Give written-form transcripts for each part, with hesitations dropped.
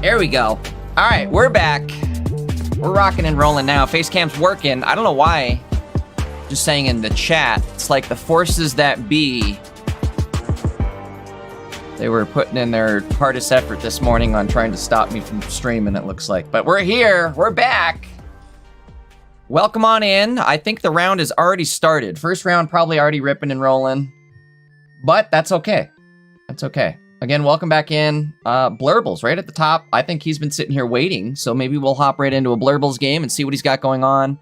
There we go. All right, we're back. We're rocking and rolling now. Facecam's working. I don't know why. Just saying in the chat, it's like the forces that be. They were putting in their hardest effort this morning on trying to stop me from streaming, it looks like. But we're here. We're back. Welcome on in. I think the round has already started. First round probably already ripping and rolling. But that's okay. That's okay. Again, welcome back in. Blurbles right at the top. I think he's been sitting here waiting, so maybe we'll hop right into a Blurbles game and see what he's got going on.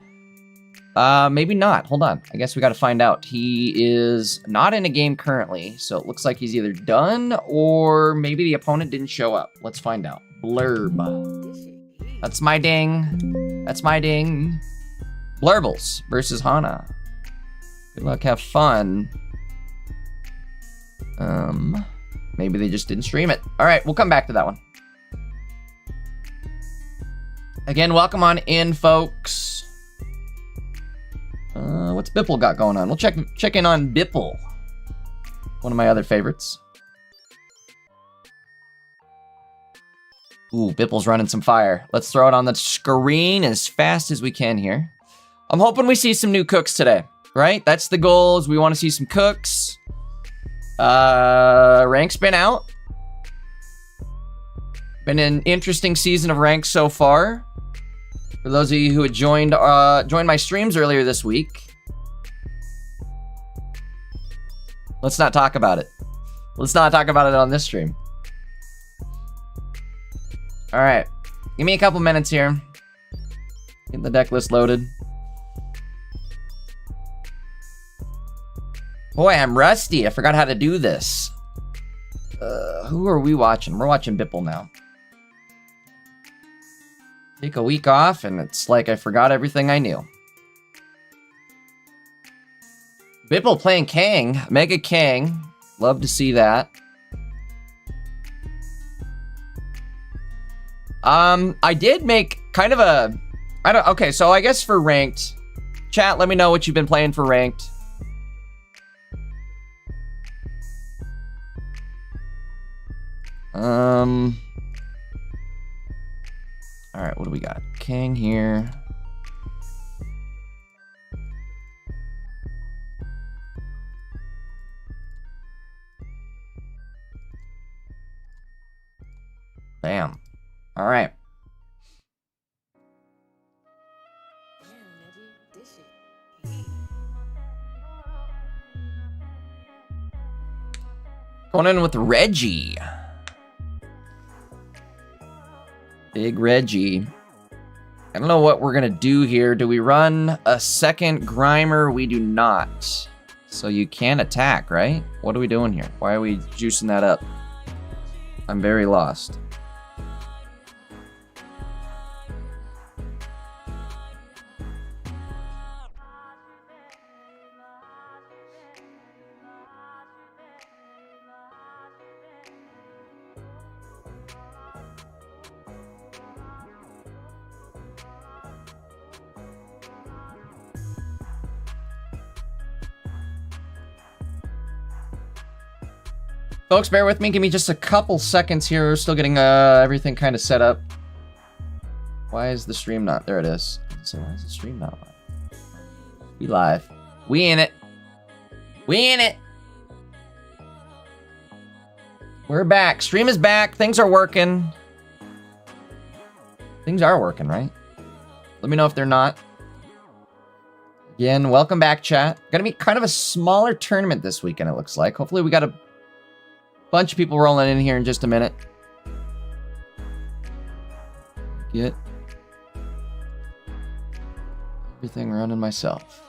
Maybe not. Hold on. I guess we got to find out. He is not in a game currently, so it looks like he's either done or maybe the opponent didn't show up. Let's find out. Blurb. That's my ding. That's my ding. Blurbles versus Hana. Good luck. Have fun. Maybe they just didn't stream it. All right, we'll come back to that one. Again, welcome on in, folks. What's Bipple got going on? We'll check in on Bipple. One of my other favorites. Ooh, Bipple's running some fire. Let's throw it on the screen as fast as we can here. I'm hoping we see some new cooks today, right? That's the goal, is we want to see some cooks. Rank's been out. Been an interesting season of Rank so far. For those of you who had joined my streams earlier this week. Let's not talk about it. Let's not talk about it on this stream. All right. Give me a couple minutes here. Get the deck list loaded. Boy, I'm rusty. I forgot how to do this. Who are we watching? We're watching Bipple now. Take a week off, and it's like I forgot everything I knew. Bipple playing Kang. Mega Kang. Love to see that. I did make kind of a... Okay, so I guess for Ranked... Chat, let me know what you've been playing for Ranked. Alright, what do we got? Kang here. Bam. Alright. Going in with Reggie. Big Reggie. I don't know what we're gonna do here. Do we run a second Grimer? We do not. So you can attack, right? What are we doing here? Why are we juicing that up? I'm very lost. Folks, bear with me. Give me just a couple seconds here. We're still getting everything kind of set up. Why is the stream not? There it is. So why is the stream not live? We live. We in it. We in it. We're back. Stream is back. Things are working. Things are working, right? Let me know if they're not. Again, welcome back, chat. Gonna be kind of a smaller tournament this weekend, it looks like. Hopefully we got a bunch of people rolling in here in just a minute. Get everything running myself.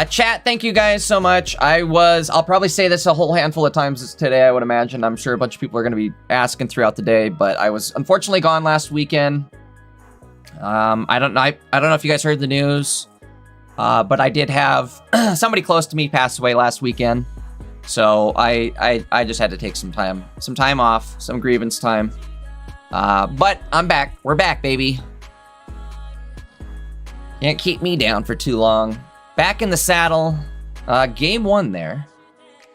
Chat, thank you guys so much. I'll probably say this a whole handful of times today, I would imagine. I'm sure a bunch of people are going to be asking throughout the day, but I was unfortunately gone last weekend. I don't know if you guys heard the news. But I did have somebody close to me pass away last weekend. So I just had to take some time off, some grievance time. But I'm back. We're back, baby. Can't keep me down for too long. Back in the saddle. Game 1 there.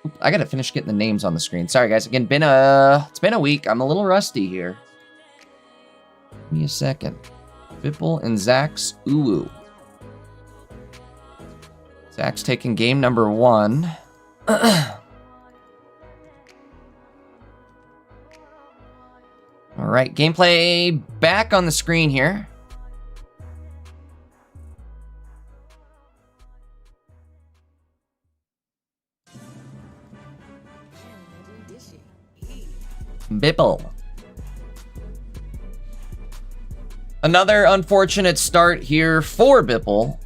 Oop, I gotta finish getting the names on the screen. Sorry, guys. Again, it's been a week. I'm a little rusty here. Give me a second. Vipple and Zach's Uwu. Zach's taking game number 1. All right, gameplay back on the screen here. Bipple. Another unfortunate start here for Bipple.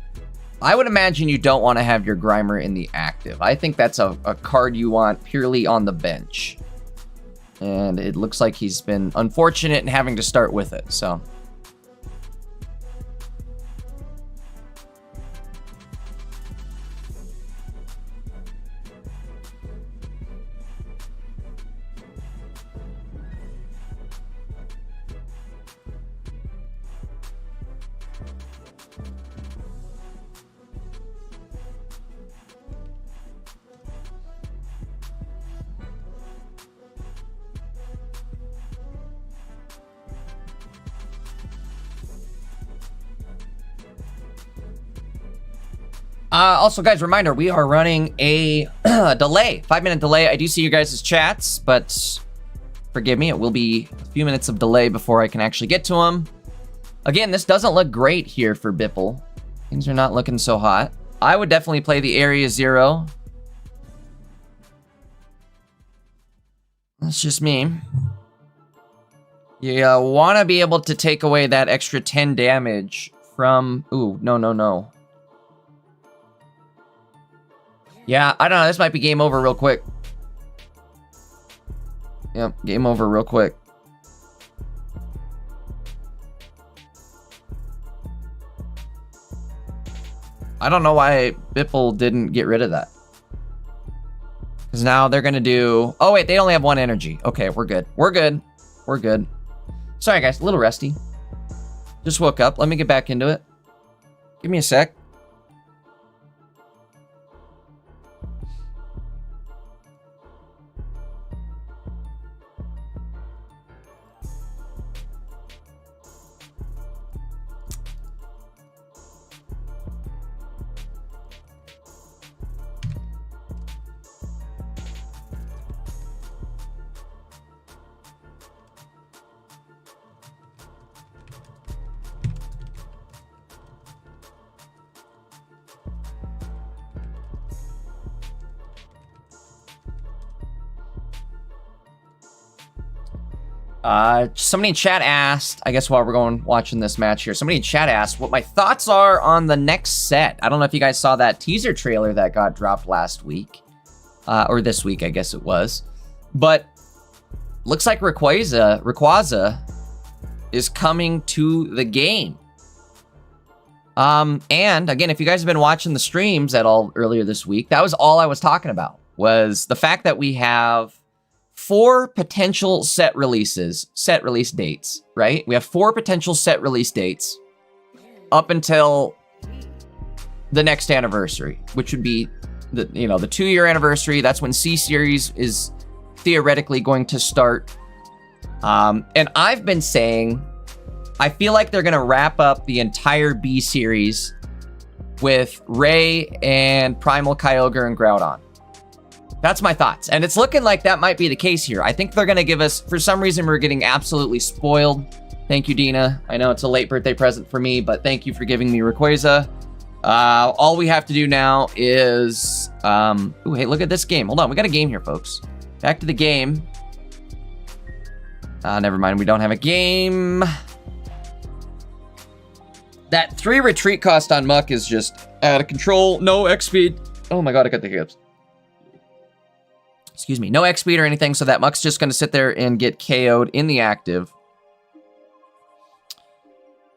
I would imagine you don't want to have your Grimer in the active. I think that's a card you want purely on the bench. And it looks like he's been unfortunate in having to start with it, so. Also, guys, reminder, we are running a delay, 5-minute delay. I do see you guys' chats, but forgive me, it will be a few minutes of delay before I can actually get to them. Again, this doesn't look great here for Bipple. Things are not looking so hot. I would definitely play the Area 0. That's just me. You want to be able to take away that extra 10 damage from... Ooh, no. Yeah, I don't know. This might be game over real quick. Yep, game over real quick. I don't know why Bipple didn't get rid of that. Because now they're going to do... Oh, wait, they only have 1 energy. Okay, we're good. We're good. Sorry, guys. A little rusty. Just woke up. Let me get back into it. Give me a sec. Somebody in chat asked, I guess while we're watching this match here, somebody in chat asked what my thoughts are on the next set. I don't know if you guys saw that teaser trailer that got dropped last week. Or this week, I guess it was. But looks like Rayquaza is coming to the game. And again, if you guys have been watching the streams at all earlier this week, that was all I was talking about, was the fact that we have 4 potential set release dates, right? We have 4 potential set release dates up until the next anniversary, which would be the 2-year anniversary. That's when C Series is theoretically going to start. And I've been saying, I feel like they're going to wrap up the entire B Series with Ray and Primal Kyogre and Groudon. That's my thoughts. And it's looking like that might be the case here. I think they're going to give us, for some reason, we're getting absolutely spoiled. Thank you, Dina. I know it's a late birthday present for me, but thank you for giving me Rayquaza. All we have to do now is... Ooh, hey, look at this game. Hold on, we got a game here, folks. Back to the game. Never mind, we don't have a game. That 3 retreat cost on Muck is just out of control. No X speed. Oh my god, I got the hiccups. Excuse me, no X speed or anything, so that Muck's just going to sit there and get KO'd in the active.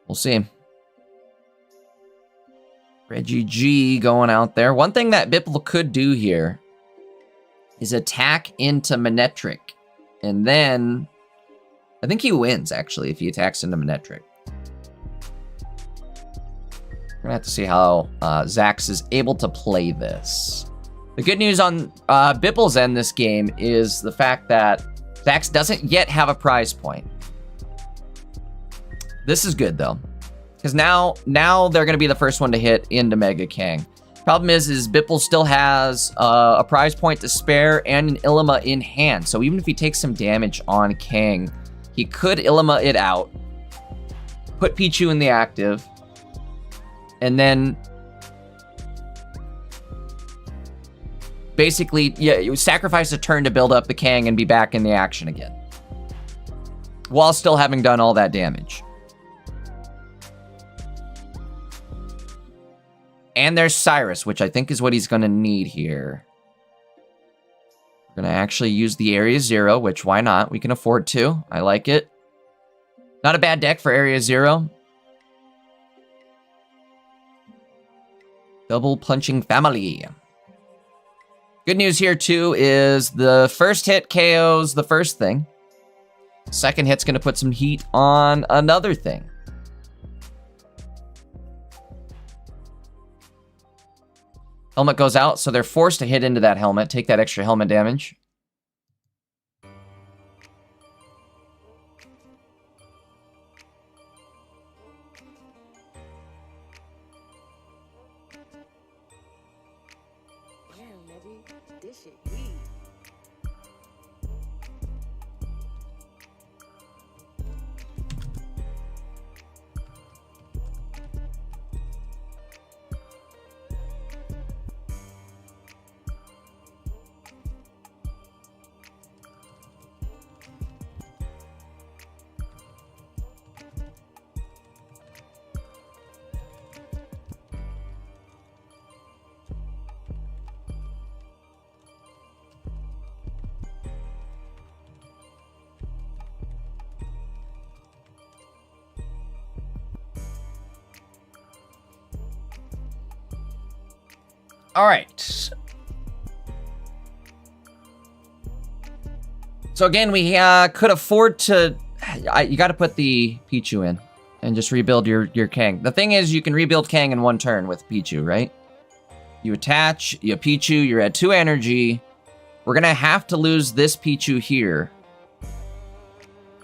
We'll see. Reggie G going out there. One thing that Bipple could do here is attack into Manectric. And then I think he wins, actually, if he attacks into Manectric. We're gonna have to see how Zax is able to play this. The good news on Bipple's end this game is the fact that Zax doesn't yet have a prize point. This is good, though. Because now they're going to be the first one to hit into Mega Kang. Problem is Bipple still has a prize point to spare and an Illima in hand. So even if he takes some damage on Kang, he could Illima it out, put Pichu in the active, and then basically, yeah, you sacrifice a turn to build up the Kang and be back in the action again, while still having done all that damage. And there's Cyrus, which I think is what he's going to need here. We're going to actually use the Area Zero, which why not? We can afford to. I like it. Not a bad deck for Area Zero. Double Punching Family. Good news here, too, is the first hit KOs the first thing. Second hit's going to put some heat on another thing. Helmet goes out, so they're forced to hit into that helmet, take that extra helmet damage. All right. So again, we could afford to... you got to put the Pichu in and just rebuild your Kang. The thing is, you can rebuild Kang in one turn with Pichu, right? You attach, you Pichu, you're at 2 energy. We're going to have to lose this Pichu here.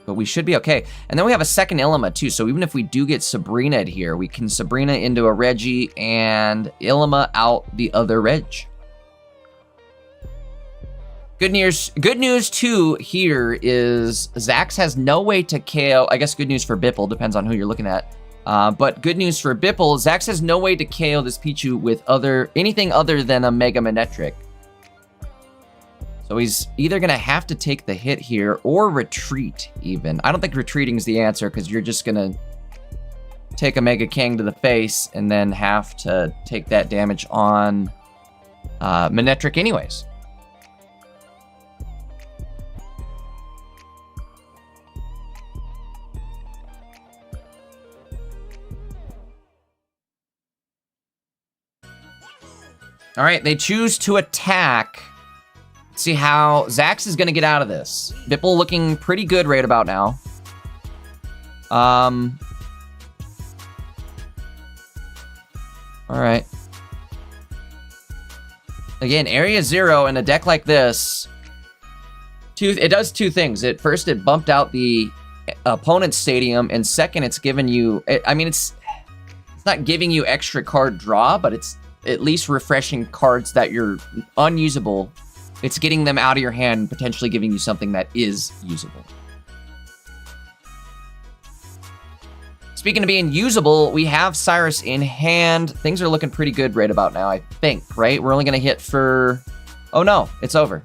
But we should be okay. And then we have a second Illima too, so even if we do get Sabrina here, we can Sabrina into a Reggie and Illima out the other Reg. Good news too here is Zax has no way to KO. I guess good news for Bipple, depends on who you're looking at. But good news for Bipple, Zax has no way to KO this Pichu with anything other than a Mega Manectric. So he's either going to have to take the hit here or retreat even. I don't think retreating is the answer because you're just going to take a Mega Kang to the face and then have to take that damage on Manectric anyways. All right, they choose to attack. See how Zax is going to get out of this. Bipple looking pretty good right about now. All right. Again, Area Zero in a deck like this, it does 2 things. First, it bumped out the opponent's stadium, and second, it's given you... I mean, it's not giving you extra card draw, but it's at least refreshing cards that you're unusable. It's getting them out of your hand, potentially giving you something that is usable. Speaking of being usable, we have Cyrus in hand. Things are looking pretty good right about now, I think, right? We're only going to hit for... Oh, no. It's over.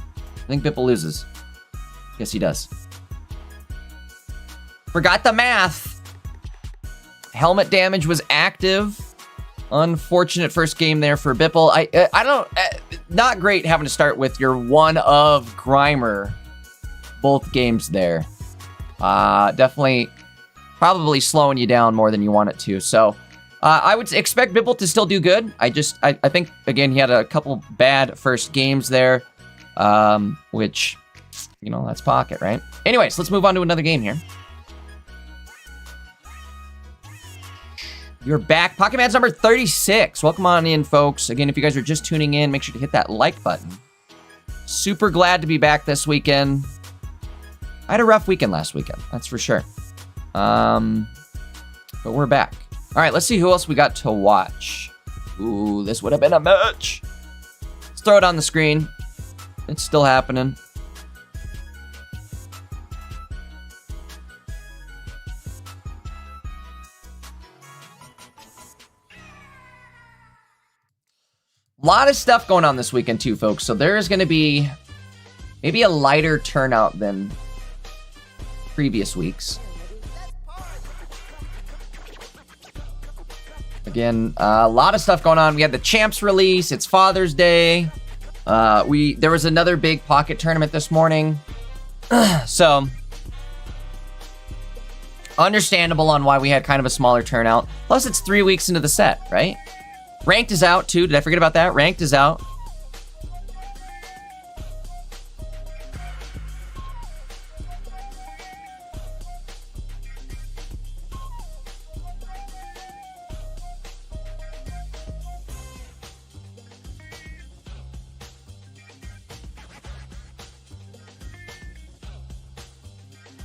I think Bipple loses. Yes, he does. Forgot the math. Helmet damage was active. Unfortunate first game there for Bipple. I don't... not great having to start with your one of Grimer both games there. Definitely... probably slowing you down more than you want it to. So, I would expect Bibble to still do good. I think, again, he had a couple bad first games there, which, you know, that's pocket, right? Anyways, let's move on to another game here. You're back. Pocket Man's number 36. Welcome on in, folks. Again, if you guys are just tuning in, make sure to hit that like button. Super glad to be back this weekend. I had a rough weekend last weekend, that's for sure. But we're back. All right, let's see who else we got to watch. Ooh, this would have been a match. Let's throw it on the screen. It's still happening. A lot of stuff going on this weekend too, folks. So there is going to be maybe a lighter turnout than previous weeks. Again, a lot of stuff going on. We had the Champs release. It's Father's Day. There was another big pocket tournament this morning. So understandable on why we had kind of a smaller turnout. Plus, it's 3 weeks into the set, right? Ranked is out, too. Did I forget about that? Ranked is out.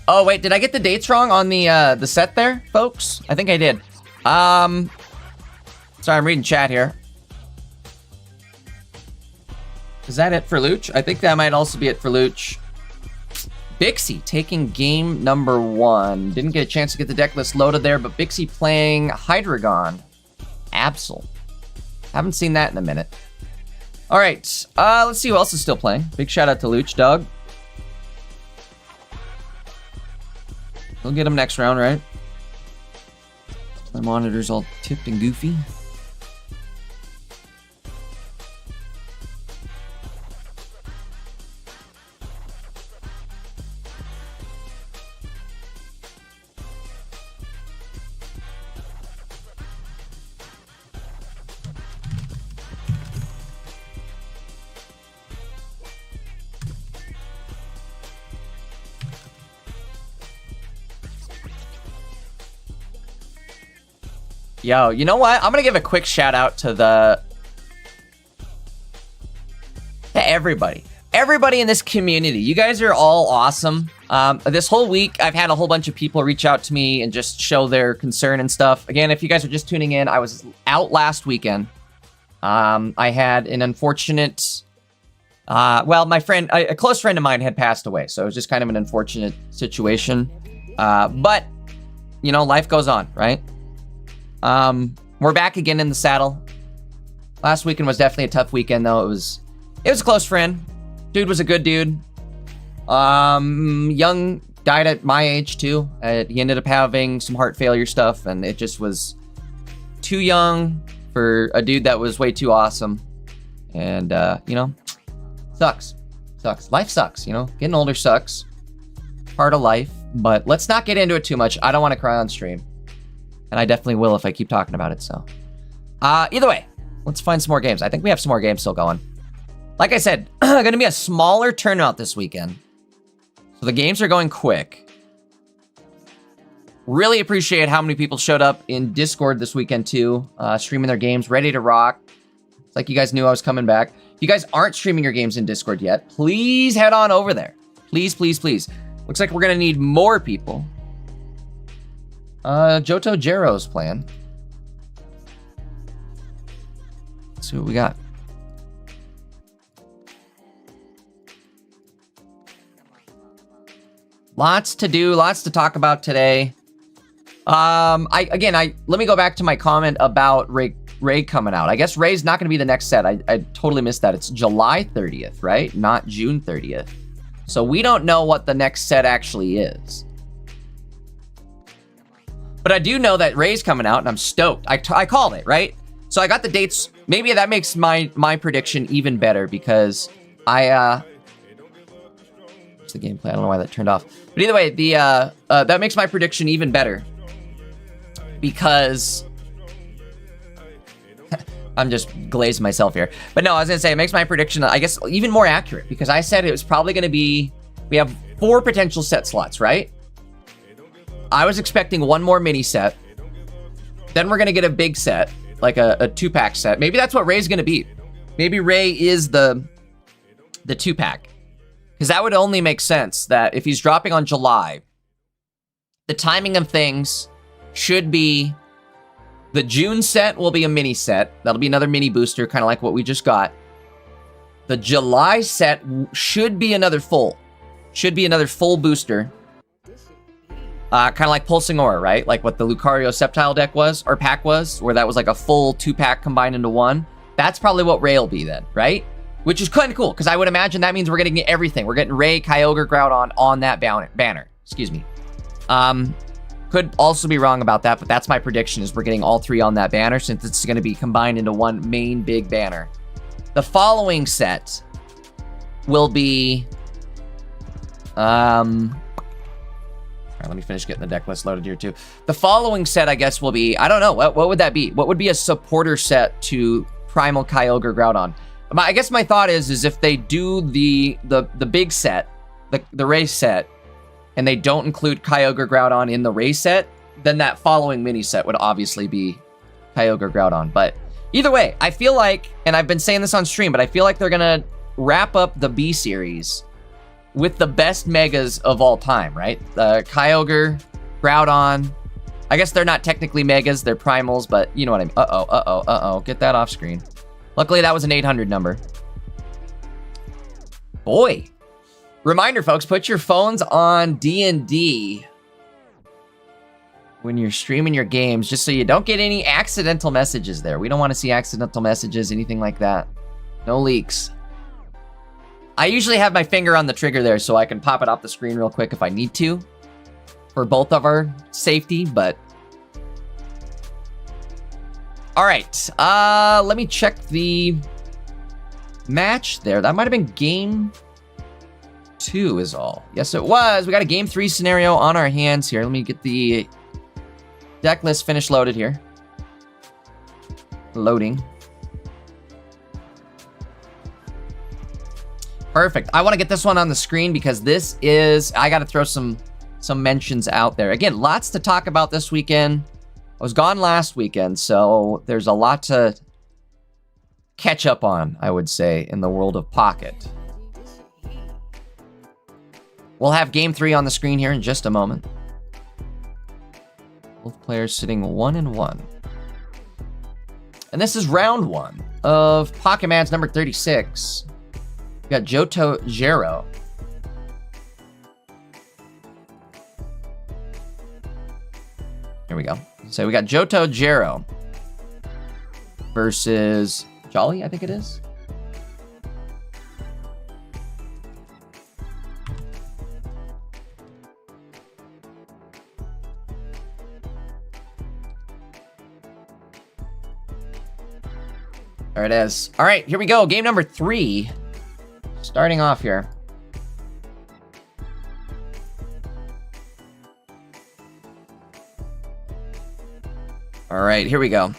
Oh, wait. Did I get the dates wrong on the set there, folks? I think I did. Sorry, I'm reading chat here. Is that it for Luch? I think that might also be it for Luch. Bixie taking game number 1. Didn't get a chance to get the deck list loaded there, but Bixie playing Hydreigon. Absol. Haven't seen that in a minute. All right, let's see who else is still playing. Big shout out to Luch, Doug. We'll get him next round, right? My monitor's all tipped and goofy. Yo, you know what? I'm gonna give a quick shout out to everybody. Everybody in this community. You guys are all awesome. This whole week, I've had a whole bunch of people reach out to me and just show their concern and stuff. Again, if you guys are just tuning in, I was out last weekend. I had an unfortunate... well, my friend, a close friend of mine had passed away, so it was just kind of an unfortunate situation. But, you know, life goes on, right? We're back again in the saddle. Last weekend was definitely a tough weekend, though. It was a close friend. Dude was a good dude. Young, died at my age, too. He ended up having some heart failure stuff, and it just was too young for a dude that was way too awesome. And, you know, sucks. Sucks. Life sucks, you know? Getting older sucks. Part of life. But let's not get into it too much. I don't want to cry on stream. And I definitely will if I keep talking about it, so. Either way, let's find some more games. I think we have some more games still going. Like I said, going to be a smaller turnout this weekend. So the games are going quick. Really appreciate how many people showed up in Discord this weekend, too. Streaming their games, ready to rock. It's like you guys knew I was coming back. If you guys aren't streaming your games in Discord yet, please head on over there. Please, please, please. Looks like we're going to need more people. Johto Jero's playing. Let's see what we got. Lots to do, lots to talk about today. Let me go back to my comment about Ray coming out. I guess Ray's not going to be the next set. I totally missed that. It's July 30th, right? Not June 30th. So we don't know what the next set actually is. But I do know that Ray's coming out, and I'm stoked. I called it, right? So I got the dates. Maybe that makes my prediction even better because what's the gameplay? I don't know why that turned off. But either way, that makes my prediction even better because I'm just glazing myself here. But no, I was going to say, it makes my prediction, I guess, even more accurate. Because I said it was probably going to be... We have 4 potential set slots, right? I was expecting 1 more mini set. Then we're going to get a big set. Like a 2-pack set. Maybe that's what Ray's going to be. Maybe Ray is the 2-pack. Because that would only make sense that if he's dropping on July, the timing of things should be... The June set will be a mini set. That'll be another mini booster, kind of like what we just got. The July set should be another full. Should be another full booster. Kind of like Pulsing Aura, right? Like what the Lucario Sceptile deck was, or pack was, where that was like a full 2-pack combined into one. That's probably what Ray will be then, right? Which is kind of cool, because I would imagine that means we're getting everything. We're getting Ray, Kyogre, Groudon on that banner. Excuse me. Could also be wrong about that, but that's my prediction, is we're getting all 3 on that banner, since it's going to be combined into one main big banner. The following set will be... All right, let me finish getting the deck list loaded here, too. The following set, I guess, will be... I don't know. What would that be? What would be a supporter set to Primal Kyogre Groudon? I guess my thought is if they do the big set, the race set, and they don't include Kyogre Groudon in the race set, then that following mini set would obviously be Kyogre Groudon. But either way, I feel like, and I've been saying this on stream, but I feel like they're going to wrap up the B series with the best megas of all time, right? Kyogre, Groudon. I guess they're not technically megas, they're primals, but you know what I mean. Uh-oh. Get that off screen. Luckily, that was an 800 number. Boy. Reminder, folks, put your phones on D&D when you're streaming your games, just so you don't get any accidental messages there. We don't want to see accidental messages, anything like that. No leaks. I usually have my finger on the trigger there so I can pop it off the screen real quick if I need to, for both of our safety, but... Alright, let me check the match there. That might have been game 2 is all. Yes, it was. We got a game 3 scenario on our hands here. Let me get the deck list finished loaded here. Loading. Perfect. I want to get this one on the screen because this is... I got to throw some mentions out there. Again, lots to talk about this weekend. I was gone last weekend, so there's a lot to catch up on, I would say, in the world of Pocket. We'll have Game 3 on the screen here in just a moment. Both players sitting 1-1. And this is round 1 of Pocket Mads number 36. We got Johto Jero. Here we go. So we got Johto Jero versus Jolly, I think it is. There it is. All right, here we go. Game number 3. Starting off here. All right, here we go.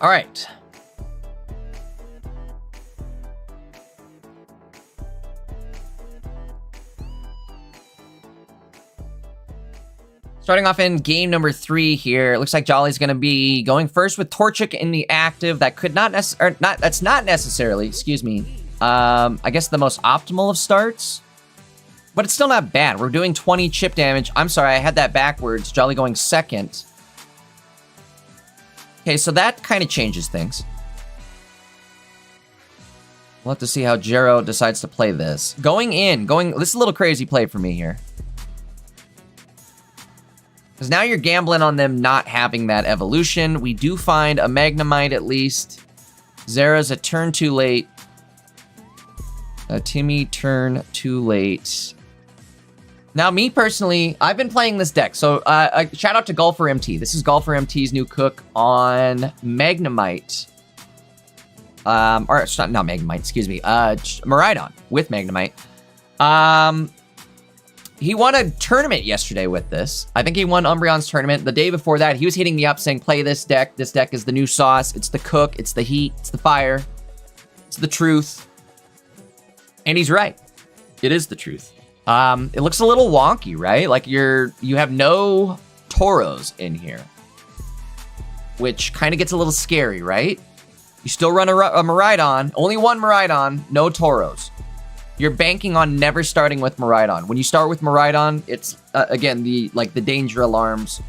All right. Starting off in game number 3 here. It looks like Jolly's going to be going first with Torchic in the active. That could not that's not necessarily, excuse me, I guess the most optimal of starts. But it's still not bad. We're doing 20 chip damage. I'm sorry, I had that backwards. Jolly going second. Okay, so that kind of changes things. We'll have to see how Jero decides to play this. This is a little crazy play for me here. Because now you're gambling on them not having that evolution. We do find a Magnemite at least. Zera's a turn too late. Timmy, turn too late. Now, me personally, I've been playing this deck. So, shout out to Golfer MT. This is Golfer MT's new cook on Magnemite. Or it's not Magnemite, excuse me. Miraidon with Magnemite. He won a tournament yesterday with this. I think he won Umbreon's tournament. The day before that, he was hitting me up saying, play this deck. This deck is the new sauce. It's the cook. It's the heat. It's the fire. It's the truth. And he's right. It is the truth. It looks a little wonky, right? Like you have no Tauros in here, which kind of gets a little scary, right? You still run a Miraidon, only one Miraidon, no Tauros. You're banking on never starting with Miraidon. When you start with Miraidon, it's again the danger alarms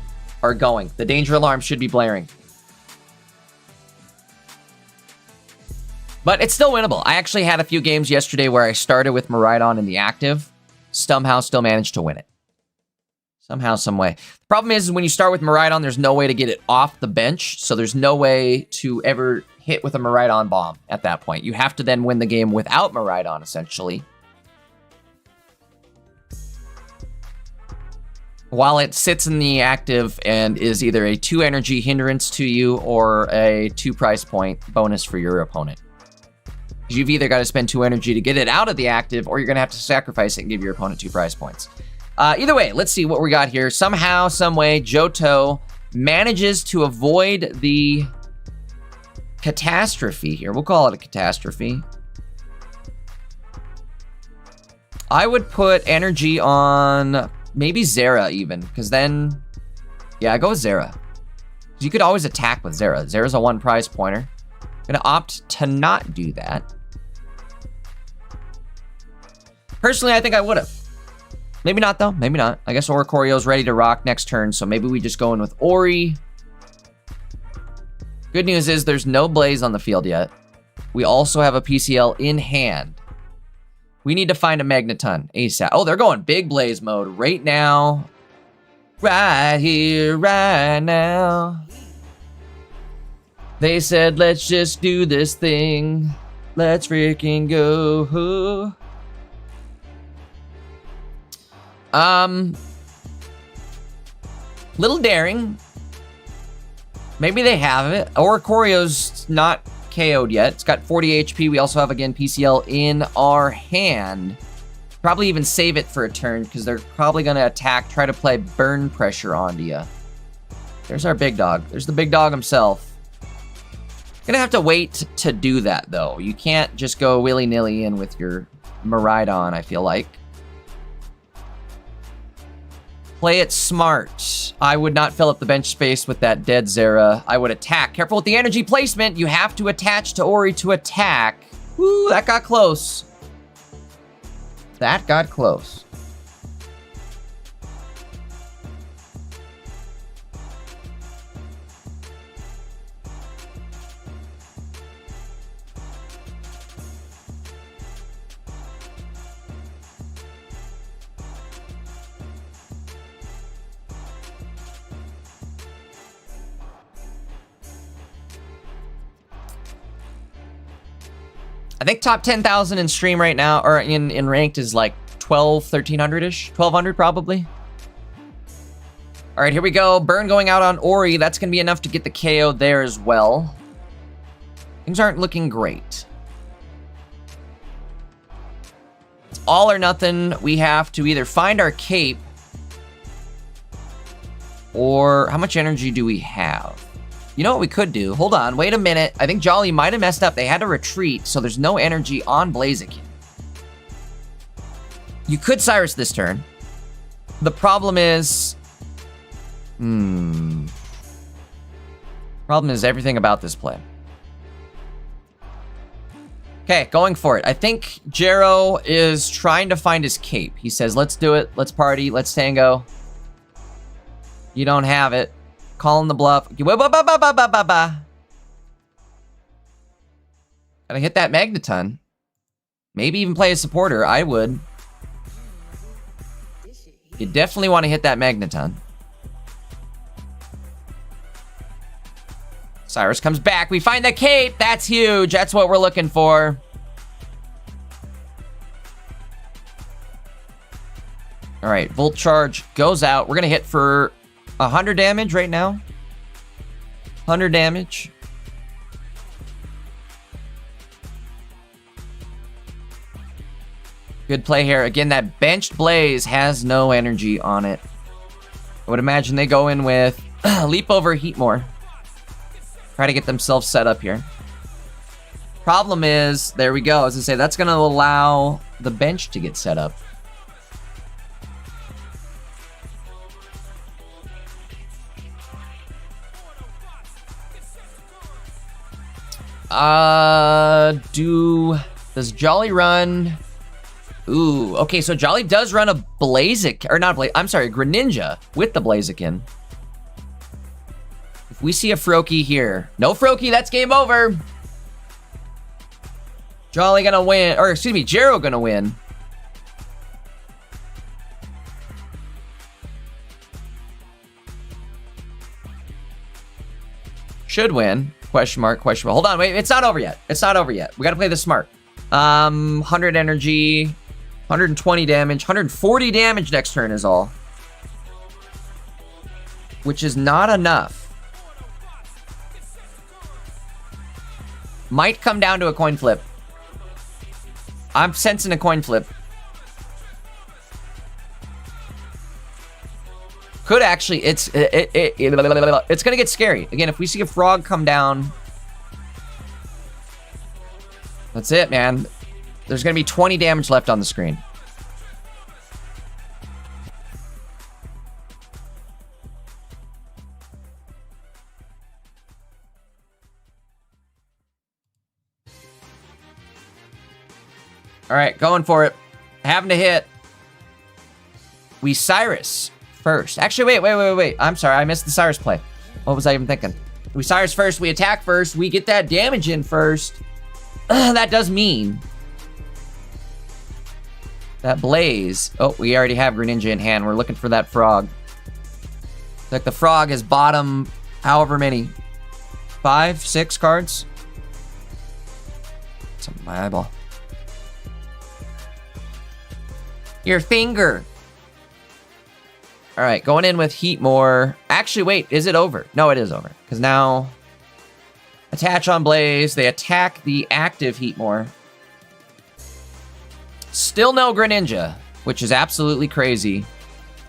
are going. The danger alarm should be blaring. But it's still winnable. I actually had a few games yesterday where I started with Miraidon in the active. Somehow still managed to win it. Somehow, some way. The problem is when you start with Miraidon, there's no way to get it off the bench. So there's no way to ever hit with a Miraidon bomb at that point. You have to then win the game without Miraidon, essentially. While it sits in the active and is either a 2 energy hindrance to you or a 2 price point bonus for your opponent. You've either got to spend 2 energy to get it out of the active, or you're going to have to sacrifice it and give your opponent 2 prize points. Either way, let's see what we got here. Somehow, some way, Johto manages to avoid the catastrophe here. We'll call it a catastrophe. I would put energy on maybe Zera even, because then, yeah, go with Zera. You could always attack with Zera. Zera's a 1 prize pointer. I'm going to opt to not do that. Personally, I think I would have. Maybe not, though. Maybe not. I guess Oricorio's ready to rock next turn, so maybe we just go in with Ori. Good news is there's no Blaze on the field yet. We also have a PCL in hand. We need to find a Magneton ASAP. Oh, they're going big Blaze mode right now. Right here, right now. They said, let's just do this thing. Let's freaking go. Little daring. Maybe they have it. Oricorio's not KO'd yet. It's got 40 HP. We also have, again, PCL in our hand. Probably even save it for a turn, because they're probably going to attack, try to play burn pressure onto you. There's our big dog. There's the big dog himself. Gonna have to wait to do that, though. You can't just go willy-nilly in with your Miraidon, I feel like. Play it smart. I would not fill up the bench space with that dead Zera. I would attack. Careful with the energy placement. You have to attach to Ori to attack. Woo, that got close. That got close. I think top 10,000 in stream right now, or in ranked, is like 1300-ish. 1200 probably. All right, here we go. Burn going out on Ori. That's going to be enough to get the KO there as well. Things aren't looking great. It's all or nothing. We have to either find our cape, or how much energy do we have? You know what we could do? Hold on, wait a minute. I think Jolly might have messed up. They had to retreat, so there's no energy on Blaziken. You could Cyrus this turn. The problem is... Problem is everything about this play. Okay, going for it. I think Jero is trying to find his cape. He says, let's do it. Let's party. Let's tango. You don't have it. Calling the bluff. Gotta hit that Magneton. Maybe even play a supporter. I would. You definitely want to hit that Magneton. Cyrus comes back. We find the cape. That's huge. That's what we're looking for. All right, Volt Charge goes out. We're going to hit for 100 damage right now. 100 damage. Good play here. Again, that benched Blaze has no energy on it. I would imagine they go in with Leap over Heatmore. Try to get themselves set up here. Problem is, there we go. As I say, that's going to allow the bench to get set up. Does Jolly run? Ooh, okay, so Jolly does run a Blaziken, or not I'm sorry, Greninja with the Blaziken. If we see a Froakie here, no Froakie, that's game over. Jolly gonna win, or excuse me, Jero gonna win. Should win. Question mark, question mark. Hold on, wait, it's not over yet. It's not over yet. We gotta play this smart. 100 energy, 120 damage, 140 damage next turn is all. Which is not enough. Might come down to a coin flip. I'm sensing a coin flip. Could actually, it's gonna get scary. Again, if we see a frog come down, that's it, man. There's gonna be 20 damage left on the screen. All right, going for it. Having to hit. We Cyrus first. Actually, wait. I'm sorry, I missed the Cyrus play. What was I even thinking? We Cyrus first, we attack first, we get that damage in first. That does mean that Blaze. Oh, we already have Greninja in hand. We're looking for that frog. Like the frog is bottom, however many, 5, 6 cards. It's on my eyeball. Your finger. All right, going in with Heatmore. Actually, wait, is it over? No, it is over. Because now, attach on Blaze. They attack the active Heatmore. Still no Greninja, which is absolutely crazy.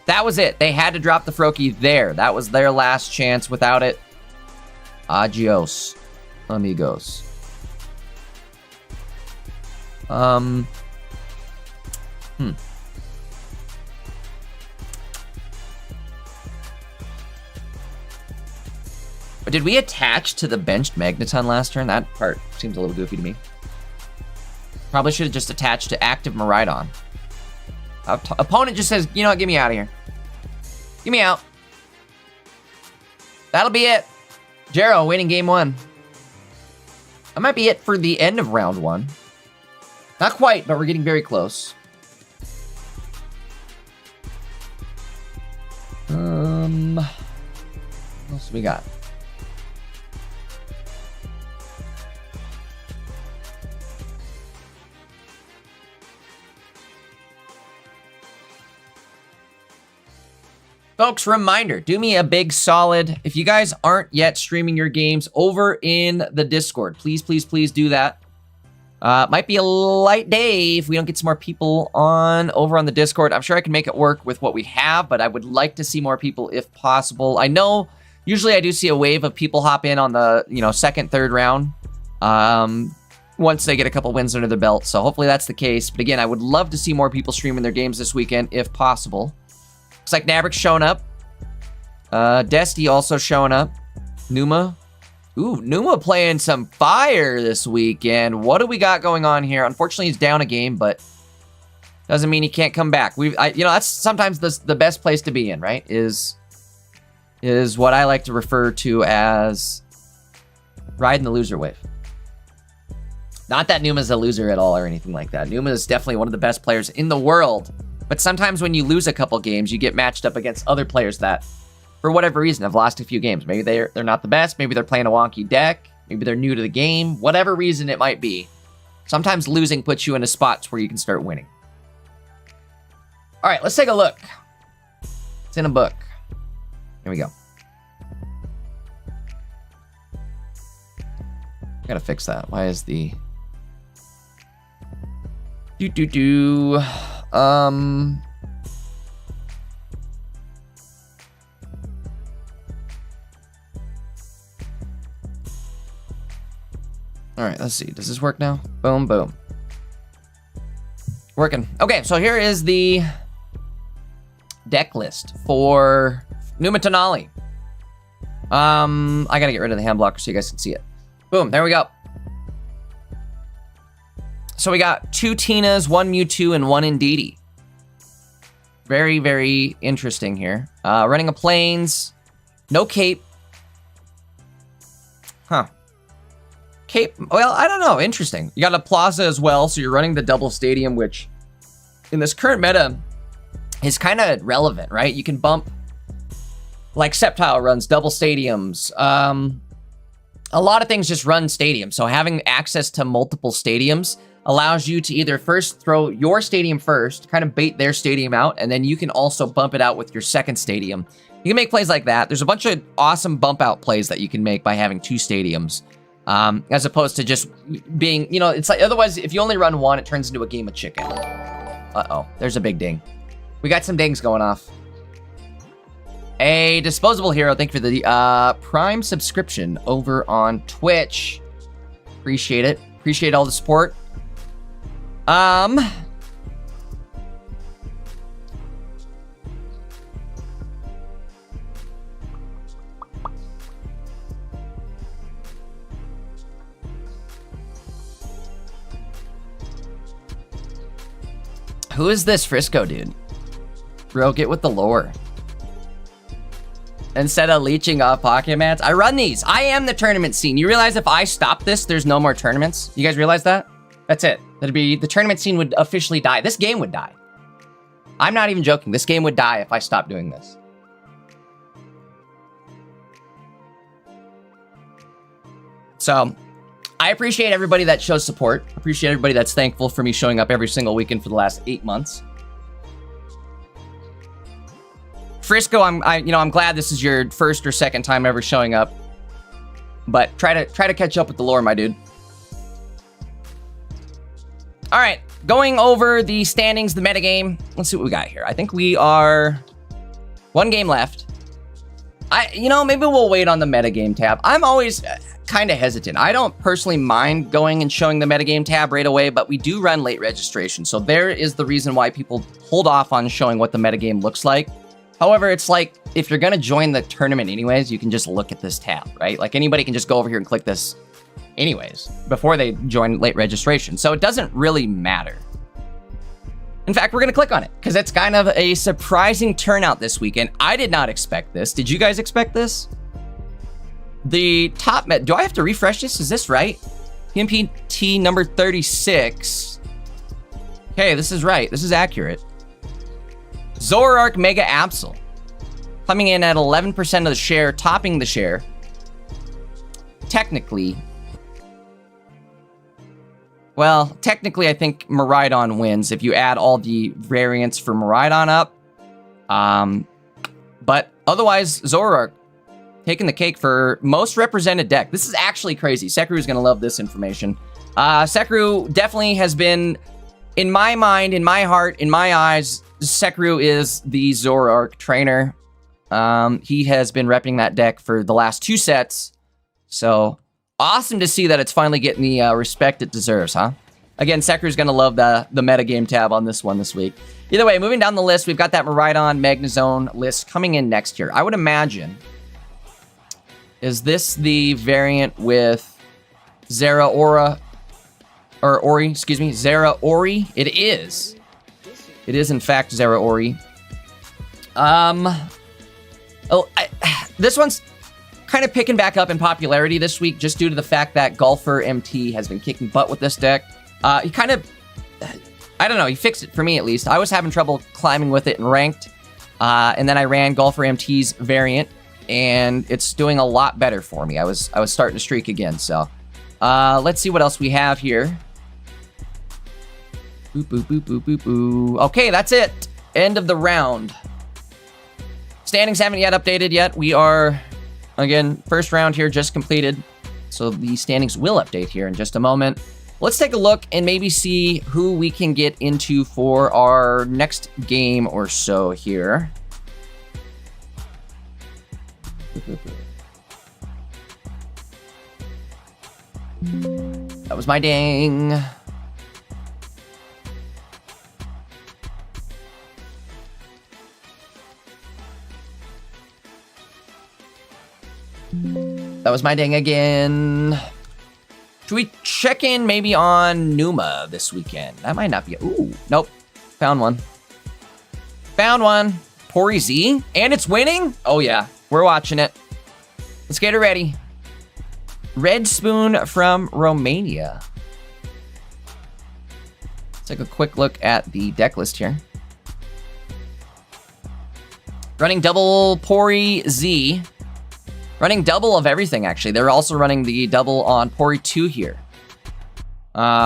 That was it. They had to drop the Froakie there. That was their last chance. Without it, adios, amigos. But did we attach to the benched Magneton last turn? That part seems a little goofy to me. Probably should have just attached to active Miraidon. Opponent just says, you know what, get me out of here. Get me out. That'll be it. Jero winning game 1. That might be it for the end of round 1. Not quite, but we're getting very close. What else do we got? Folks, reminder, do me a big solid. If you guys aren't yet streaming your games over in the Discord, please do that. Might be a light day if we don't get some more people over on the Discord. I'm sure I can make it work with what we have, but I would like to see more people if possible. I know usually I do see a wave of people hop in on the, second, third round. Once they get a couple wins under their belt. So hopefully that's the case. But again, I would love to see more people streaming their games this weekend if possible. Looks like Nabrik's showing up. Desti also showing up. Numa. Ooh, Numa playing some fire this weekend. What do we got going on here? Unfortunately, he's down a game, but doesn't mean he can't come back. That's sometimes the best place to be in, right? Is what I like to refer to as riding the loser wave. Not that Numa's a loser at all or anything like that. Numa is definitely one of the best players in the world. But sometimes when you lose a couple games, you get matched up against other players that, for whatever reason, have lost a few games. Maybe they're not the best. Maybe they're playing a wonky deck. Maybe they're new to the game. Whatever reason it might be. Sometimes losing puts you in a spot where you can start winning. All right, let's take a look. It's in a book. Here we go. Gotta fix that. Why is the... All right, let's see. Does this work now? Boom, boom. Working. Okay, so here is the deck list for Numatonali. I gotta get rid of the hand blocker so you guys can see it. Boom, there we go. So we got 2 Tinas, 1 Mewtwo, and 1 Indeedee. Very, very interesting here. Running a Plains, no Cape. Huh. Cape, well, I don't know, interesting. You got a Plaza as well, so you're running the double stadium, which in this current meta is kind of relevant, right? You can bump, like Sceptile runs double stadiums. A lot of things just run stadiums, so having access to multiple stadiums allows you to either first throw your stadium first, kind of bait their stadium out, and then you can also bump it out with your second stadium. You can make plays like that. There's a bunch of awesome bump out plays that you can make by having 2 stadiums. As opposed to just being, you know, it's like, otherwise, if you only run 1, it turns into a game of chicken. Uh-oh, there's a big ding. We got some dings going off. A Disposable Hero, thank you for the Prime subscription over on Twitch. Appreciate it. Appreciate all the support. Who is this Frisco dude? Bro, get with the lore. Instead of leeching off Pocket Mats, I run these. I am the tournament scene. You realize if I stop this, there's no more tournaments? You guys realize that? That's it. That'd be, the tournament scene would officially die. This game would die. I'm not even joking. This game would die if I stopped doing this. So, I appreciate everybody that shows support. Appreciate everybody that's thankful for me showing up every single weekend for the last 8 months. Frisco, I'm glad this is your first or second time ever showing up. But try to catch up with the lore, my dude. All right, going over the standings, the metagame. Let's see what we got here. I think we are 1 game left. Maybe we'll wait on the metagame tab. I'm always kind of hesitant. I don't personally mind going and showing the metagame tab right away, but we do run late registration. So there is the reason why people hold off on showing what the metagame looks like. However, it's like, if you're going to join the tournament anyways, you can just look at this tab, right? Like anybody can just go over here and click this anyways, before they join late registration. So it doesn't really matter. In fact, we're going to click on it because it's kind of a surprising turnout this weekend. I did not expect this. Did you guys expect this? The top met, do I have to refresh this? Is this right? PMPT number 36. Okay, this is right. This is accurate. Zoroark Mega Absol coming in at 11% of the share, topping the share. Technically, I think Miraidon wins if you add all the variants for Miraidon up. But otherwise, Zoroark taking the cake for most represented deck. This is actually crazy. Sekru's gonna love this information. Sekru definitely has been, in my mind, in my heart, in my eyes, Sekru is the Zoroark trainer. He has been repping that deck for the last 2 sets. So awesome to see that it's finally getting the respect it deserves, huh? Again, Sekru's gonna love the metagame tab on this one this week. Either way, moving down the list, we've got that Miraidon Magnezone list coming in next year. I would imagine, is this the variant with Zeraora, or Ori, excuse me, Zeraori? It is. It is, in fact, Zeraori. This one's kind of picking back up in popularity this week just due to the fact that Golfer MT has been kicking butt with this deck. He kind of, I don't know, he fixed it for me at least. I was having trouble climbing with it in ranked, and then I ran Golfer MT's variant, and it's doing a lot better for me. I was starting to streak again, so let's see what else we have here. Boop, boop, boop, boop, boop, boop. Okay, that's it. End of the round. Standings haven't yet updated yet. We are, again, first round here just completed. So the standings will update here in just a moment. Let's take a look and maybe see who we can get into for our next game or so here. That was my ding. That was my ding again. Should we check in maybe on Numa this weekend? That might not be. Ooh, nope. Found one. Found one. Pori Z. And it's winning? Oh, yeah. We're watching it. Let's get it ready. Red Spoon from Romania. Let's take a quick look at the deck list here. Running double Pori Z. Running double of everything, actually. They're also running the double on Pori 2 here.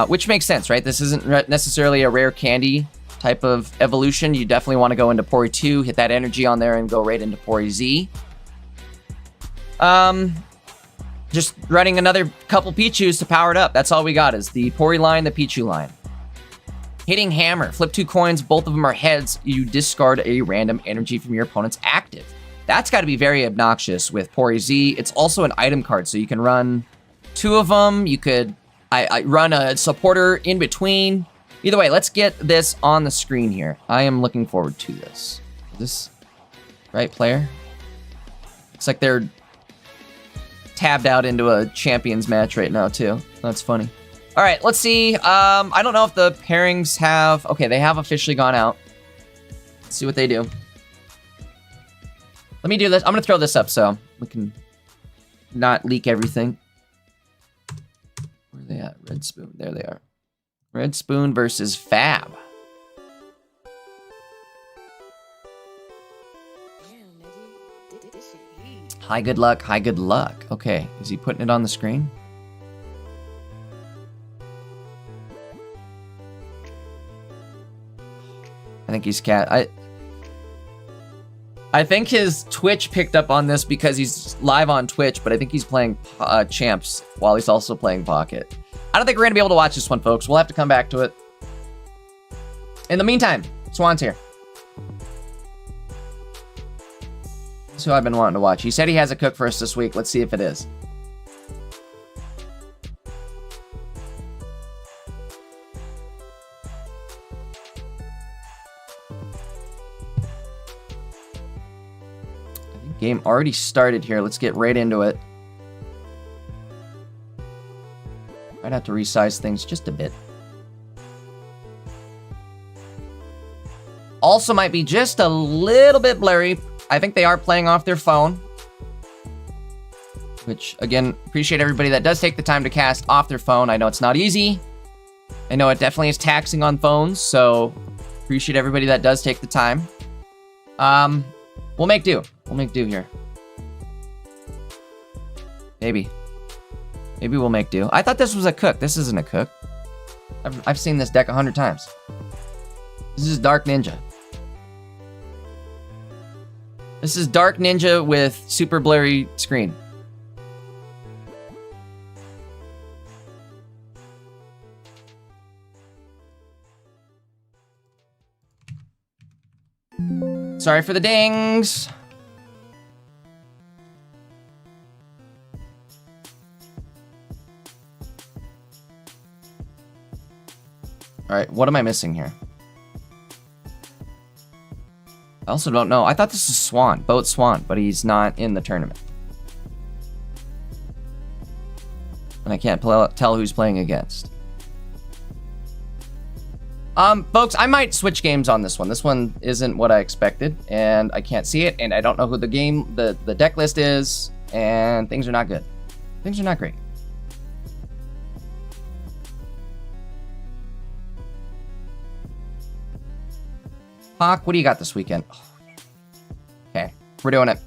Which makes sense, right? This isn't necessarily a rare candy type of evolution. You definitely want to go into Pori 2, hit that energy on there, and go right into Pori Z. Just running another couple Pichus to power it up. That's all we got is the Pori line, the Pichu line. Hitting Hammer. Flip 2 coins. Both of them are heads. You discard a random energy from your opponent's active. That's got to be very obnoxious with Pori Z. It's also an item card, so you can run 2 of them. You could I run a supporter in between. Either way, let's get this on the screen here. I am looking forward to this. Is this right player? Looks like they're tabbed out into a champions match right now, too. That's funny. All right, let's see. I don't know if the pairings have... Okay, they have officially gone out. Let's see what they do. Let me do this. I'm going to throw this up so we can not leak everything. Where are they at? Red Spoon. There they are. Red Spoon versus Fab. Hi, good luck. Hi, good luck. Okay. Is he putting it on the screen? I think he's I think his Twitch picked up on this because he's live on Twitch, but I think he's playing Champs while he's also playing Pocket. I don't think we're going to be able to watch this one, folks. We'll have to come back to it. In the meantime, Swan's here. That's who I've been wanting to watch. He said he has a cook for us this week. Let's see if it is. Game already started here. Let's get right into it. Might have to resize things just a bit. Also might be just a little bit blurry. I think they are playing off their phone. Which, again, appreciate everybody that does take the time to cast off their phone. I know it's not easy. I know it definitely is taxing on phones, so appreciate everybody that does take the time. We'll make do. We'll make do here. Maybe. Maybe we'll make do. I thought this was a cook. This isn't a cook. I've seen this deck 100 times. This is Dark Ninja. This is Dark Ninja with super blurry screen. Sorry for the dings. All right, what am I missing here? I also don't know. I thought this was Swan, Boat Swan, but he's not in the tournament. And I can't tell who's playing against. Folks, I might switch games on this one. This one isn't what I expected, and I can't see it, and I don't know who the deck list is, and things are not good. Things are not great. Hawk, what do you got this weekend? Okay, we're doing it.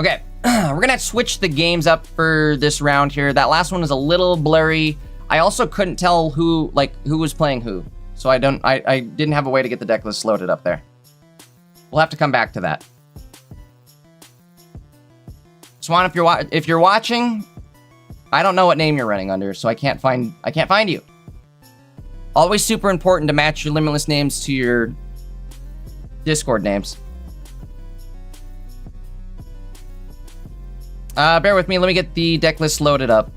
Okay, we're gonna switch the games up for this round here. That last one was a little blurry. I also couldn't tell who was playing who. So I didn't have a way to get the deck list loaded up there. We'll have to come back to that. Swan, if you're watching, I don't know what name you're running under, so I can't find you. Always super important to match your Limitless names to your Discord names. Bear with me, let me get the deck list loaded up.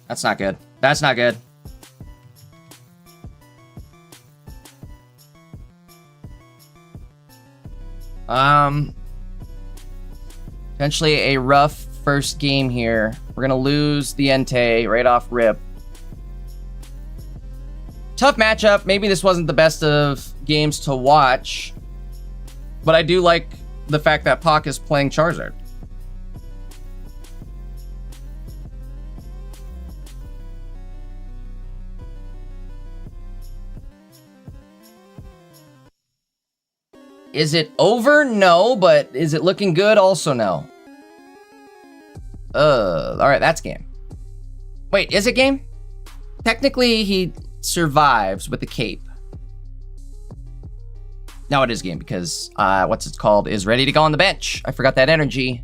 That's not good. That's not good. Potentially a rough first game here. We're gonna lose the Entei right off rip. Tough matchup. Maybe this wasn't the best of games to watch, but I do like the fact that Pak is playing Charizard. Is it over? No, but is it looking good? Also no. Alright, that's game. Wait, is it game? Technically, he survives with the cape. Now it is game because, what's it called, is ready to go on the bench. I forgot that energy.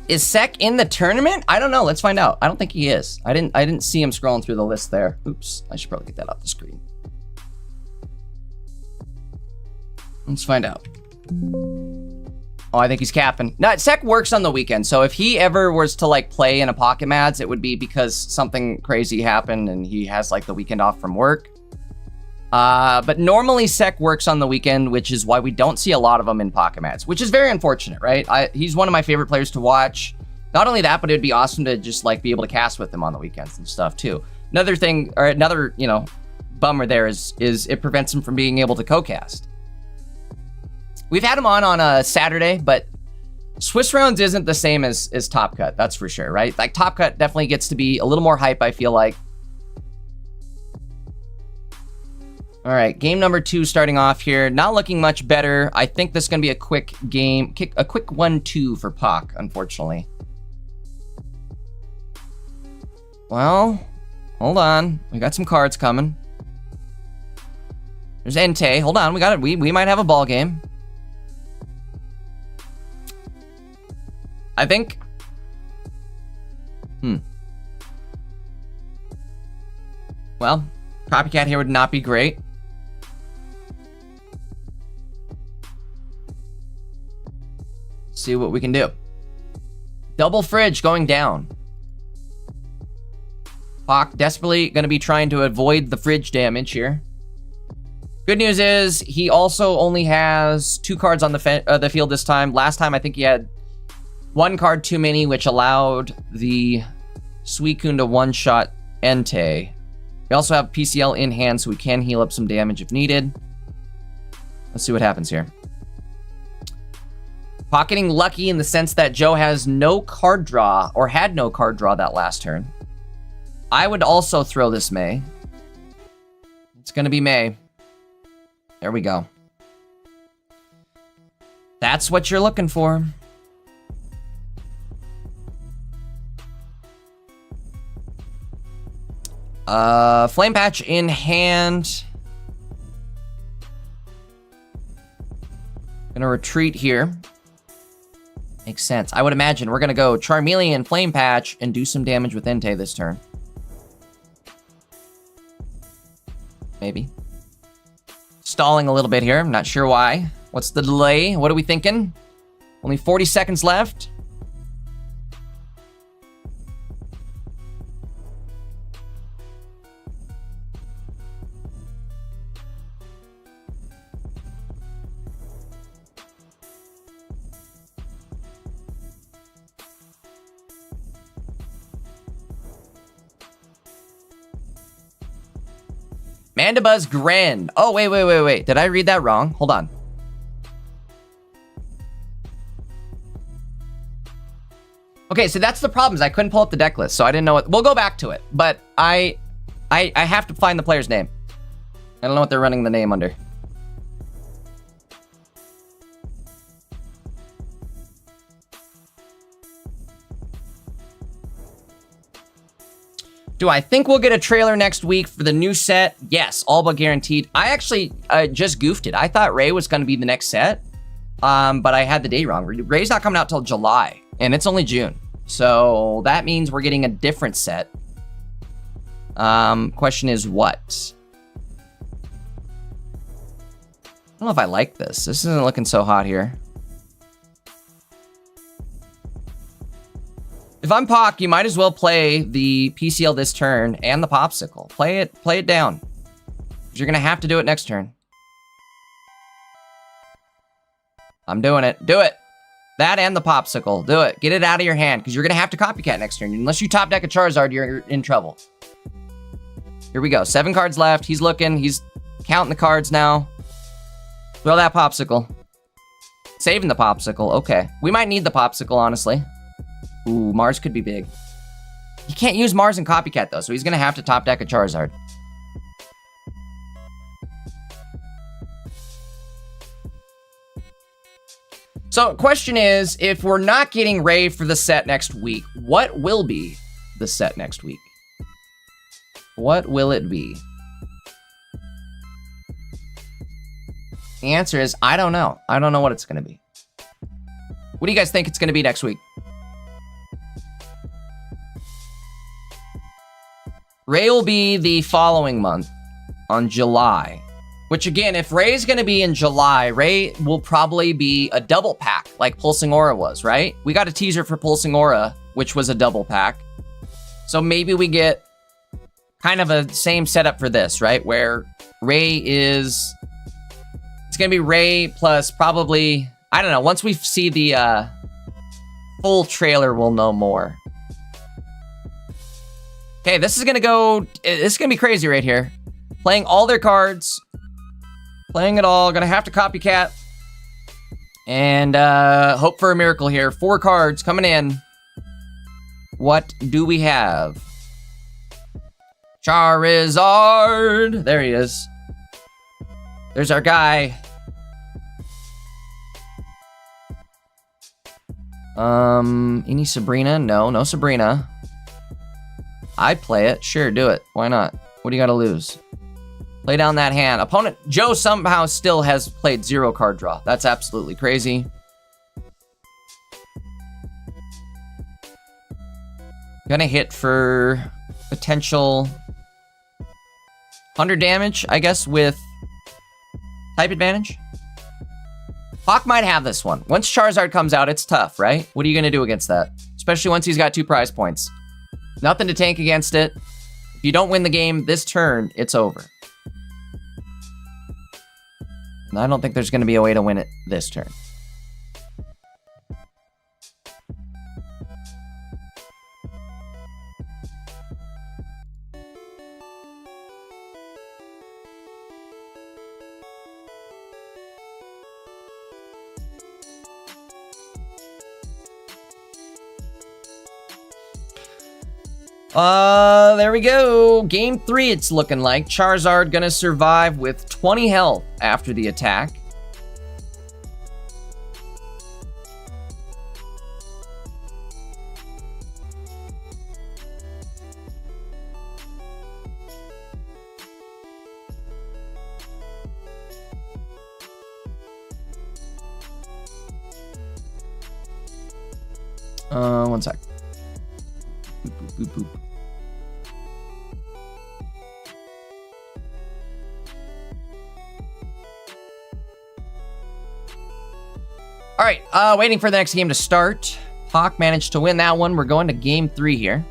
Is Sek in the tournament? I don't know. Let's find out. I don't think he is. I didn't see him scrolling through the list there. Oops. I should probably get that off the screen. Let's find out. Oh, I think he's capping. No, Sek works on the weekend, so if he ever was to like play in a Pocket Mads, it would be because something crazy happened and he has like the weekend off from work. But normally Sek works on the weekend, which is why we don't see a lot of them in Pocket Mads, which is very unfortunate, right? He's one of my favorite players to watch. Not only that, but it'd be awesome to just like be able to cast with him on the weekends and stuff too. Another thing, or another, you know, bummer there is it prevents him from being able to co-cast. We've had him on a Saturday, but Swiss Rounds isn't the same as Top Cut, that's for sure, right? Like Top Cut definitely gets to be a little more hype, I feel like. All right, game number 2 starting off here. Not looking much better. I think this is going to be a quick game. A quick 1-2 for Pak, unfortunately. Well, hold on. We got some cards coming. There's Entei. Hold on, we got it. We might have a ball game. I think. Well, Copycat here would not be great. See what we can do. Double Fridge going down. Pak desperately going to be trying to avoid the fridge damage here. Good news is he also only has 2 cards on the field this time. Last time I think he had 1 card too many, which allowed the Suicune to one-shot Entei. We also have PCL in hand, so we can heal up some damage if needed. Let's see what happens here. Pak getting lucky in the sense that Joe has no card draw, or had no card draw that last turn. I would also throw this May. It's going to be May. There we go. That's what you're looking for. Flame Patch in hand. Gonna retreat here. Makes sense. I would imagine we're gonna go Charmeleon, Flame Patch, and do some damage with Entei this turn. Maybe. Stalling a little bit here. I'm not sure why. What's the delay? What are we thinking? Only 40 seconds left. Mandibuzz Grand. Oh, wait. Did I read that wrong? Hold on. Okay, so that's the problem, is I couldn't pull up the deck list, so I didn't know what... We'll go back to it, but I have to find the player's name. I don't know what they're running the name under. Do I think we'll get a trailer next week for the new set? Yes, all but guaranteed. I actually just goofed it. I thought Ray was going to be the next set, but I had the date wrong. Ray's not coming out till July, and it's only June. So that means we're getting a different set. Question is what? I don't know if I like this. This isn't looking so hot here. If I'm Pac, you might as well play the PCL this turn and the Popsicle. Play it down. You're gonna have to do it next turn. I'm doing it. Do it. That and the Popsicle. Do it. Get it out of your hand, because you're gonna have to copycat next turn. Unless you top deck a Charizard, you're in trouble. Here we go. 7 cards left. He's looking. He's counting the cards now. Throw that Popsicle. Saving the Popsicle. Okay. We might need the Popsicle, honestly. Ooh, Mars could be big. He can't use Mars and Copycat, though, so he's going to have to top deck a Charizard. So, question is, if we're not getting Ray for the set next week, what will be the set next week? What will it be? The answer is, I don't know. I don't know what it's going to be. What do you guys think it's going to be next week? Ray will be the following month, on July. Which again, if Ray's gonna be in July, Ray will probably be a double pack, like Pulsing Aura was, right? We got a teaser for Pulsing Aura, which was a double pack. So maybe we get kind of a same setup for this, right? Where Ray is... It's gonna be Ray plus probably... I don't know, once we see the full trailer, we'll know more. Okay, this is gonna be crazy right here. Playing all their cards. Playing it all. Gonna have to copycat. And hope for a miracle here. 4 cards coming in. What do we have? Charizard. There he is. There's our guy. Any Sabrina? No, no Sabrina. I'd play it. Sure, do it. Why not? What do you got to lose? Play down that hand. Opponent Joe somehow still has played 0 card draw. That's absolutely crazy. Gonna hit for potential 100 damage, I guess, with type advantage. Hawk might have this one. Once Charizard comes out, it's tough, right? What are you gonna do against that? Especially once he's got 2 prize points. Nothing to tank against it. If you don't win the game this turn, it's over. And I don't think there's going to be a way to win it this turn. There we go. Game 3, it's looking like. Charizard gonna survive with 20 health after the attack. One sec. Boop, boop, boop, boop. All right, waiting for the next game to start. Hawk managed to win that one. We're going to game 3 here.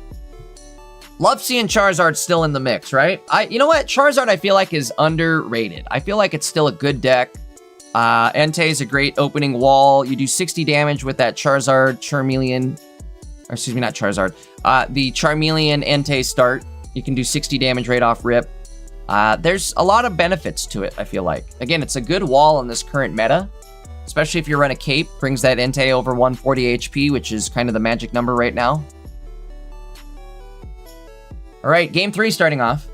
Love seeing Charizard still in the mix, right? You know what? Charizard, I feel like, is underrated. I feel like it's still a good deck. Entei is a great opening wall. You do 60 damage with that Charizard, Charmeleon, or excuse me, not Charizard. The Charmeleon Entei start. You can do 60 damage right off rip. There's a lot of benefits to it, I feel like. Again, it's a good wall in this current meta, especially if you run a cape. Brings that Entei over 140 HP, which is kind of the magic number right now. All right, game 3 starting off.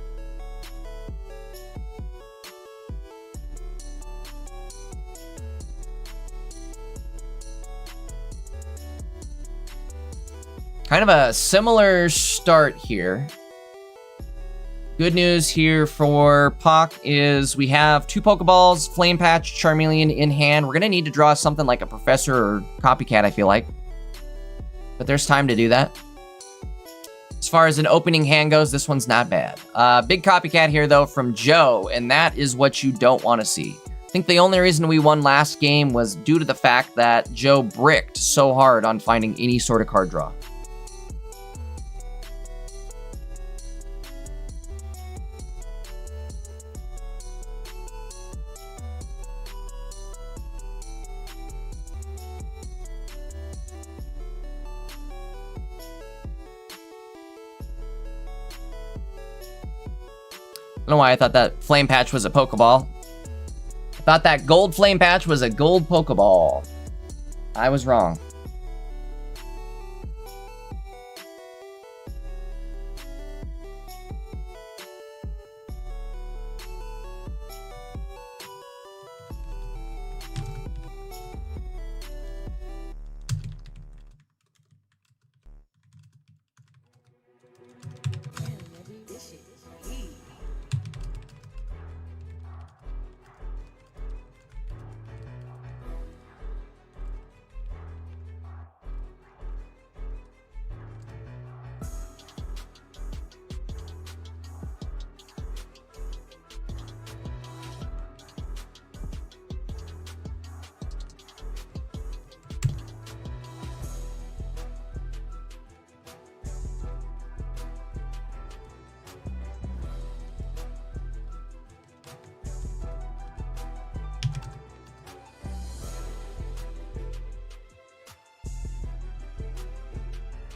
Kind of a similar start here. Good news here for Pock is we have 2 Pokeballs, Flame Patch, Charmeleon in hand. We're going to need to draw something like a Professor or Copycat, I feel like. But there's time to do that. As far as an opening hand goes, this one's not bad. Big Copycat here, though, from Joe, and that is what you don't want to see. I think the only reason we won last game was due to the fact that Joe bricked so hard on finding any sort of card draw. I don't know why I thought that Flame Patch was a Pokeball. I thought that gold Flame Patch was a gold Pokeball. I was wrong.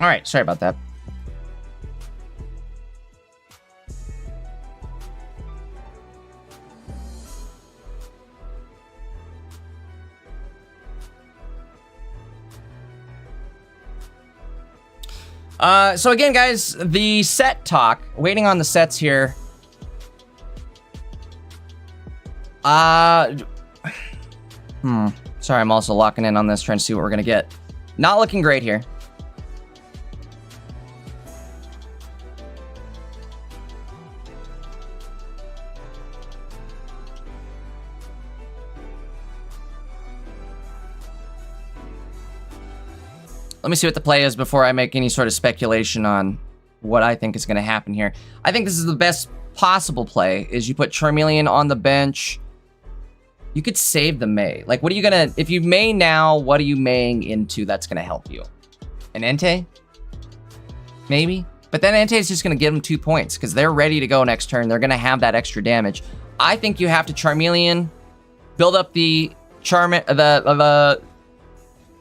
All right, sorry about that. So again, guys, the set talk. Waiting on the sets here. Sorry, I'm also locking in on this, trying to see what we're gonna get. Not looking great here. Let me see what the play is before I make any sort of speculation on what I think is going to happen here. I think this is the best possible play, is you put Charmeleon on the bench. You could save the May. Like, what are you going to... If you May now, what are you Maying into that's going to help you? An Entei? Maybe? But then Entei is just going to give them 2 points because they're ready to go next turn. They're going to have that extra damage. I think you have to Charmeleon, build up the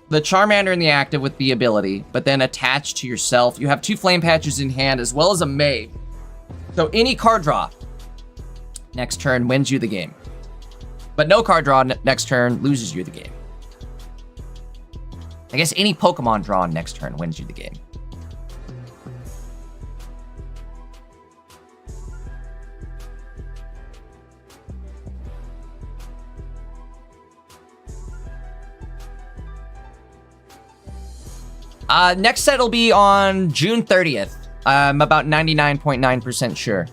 the Charmander in the active with the ability, but then attached to yourself. You have 2 Flame Patches in hand as well as a May. So any card draw next turn wins you the game. But no card draw next turn loses you the game. I guess any Pokemon draw next turn wins you the game. Next set will be on June 30th. I'm about 99.9% sure.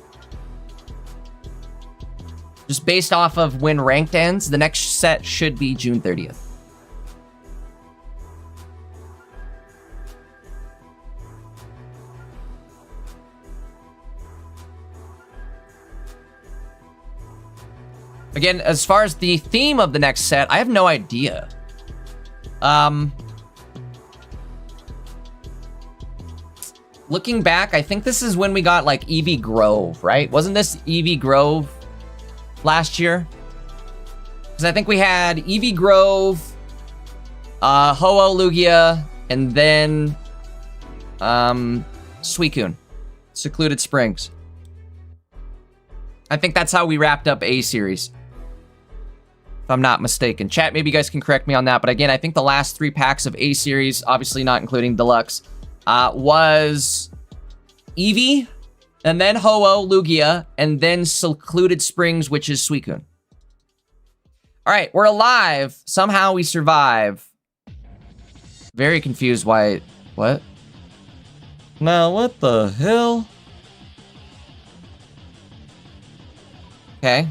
Just based off of when ranked ends, the next set should be June 30th. Again, as far as the theme of the next set, I have no idea. Looking back, I think this is when we got like Eevee Grove, right? Wasn't this Eevee Grove last year? Because I think we had Eevee Grove, Ho-Oh Lugia, and then Suicune, Secluded Springs. I think that's how we wrapped up A series, if I'm not mistaken. Chat, maybe you guys can correct me on that. But again, I think the last 3 packs of A series, obviously not including Deluxe, was Eevee, and then Ho-Oh Lugia, and then Secluded Springs, which is Suicune. All right, we're alive. Somehow we survive. Very confused why... What? Now, what the hell? Okay.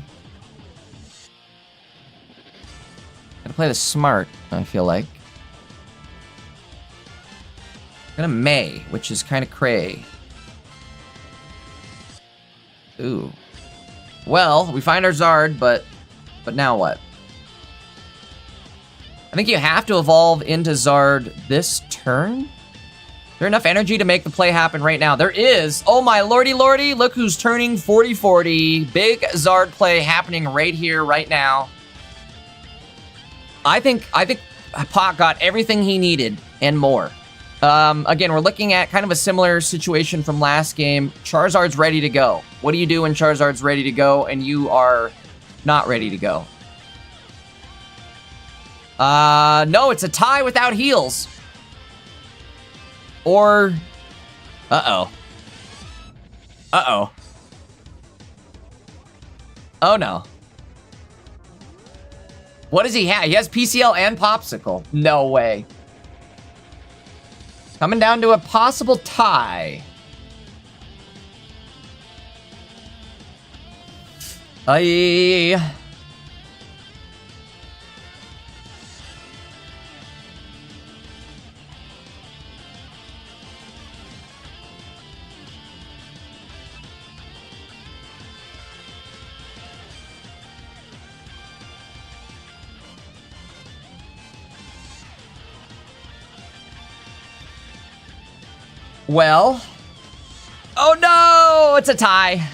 Gotta play this smart, I feel like. Gonna May, which is kind of cray. Ooh. Well, we find our Zard, but now what? I think you have to evolve into Zard this turn? Is there enough energy to make the play happen right now? There is. Oh my lordy lordy, look who's turning 40-40. Big Zard play happening right here, right now. I think Pot got everything he needed and more. Again, we're looking at kind of a similar situation from last game. Charizard's ready to go. What do you do when Charizard's ready to go and you are not ready to go? No, it's a tie without heals. Or... Uh-oh. Uh-oh. Oh, no. What does he have? He has PCL and Popsicle. No way. Coming down to a possible tie. Aye. Well. Oh no! It's a tie.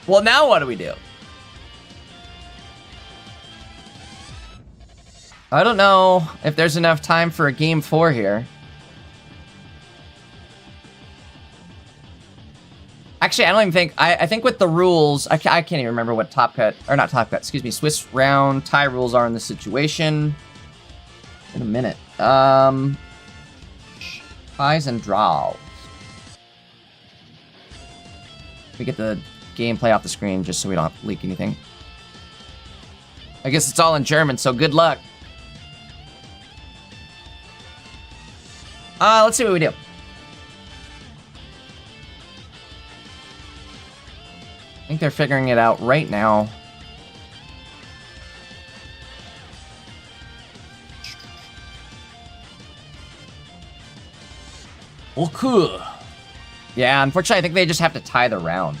Well, now what do we do? I don't know if there's enough time for a game 4 here. Actually, I don't even think... I think with the rules... I can't even remember what Top Cut... Or not Top Cut, excuse me. Swiss round tie rules are in this situation. In a minute. Ties and draws. We get the gameplay off the screen just so we don't have to leak anything. I guess it's all in German, so good luck. Let's see what we do. I think they're figuring it out right now. Okay. Yeah, unfortunately, I think they just have to tie the round.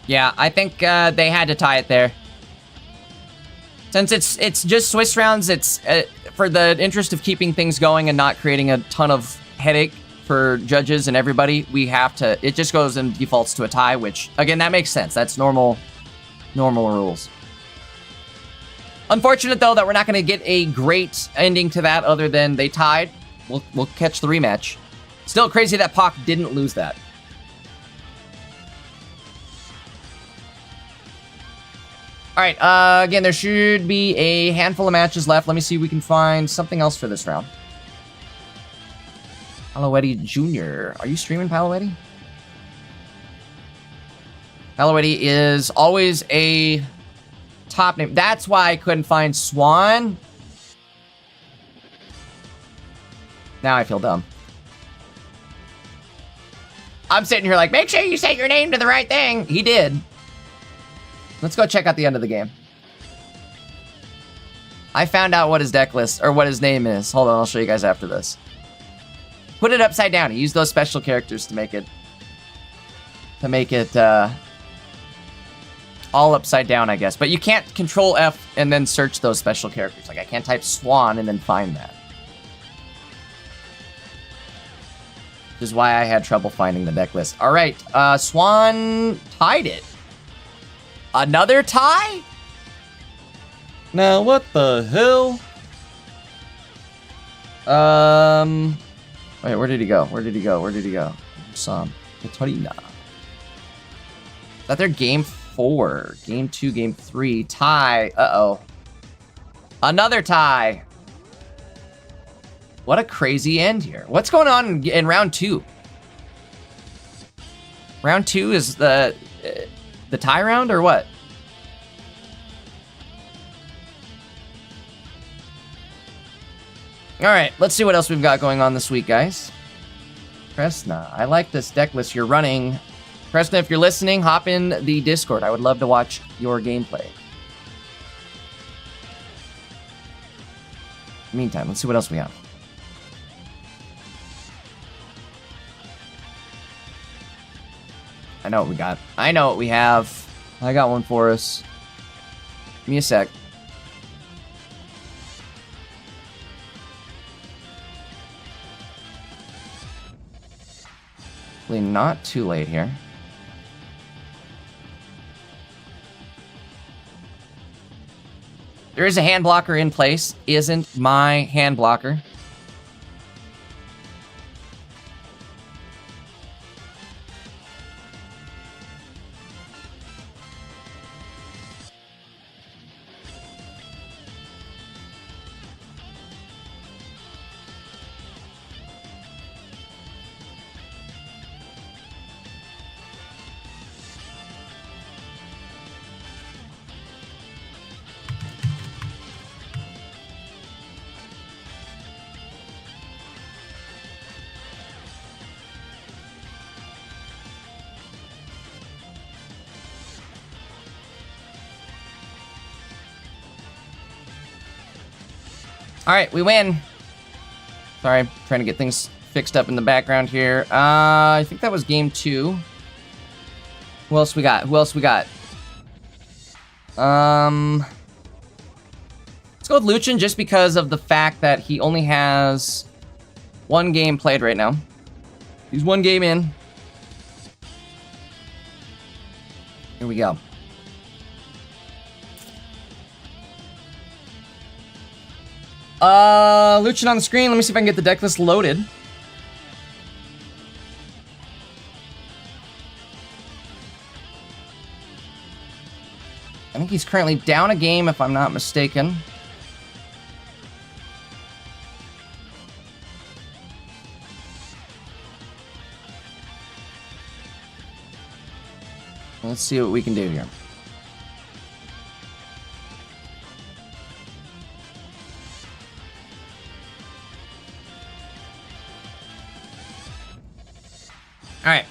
Yeah, I think they had to tie it there. Since it's just Swiss rounds, it's for the interest of keeping things going and not creating a ton of headache for judges and everybody, we have to... It just goes and defaults to a tie, which, again, that makes sense. That's normal rules. Unfortunate, though, that we're not going to get a great ending to that other than they tied. We'll catch the rematch. Still crazy that Pac didn't lose that. All right, again, there should be a handful of matches left. Let me see if we can find something else for this round. Paloetti Jr. Are you streaming, Paloetti? Paloetti is always a top name. That's why I couldn't find Swan. Now I feel dumb. I'm sitting here like, make sure you set your name to the right thing. He did. Let's go check out the end of the game. I found out what his deck list, or what his name is. Hold on, I'll show you guys after this. Put it upside down. He used those special characters to make it all upside down, I guess. But you can't control F and then search those special characters. Like, I can't type Swan and then find that. Which is why I had trouble finding the deck list. All right, Swan tied it. Another tie? Now, what the hell? Wait, where did he go? Where did he go? Where did he go? Some Katarina. Is that their game 4? Game 2, game 3. Tie. Uh-oh. Another tie. What a crazy end here. What's going on in round 2? Round 2 is the tie round or what? All right, let's see what else we've got going on this week, guys. Kresna, I like this deck list you're running. Kresna, if you're listening, hop in the Discord. I would love to watch your gameplay. Meantime, let's see what else we have. I know what we got. I know what we have. I got one for us. Give me a sec. Not too late here. There is a hand blocker in place. Isn't my hand blocker. All right, we win. Sorry, I'm trying to get things fixed up in the background here. I think that was game 2. Who else we got? Who else we got? Let's go with Luchin just because of the fact that he only has 1 game played right now. He's 1 game in. Here we go. Luchin on the screen. Let me see if I can get the deck list loaded. I think he's currently down a game, if I'm not mistaken. Let's see what we can do here. All right.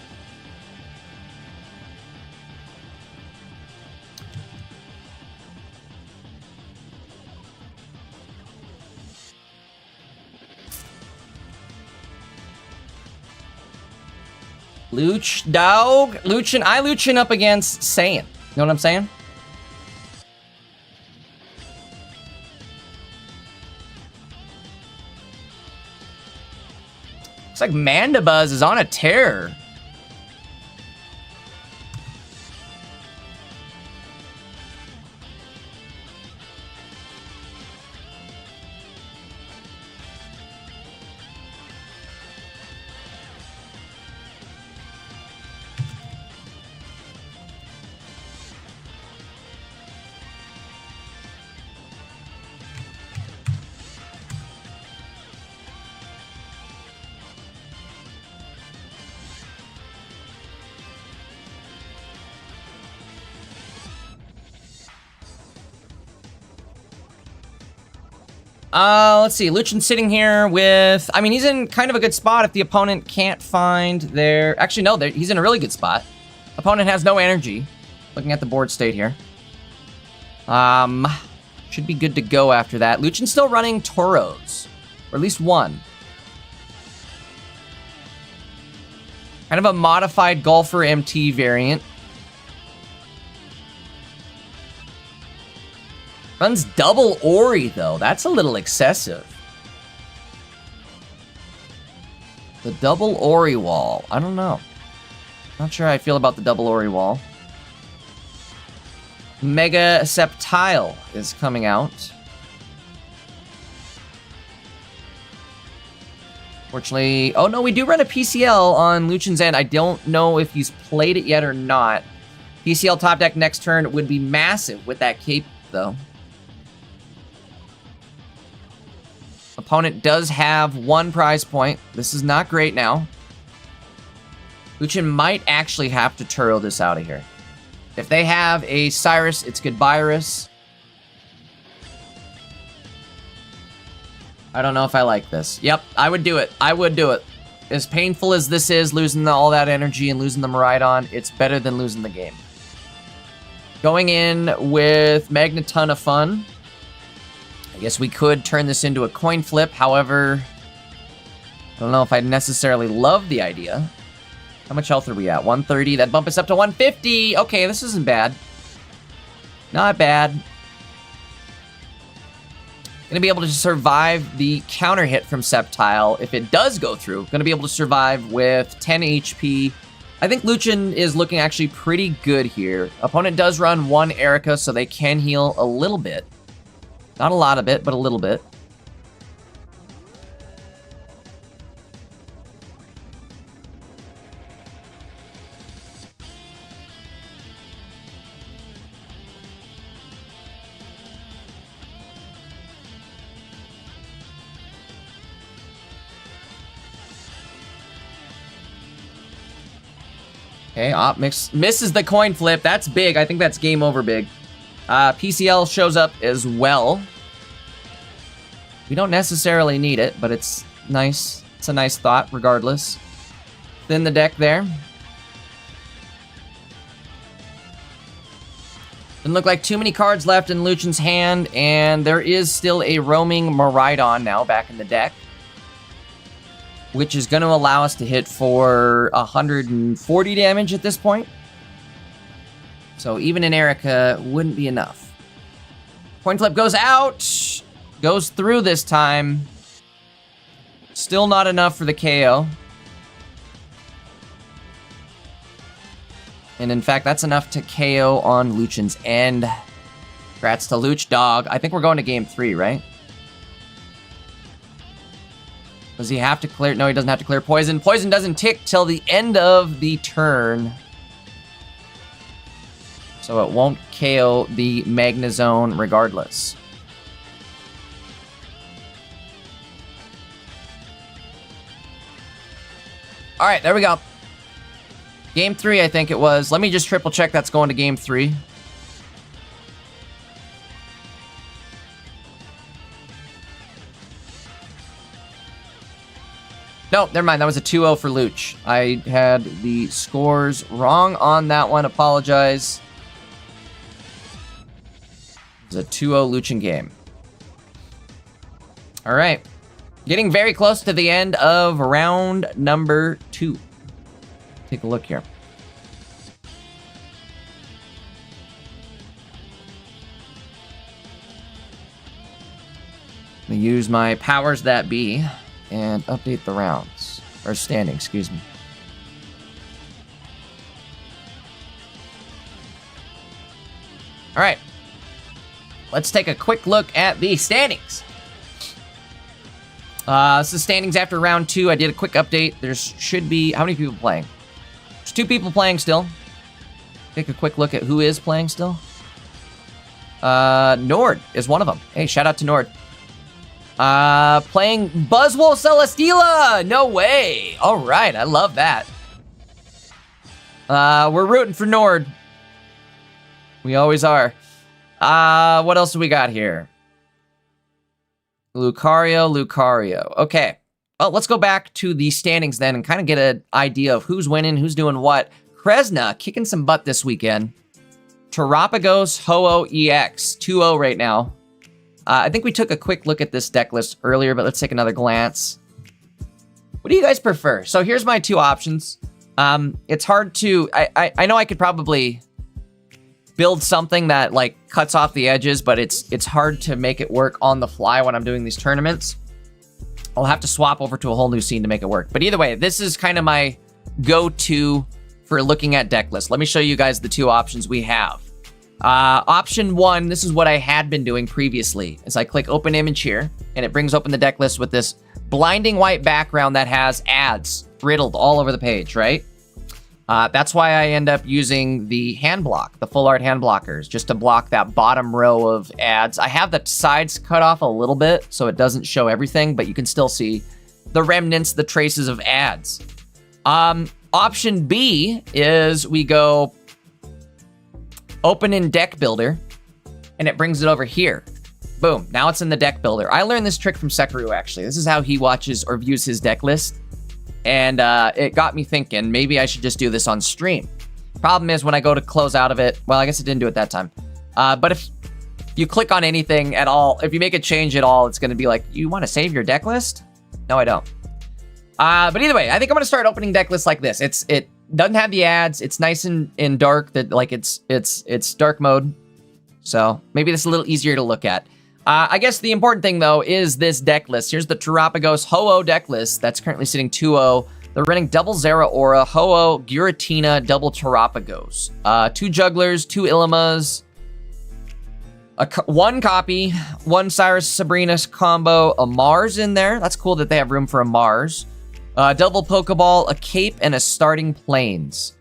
Luch, dog. Luchin, I Luchin up against Saiyan. You know what I'm saying? Looks like Mandibuzz is on a tear. Let's see. Lucian's sitting here with... I mean, he's in kind of a good spot if the opponent can't find their... Actually, no, he's in a really good spot. Opponent has no energy. Looking at the board state here. Should be good to go after that. Lucian's still running Toros. Or at least one. Kind of a modified Golfer MT variant. Runs double Ori, though. That's a little excessive. The double Ori wall. I don't know. Not sure how I feel about the double Ori wall. Mega Septile is coming out. Fortunately... Oh, no, we do run a PCL on Lucian's end. I don't know if he's played it yet or not. PCL top deck next turn would be massive with that cape, though. Opponent does have one prize point. This is not great now. Lucian might actually have to Turo this out of here. If they have a Cyrus, it's Goodbyrus. I don't know if I like this. Yep, I would do it. I would do it. As painful as this is, losing all that energy and losing the Miraidon, it's better than losing the game. Going in with Magneton of Fun. I guess we could turn this into a coin flip. However, I don't know if I necessarily love the idea. How much health are we at? 130. That bump us up to 150. Okay, this isn't bad. Not bad. Gonna be able to survive the counter hit from Septile. If it does go through, gonna be able to survive with 10 HP. I think Lucian is looking actually pretty good here. Opponent does run one Erica, so they can heal a little bit. Not a lot of it, but a little bit. Okay, Op misses the coin flip. That's big. I think that's game over big. PCL shows up as well. We don't necessarily need it, but it's nice. It's a nice thought, regardless. Thin the deck there. Didn't look like too many cards left in Lucian's hand, and there is still a roaming Miraidon now back in the deck, which is going to allow us to hit for 140 damage at this point. So even an Erica wouldn't be enough. Coin flip goes out. Goes through this time. Still not enough for the KO. And in fact, that's enough to KO on Lucian's end. Congrats to Luch Dog. I think we're going to game 3, right? Does he have to clear? No, he doesn't have to clear poison. Poison doesn't tick till the end of the turn. So it won't KO the Magnezone regardless. All right, there we go. Game 3, I think it was. Let me just triple check that's going to game 3. No, never mind. That was a 2-0 for Luch. I had the scores wrong on that one. Apologize. It was a 2-0 Lucian game. All right. Getting very close to the end of round number 2. Take a look here. I'm going to use my powers that be and update the rounds. Or standing, excuse me. All right. Let's take a quick look at the standings. This is standings after round 2. I did a quick update. There should be... How many people playing? There's 2 people playing still. Take a quick look at who is playing still. Nord is one of them. Hey, shout out to Nord. Playing Buzzwole Celesteela! No way! Alright, I love that. We're rooting for Nord. We always are. What else do we got here? Lucario. Okay. Well, let's go back to the standings then and kind of get an idea of who's winning, who's doing what. Kresna kicking some butt this weekend. Terapagos, Ho-Oh, EX. 2-0 right now. I think we took a quick look at this deck list earlier, but let's take another glance. What do you guys prefer? So here's my two options. It's hard to... I know I could probably build something that like cuts off the edges, but it's hard to make it work on the fly when I'm doing these tournaments. I'll have to swap over to a whole new scene to make it work. But either way, this is kind of my go-to for looking at deck lists. Let me show you guys the two options we have. Option one, this is what I had been doing previously, is I click open image here, and it brings open the deck list with this blinding white background that has ads riddled all over the page, right? That's why I end up using the hand block, the full art hand blockers, just to block that bottom row of ads. I have the sides cut off a little bit so it doesn't show everything, but you can still see the remnants, the traces of ads. Option B is we go open in deck builder and it brings it over here. Boom, now it's in the deck builder. I learned this trick from Sekiro, actually. This is how he watches or views his deck list. And it got me thinking, maybe I should just do this on stream. Problem is, when I go to close out of it, well, I guess I didn't do it that time. But if you click on anything at all, if you make a change at all, it's going to be like, you want to save your deck list? No, I don't. But either way, I think I'm going to start opening deck lists like this. It doesn't have the ads. It's nice and dark. That like it's dark mode. So maybe this is a little easier to look at. I guess the important thing, though, is this deck list. Here's the Terapagos Ho-Oh deck list that's currently sitting 2-0. They're running double Zera Aura, Ho-Oh, Giratina, double Terapagos. 2 Jugglers, 2 Ilimas, one copy, 1 Cyrus Sabrina combo, a Mars in there. That's cool that they have room for a Mars. Double Pokeball, a Cape, and a Starting Plains.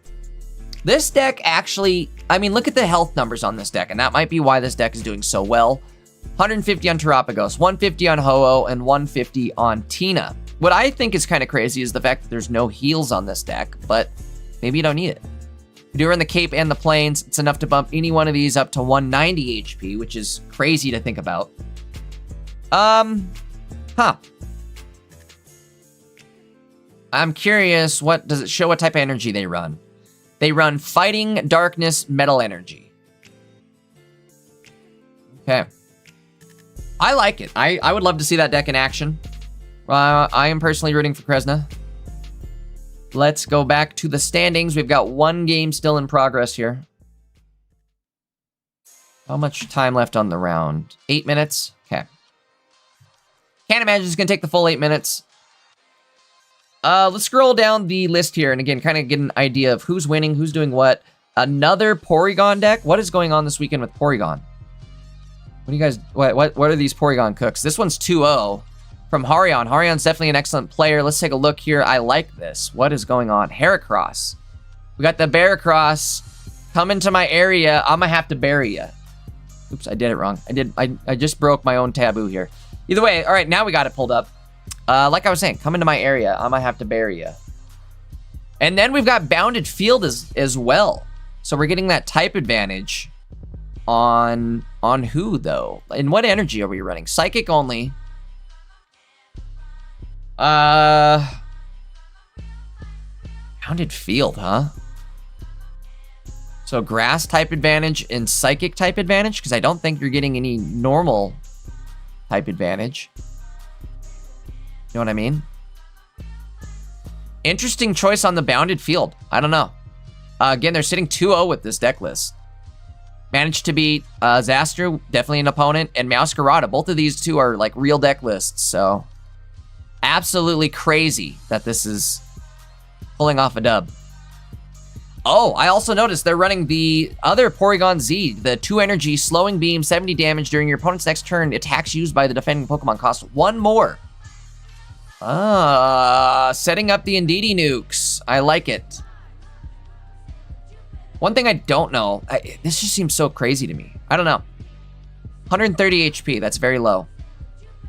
This deck actually, I mean, look at the health numbers on this deck, and that might be why this deck is doing so well. 150 on Terapagos, 150 on Ho-Oh, and 150 on Tina. What I think is kind of crazy is the fact that there's no heals on this deck, but maybe you don't need it. If you do run the Cape and the Plains, it's enough to bump any one of these up to 190 HP, which is crazy to think about. I'm curious, what does it show what type of energy they run? They run Fighting, Darkness, Metal Energy. Okay. I like it. I would love to see that deck in action. I am personally rooting for Kresna. Let's go back to the standings. We've got one game still in progress here. How much time left on the round? 8 minutes? Okay. Can't imagine it's going to take the full 8 minutes. Let's scroll down the list here and again, kind of get an idea of who's winning, who's doing what. Another Porygon deck? What is going on this weekend with Porygon? What do you guys, what are these Porygon cooks? This one's 2-0 from Harion. Harion's definitely an excellent player. Let's take a look here. I like this. What is going on? Heracross. We got the Bearcross. Come into my area. I'm gonna have to bury you. Oops, I did it wrong. I just broke my own taboo here. Either way, all right, now we got it pulled up. Like I was saying, come into my area. I'm gonna have to bury you. And then we've got Bounded Field as well. So we're getting that type advantage. On who, though? In what energy are we running? Psychic only. Bounded Field, huh? So Grass type advantage and Psychic type advantage? Because I don't think you're getting any normal type advantage. You know what I mean? Interesting choice on the Bounded Field. I don't know. Again, they're sitting 2-0 with this deck list. Managed to beat Zastru, definitely an opponent, and Masquerada. Both of these two are like real deck lists, so absolutely crazy that this is pulling off a dub. Oh, I also noticed they're running the other Porygon Z, the 2 energy, slowing beam, 70 damage during your opponent's next turn. Attacks used by the defending Pokemon cost 1 more. Setting up the Indeedee nukes. I like it. One thing I don't know, this just seems so crazy to me. I don't know. 130 HP, that's very low.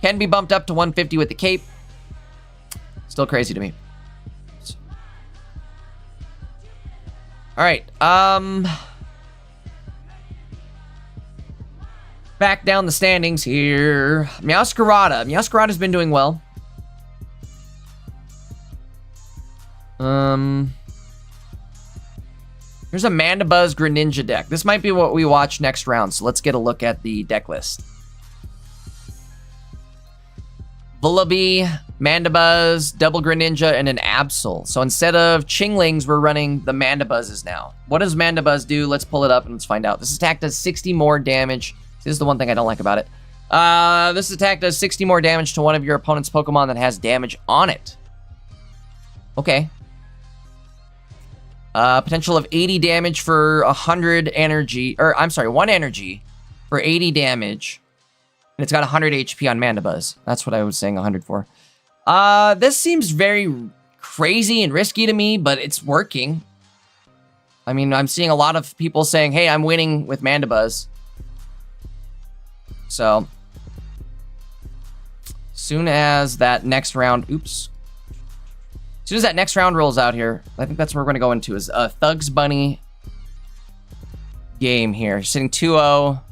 Can be bumped up to 150 with the cape. Still crazy to me. All right, Back down the standings here. Meowscarada. Meowscarada's been doing well. Here's a Mandibuzz Greninja deck. This might be what we watch next round, so let's get a look at the deck list. Vullaby, Mandibuzz, Double Greninja, and an Absol. So instead of Chinglings, we're running the Mandibuzzes now. What does Mandibuzz do? Let's pull it up and let's find out. This attack does 60 more damage. This is the one thing I don't like about it. This attack does 60 more damage to one of your opponent's Pokemon that has damage on it. Okay. Potential of 80 damage for 100 energy, or I'm sorry, 1 energy for 80 damage. And it's got 100 HP on Mandibuzz. That's what I was saying 100 for. This seems very crazy and risky to me, but it's working. I mean, I'm seeing a lot of people saying, hey, I'm winning with Mandibuzz. So, soon as that next round, oops. As soon as that next round rolls out here, I think that's where we're going to go into is a Thugs Bunny game here. Sitting 2-0.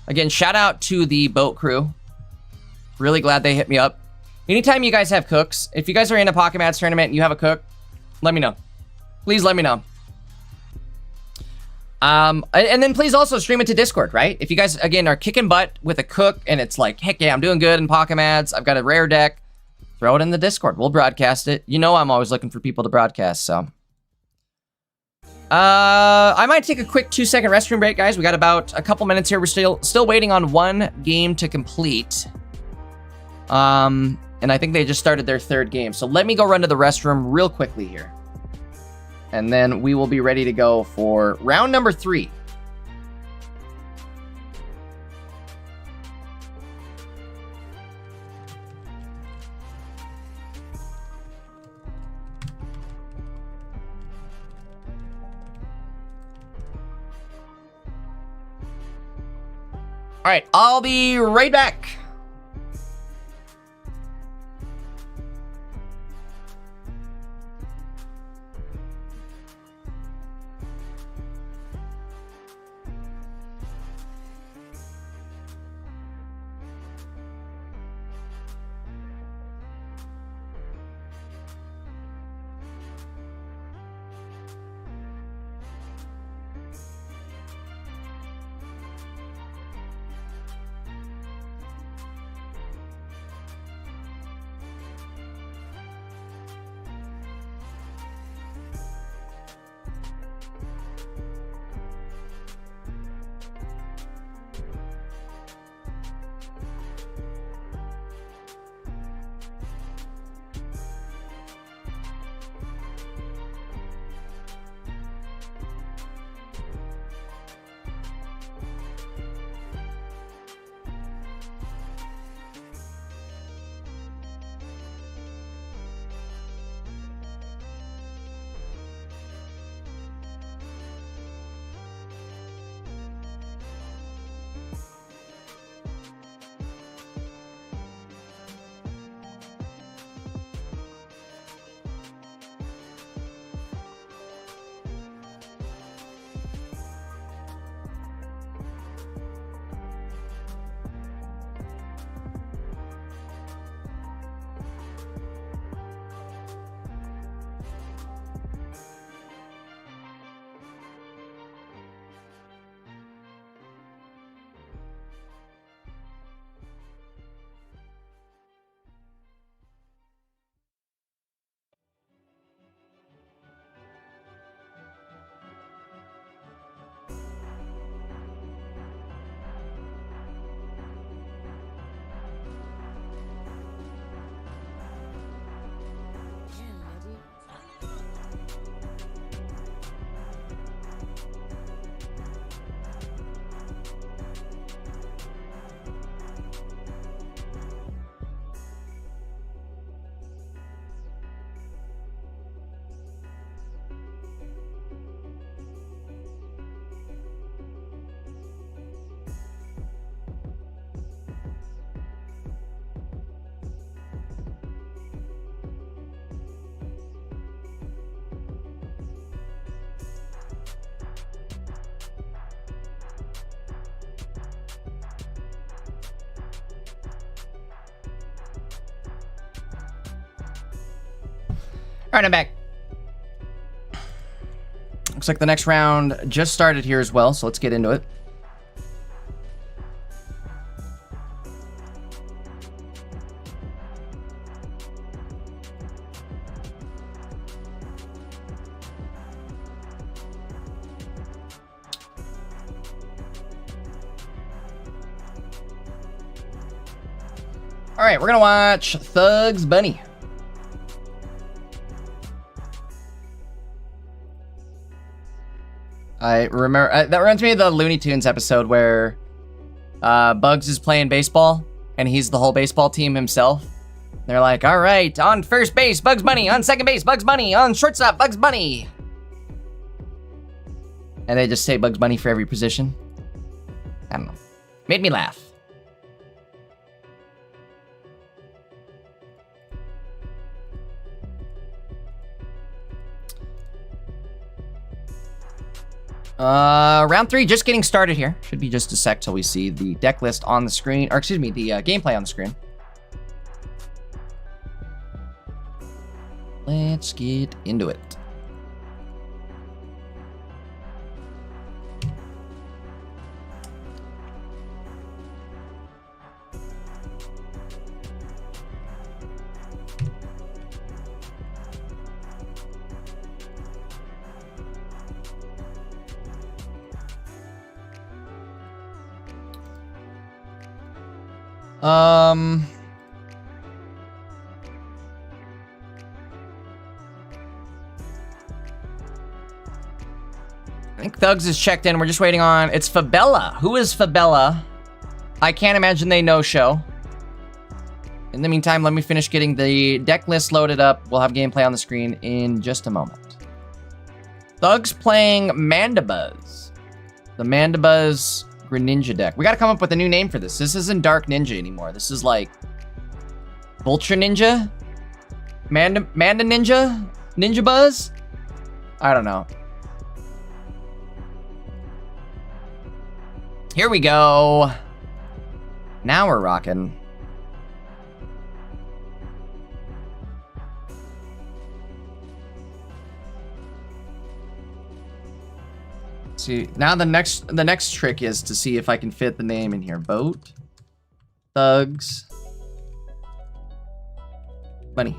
Again, shout out to the boat crew. Really glad they hit me up. Anytime you guys have cooks, if you guys are in a Pocket Mats tournament and you have a cook, let me know. Please let me know. And then please also stream it to Discord, right? If you guys, again, are kicking butt with a cook and it's like, heck yeah, I'm doing good in Pocket Mats. I've got a rare deck. Throw it in the Discord. We'll broadcast it. You know I'm always looking for people to broadcast, so. I might take a quick 2-second restroom break, guys. We got about a couple minutes here. We're still waiting on one game to complete. And I think they just started their third game. So let me go run to the restroom real quickly here. And then we will be ready to go for round number 3. All right, I'll be right back. Alright, I'm back. Looks like the next round just started here as well, so let's get into it. All right, we're gonna watch Thugs Bunny. I remember that reminds me of the Looney Tunes episode where Bugs is playing baseball and he's the whole baseball team himself. They're like, all right, on first base, Bugs Bunny. On second base, Bugs Bunny. On shortstop, Bugs Bunny. And they just say Bugs Bunny for every position. I don't know. Made me laugh. Round 3 just getting started here. Should be just a sec till we see the deck list on the screen, or excuse me, the gameplay on the screen. Let's get into it. I think Thugs is checked in. We're just waiting on... It's Fabella. Who is Fabella? I can't imagine they no-show. In the meantime, let me finish getting the deck list loaded up. We'll have gameplay on the screen in just a moment. Thugs playing Mandibuzz. The Mandibuzz Greninja deck. We gotta come up with a new name for this. This isn't Dark Ninja anymore. This is like... Vulture Ninja? Manda Ninja? Ninja Buzz? I don't know. Here we go. Now we're rocking. See, now the next trick is to see if I can fit the name in here. Boat, Thugs, Bunny.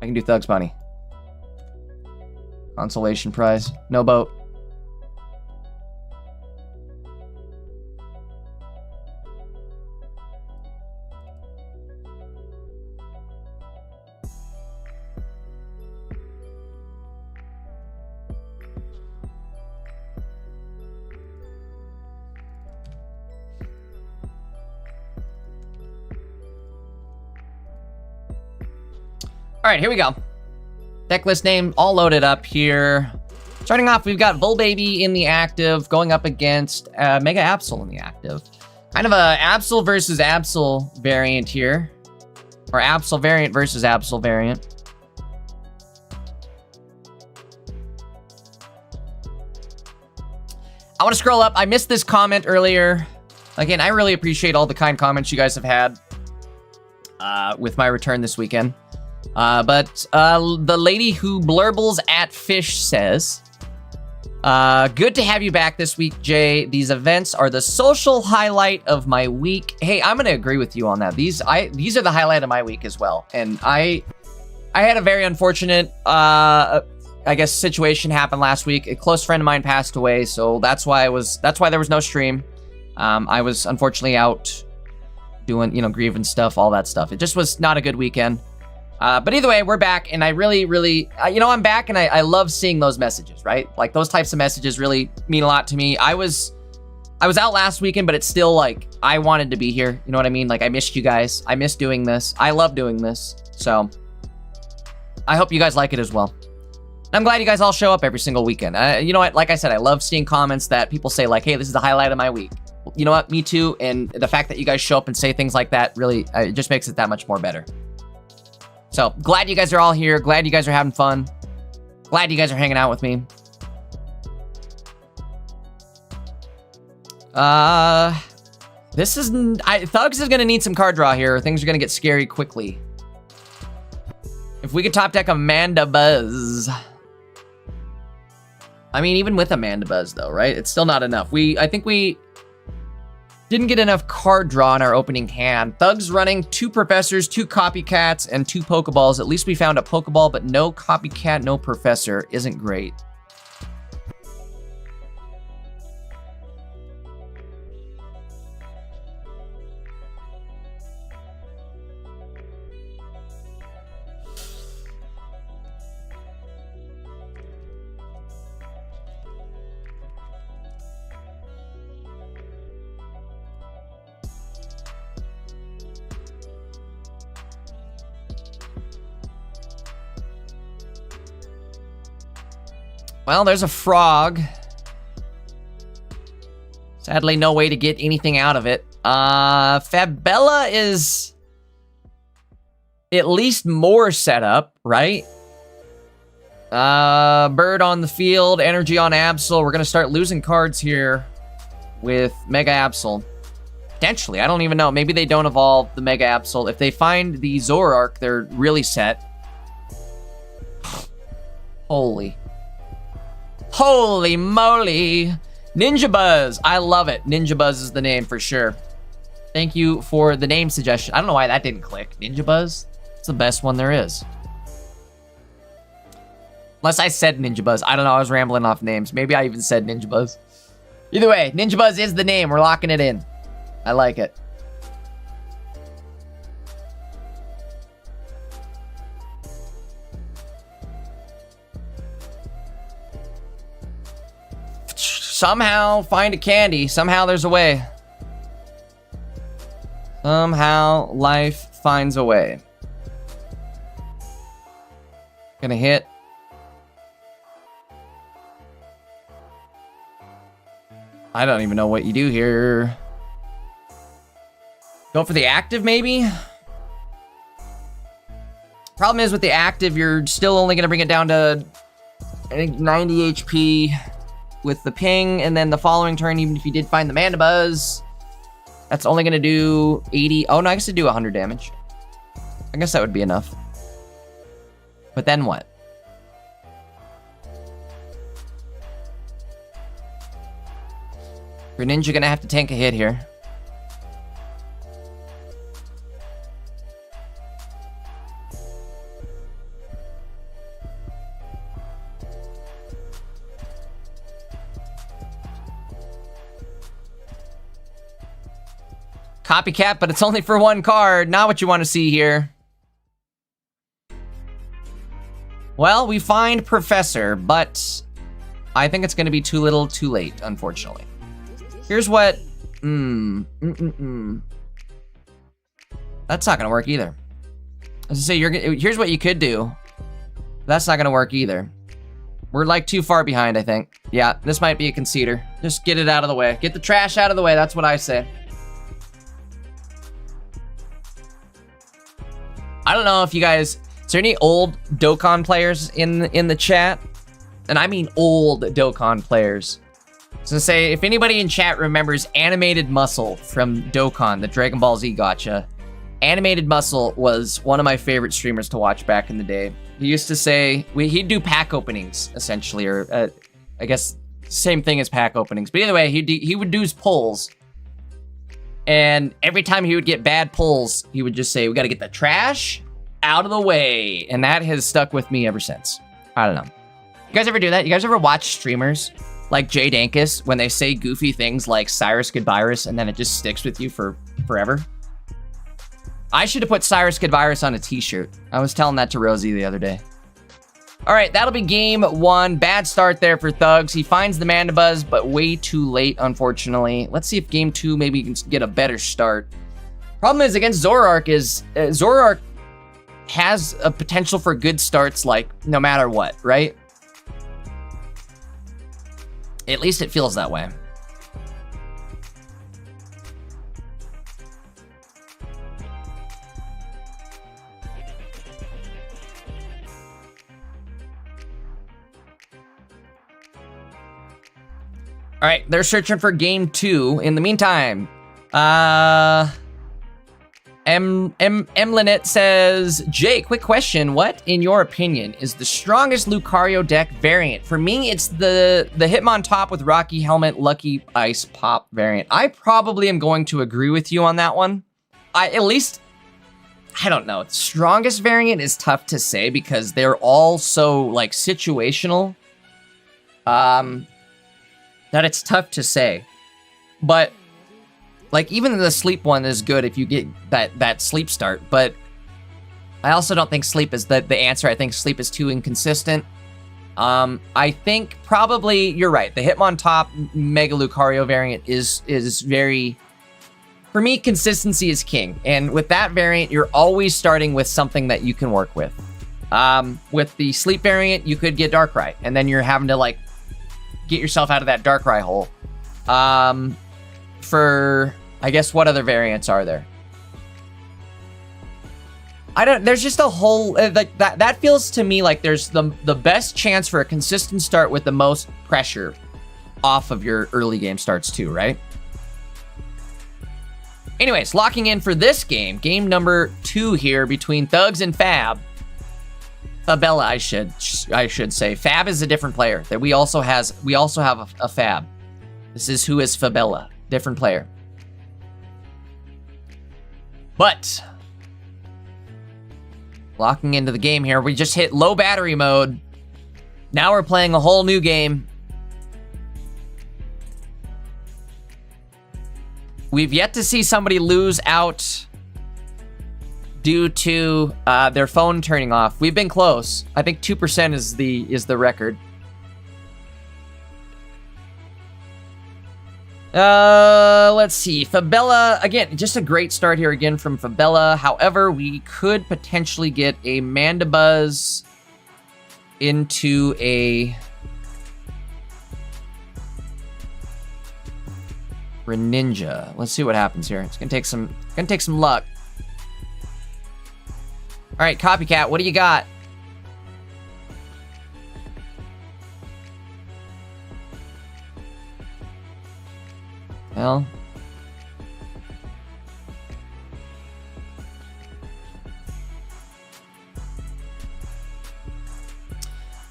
I can do Thugs Bunny. Consolation prize. No boat. All right, here we go. Deck list name all loaded up here. Starting off, we've got Volbaby in the active, going up against Mega Absol in the active. Kind of a Absol versus Absol variant here. Or Absol variant versus Absol variant. I want to scroll up. I missed this comment earlier. Again, I really appreciate all the kind comments you guys have had with my return this weekend. But the lady who blurbles at fish says, good to have you back this week, Jay. These events are the social highlight of my week. Hey, I'm gonna agree with you on that. These are the highlight of my week as well. And I had a very unfortunate, I guess, situation happen last week. A close friend of mine passed away, so that's why there was no stream. I was unfortunately out doing, grieving stuff, all that stuff. It just was not a good weekend. But either way, we're back, and I really, I'm back, and I love seeing those messages, right? Like, those types of messages really mean a lot to me. I was out last weekend, but it's still, like, I wanted to be here. You know what I mean? Like, I missed you guys. I miss doing this. I love doing this. So, I hope you guys like it as well. I'm glad you guys all show up every single weekend. You know what? Like I said, I love seeing comments that people say, like, hey, this is the highlight of my week. You know what? Me too. And the fact that you guys show up and say things like that really it just makes it that much more better. So, glad you guys are all here. Glad you guys are having fun. Glad you guys are hanging out with me. Thugs is going to need some card draw here. Things are going to get scary quickly. If we could top deck Amanda Buzz. I mean, even with Amanda Buzz, though, right? It's still not enough. I think we didn't get enough card draw in our opening hand. Thug's running 2 Professors, 2 Copycats, and 2 Pokeballs. At least we found a Pokeball, but no Copycat, no Professor. Isn't great. Well, there's a frog. Sadly, no way to get anything out of it. Fabella is at least more set up, right? Bird on the field, energy on Absol. We're gonna start losing cards here with Mega Absol. Potentially, I don't even know. Maybe they don't evolve the Mega Absol. If they find the Zoroark, they're really set. Holy moly. Ninja Buzz. I love it. Ninja Buzz is the name for sure. Thank you for the name suggestion. I don't know why that didn't click. Ninja Buzz? It's the best one there is. Unless I said Ninja Buzz. I don't know. I was rambling off names. Maybe I even said Ninja Buzz. Either way, Ninja Buzz is the name. We're locking it in. I like it. Somehow find a candy. Somehow there's a way. Somehow life finds a way. Gonna hit. I don't even know what you do here. Go for the active, maybe? Problem is with the active, you're still only gonna bring it down to, I think, 90 HP. With the ping, and then the following turn, even if you did find the Mandibuzz, that's only gonna do 80. Oh no, I guess it'd do 100 damage. I guess that would be enough. But then what? Greninja gonna have to tank a hit here. Copycat, but it's only for 1 card. Not what you want to see here. Well, we find Professor, but I think it's going to be too little, too late, unfortunately. Here's what... That's not going to work either. As I say, here's what you could do. That's not going to work either. We're like too far behind, I think. Yeah, this might be a conceder. Just get it out of the way. Get the trash out of the way. That's what I say. I don't know if you guys... Is there any old Dokkan players in the chat? And I mean old Dokkan players. So say, if anybody in chat remembers Animated Muscle from Dokkan, the Dragon Ball Z gacha, Animated Muscle was one of my favorite streamers to watch back in the day. He used to say... He'd do pack openings, essentially, or I guess same thing as pack openings. But either way, he would do his pulls. And every time he would get bad pulls, he would just say, we gotta get the trash out of the way. And that has stuck with me ever since. I don't know. You guys ever do that? You guys ever watch streamers like Jay Dankus when they say goofy things like Cyrus Goodvirus and then it just sticks with you for forever? I should have put Cyrus Goodvirus on a t-shirt. I was telling that to Rosie the other day. All right, that'll be game 1. Bad start there for Thugs. He finds the Mandibuzz, but way too late, unfortunately. Let's see if game 2 maybe can get a better start. Problem is against Zoroark is Zoroark has a potential for good starts, like no matter what, right? At least it feels that way. All right, they're searching for game 2. In the meantime, Lynette says, Jay, quick question. What, in your opinion, is the strongest Lucario deck variant? For me, it's the Hitmontop with Rocky Helmet, Lucky Ice Pop variant. I probably am going to agree with you on that one. I don't know. Strongest variant is tough to say because they're all so, like, situational. That it's tough to say. But, like, even the sleep one is good if you get that sleep start. But I also don't think sleep is the answer. I think sleep is too inconsistent. I think probably, you're right. The Hitmontop Mega Lucario variant is very... For me, consistency is king. And with that variant, you're always starting with something that you can work with. With the sleep variant, you could get Darkrai. And then you're having to, like, get yourself out of that Darkrai hole. For, I guess, what other variants are there? There's just a whole, like, that feels to me like there's the best chance for a consistent start with the most pressure off of your early game starts too, right? Anyways, locking in for this game number 2 here between Thugs and Fab. Fabella, I should say. Fab is a different player. That we also have a Fab. This is who is Fabella. Different player. But locking into the game here, we just hit low battery mode. Now we're playing a whole new game. We've yet to see somebody lose out due to their phone turning off. We've been close. I think 2% is the record. Let's see. Fabella, again, just a great start here again from Fabella. However, we could potentially get a Mandibuzz into a Greninja. Let's see what happens here. It's gonna take some luck. All right, Copycat, what do you got? Well,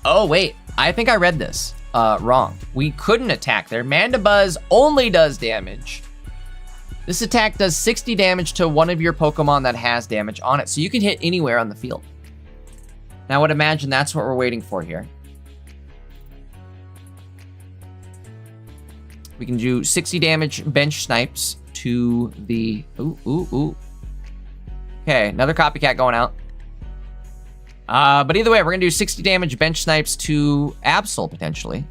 oh wait, I think I read this wrong. We couldn't attack there. Mandibuzz only does damage. This attack does 60 damage to one of your Pokemon that has damage on it, so you can hit anywhere on the field. Now I would imagine that's what we're waiting for here. We can do 60 damage bench snipes to the... Ooh. Okay, another Copycat going out. But either way, we're going to do 60 damage bench snipes to Absol, potentially.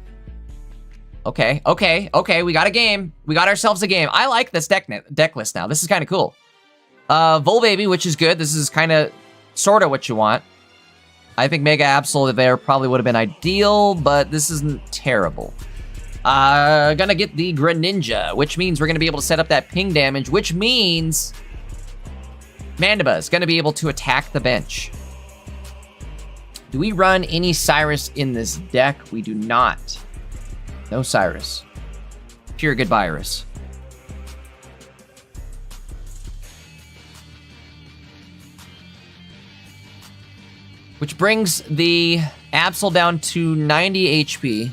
Okay. We got a game. We got ourselves a game. I like this deck list now. This is kind of cool. Volbaby, which is good. This is kind of, sort of what you want. I think Mega Absol there probably would have been ideal, but this isn't terrible. Gonna get the Greninja, which means we're gonna be able to set up that ping damage, which means Mandibuzz gonna be able to attack the bench. Do we run any Cyrus in this deck? We do not. No Cyrus. Pure good virus. Which brings the Absol down to 90 HP.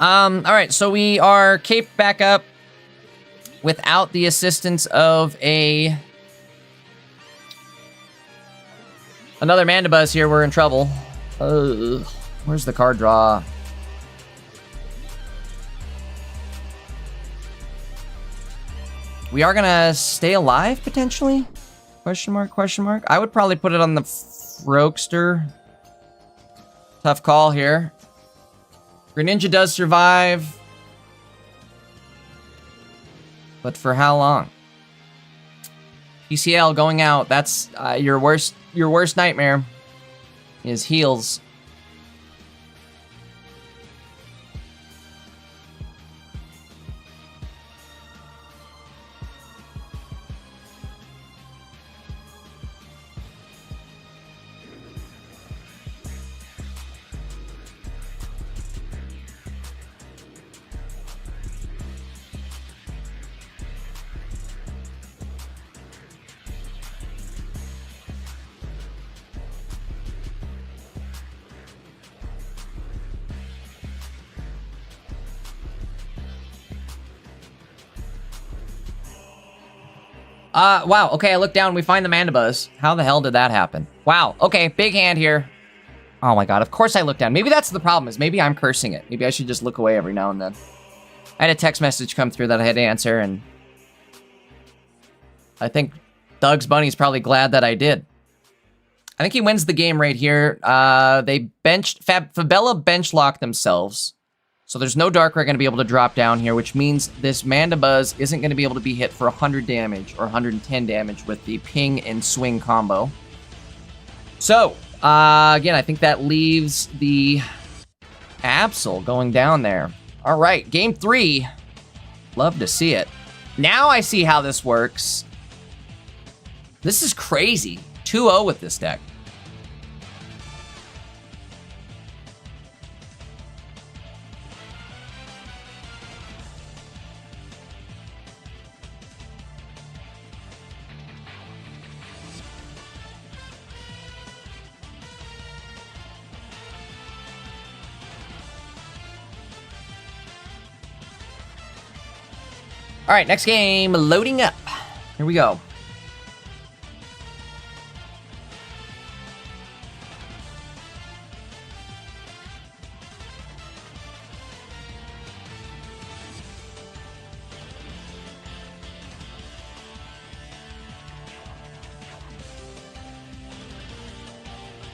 All right, so we are caped back up without the assistance of another Mandibuzz here. We're in trouble. Where's the card draw? We are gonna stay alive, potentially? Question mark, question mark. I would probably put it on the Frogster. Tough call here. Greninja does survive. But for how long? PCL going out. That's your worst nightmare is heals. Wow, okay, I look down, we find the Mandibuzz. How the hell did that happen? Wow, okay, big hand here. Oh my god, of course I look down. Maybe that's the problem, is maybe I'm cursing it. Maybe I should just look away every now and then. I had a text message come through that I had to answer, and I think Doug's Bunny's probably glad that I did. I think he wins the game right here. They benched, Fabella bench locked themselves. So there's no Darkrai going to be able to drop down here, which means this Mandibuzz isn't going to be able to be hit for 100 damage or 110 damage with the ping and swing combo. So, again, I think that leaves the Absol going down there. All right, game 3. Love to see it. Now I see how this works. This is crazy. 2-0 with this deck. All right, next game, loading up. Here we go.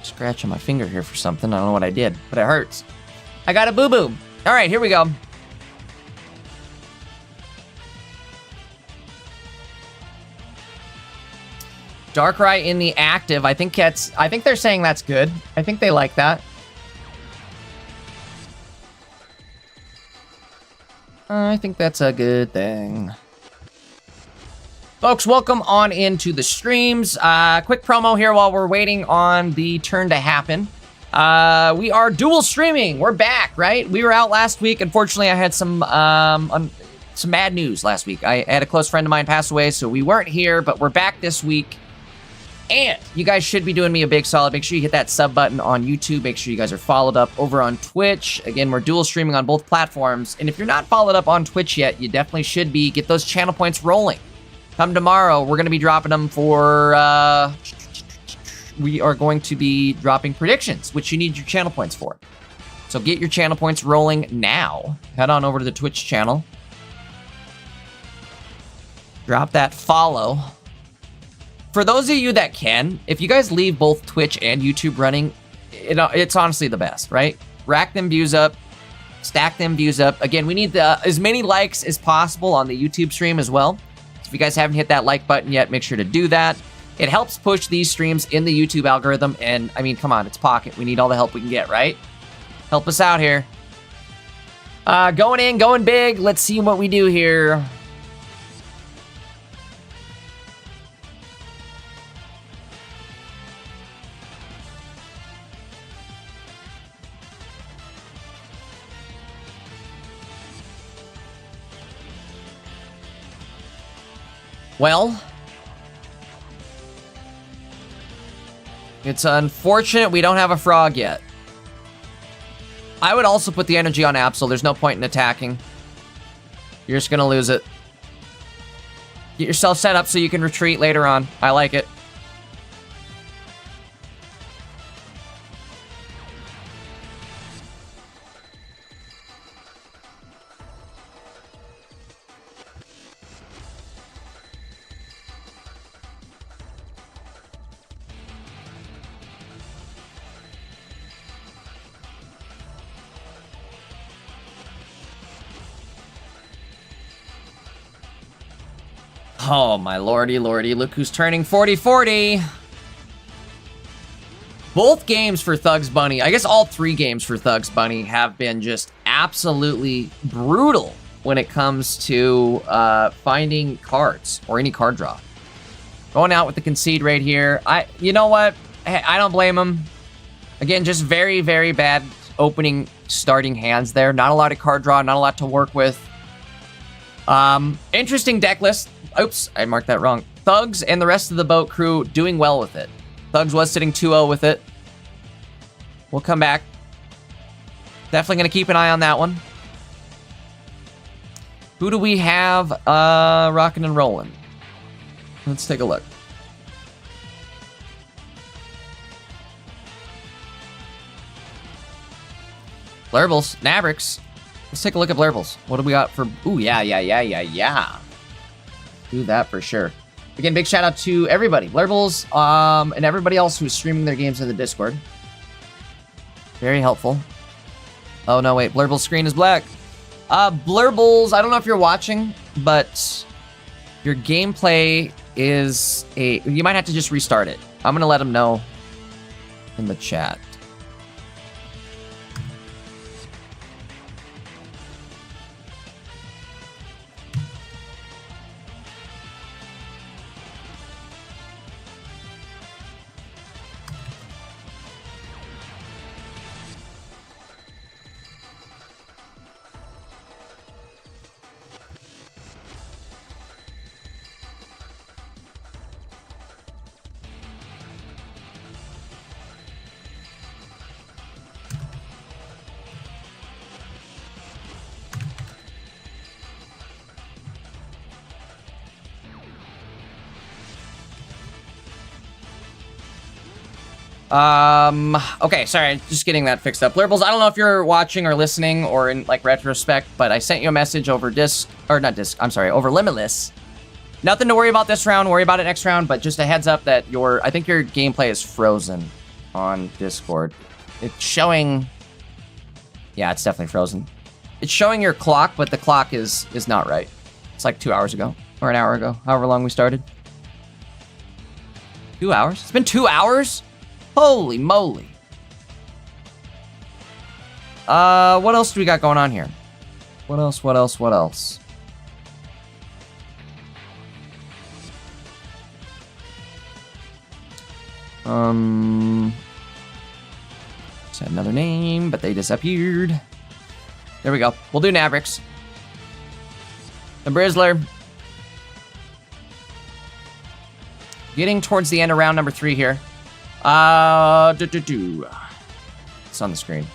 Scratching my finger here for something. I don't know what I did, but it hurts. I got a boo-boo. All right, here we go. Darkrai in the active. I think they're saying that's good. I think they like that. I think that's a good thing. Folks, welcome on into the streams. Quick promo here while we're waiting on the turn to happen. We are dual streaming. We're back, right? We were out last week. Unfortunately, I had some bad news last week. I had a close friend of mine pass away, so we weren't here, but we're back this week. And you guys should be doing me a big solid. Make sure you hit that sub button on YouTube. Make sure you guys are followed up over on Twitch. Again, we're dual streaming on both platforms. And if you're not followed up on Twitch yet, you definitely should be. Get those channel points rolling. Come tomorrow, we're going to be dropping them for... we are going to be dropping predictions, which you need your channel points for. So get your channel points rolling now. Head on over to the Twitch channel. Drop that follow. For those of you that can, if you guys leave both Twitch and YouTube running, it's honestly the best, right? Rack them views up, stack them views up. Again, we need as many likes as possible on the YouTube stream as well. So if you guys haven't hit that like button yet, make sure to do that. It helps push these streams in the YouTube algorithm, and I mean, come on, it's Pocket. We need all the help we can get, right? Help us out here. Going in, going big. Let's see what we do here. Well, it's unfortunate we don't have a frog yet. I would also put the energy on Absol. There's no point in attacking. You're just going to lose it. Get yourself set up so you can retreat later on. I like it. Oh, my lordy, lordy. Look who's turning 40-40. Both games for Thugs Bunny, I guess all 3 games for Thugs Bunny have been just absolutely brutal when it comes to finding cards or any card draw. Going out with the concede right here. You know what? I don't blame him. Again, just very, very bad opening, starting hands there. Not a lot of card draw, not a lot to work with. Interesting deck list. Oops, I marked that wrong. Thugs and the rest of the boat crew doing well with it. Thugs was sitting 2-0 with it. We'll come back. Definitely going to keep an eye on that one. Who do we have rocking and rolling? Let's take a look. Blurbles, Navrix. Let's take a look at Blurbles. What do we got for... Ooh, yeah. Do that for sure. Again, big shout out to everybody. Blurbles, and everybody else who's streaming their games in the Discord. Very helpful. Oh, no, wait. Blurbles' screen is black. Blurbles, I don't know if you're watching, but your gameplay is a... You might have to just restart it. I'm going to let them know in the chat. Okay, sorry, just getting that fixed up. Blurbles, I don't know if you're watching or listening or in, like, retrospect, but I sent you a message over over Limitless. Nothing to worry about this round, worry about it next round, but just a heads up that I think your gameplay is frozen on Discord. It's showing... Yeah, it's definitely frozen. It's showing your clock, but the clock is not right. It's like 2 hours ago, or an hour ago, however long we started. 2 hours? It's been 2 hours? Holy moly. What else do we got going on here? What else? Said another name, but they disappeared. There we go. We'll do Navrix. The Brizzler. Getting towards the end of round number 3 here. It's on the screen.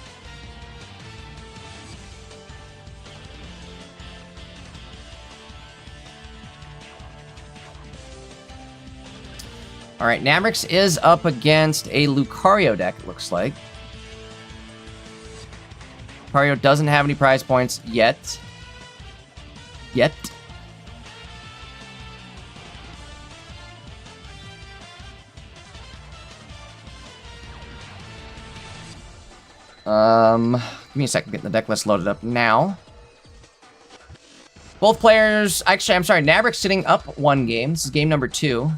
All right, Navrix is up against a Lucario deck, it looks like. Lucario doesn't have any prize points yet. Give me a second, getting the deck list loaded up now. Both players, actually, I'm sorry, Navrix sitting up 1 game. This is game number 2.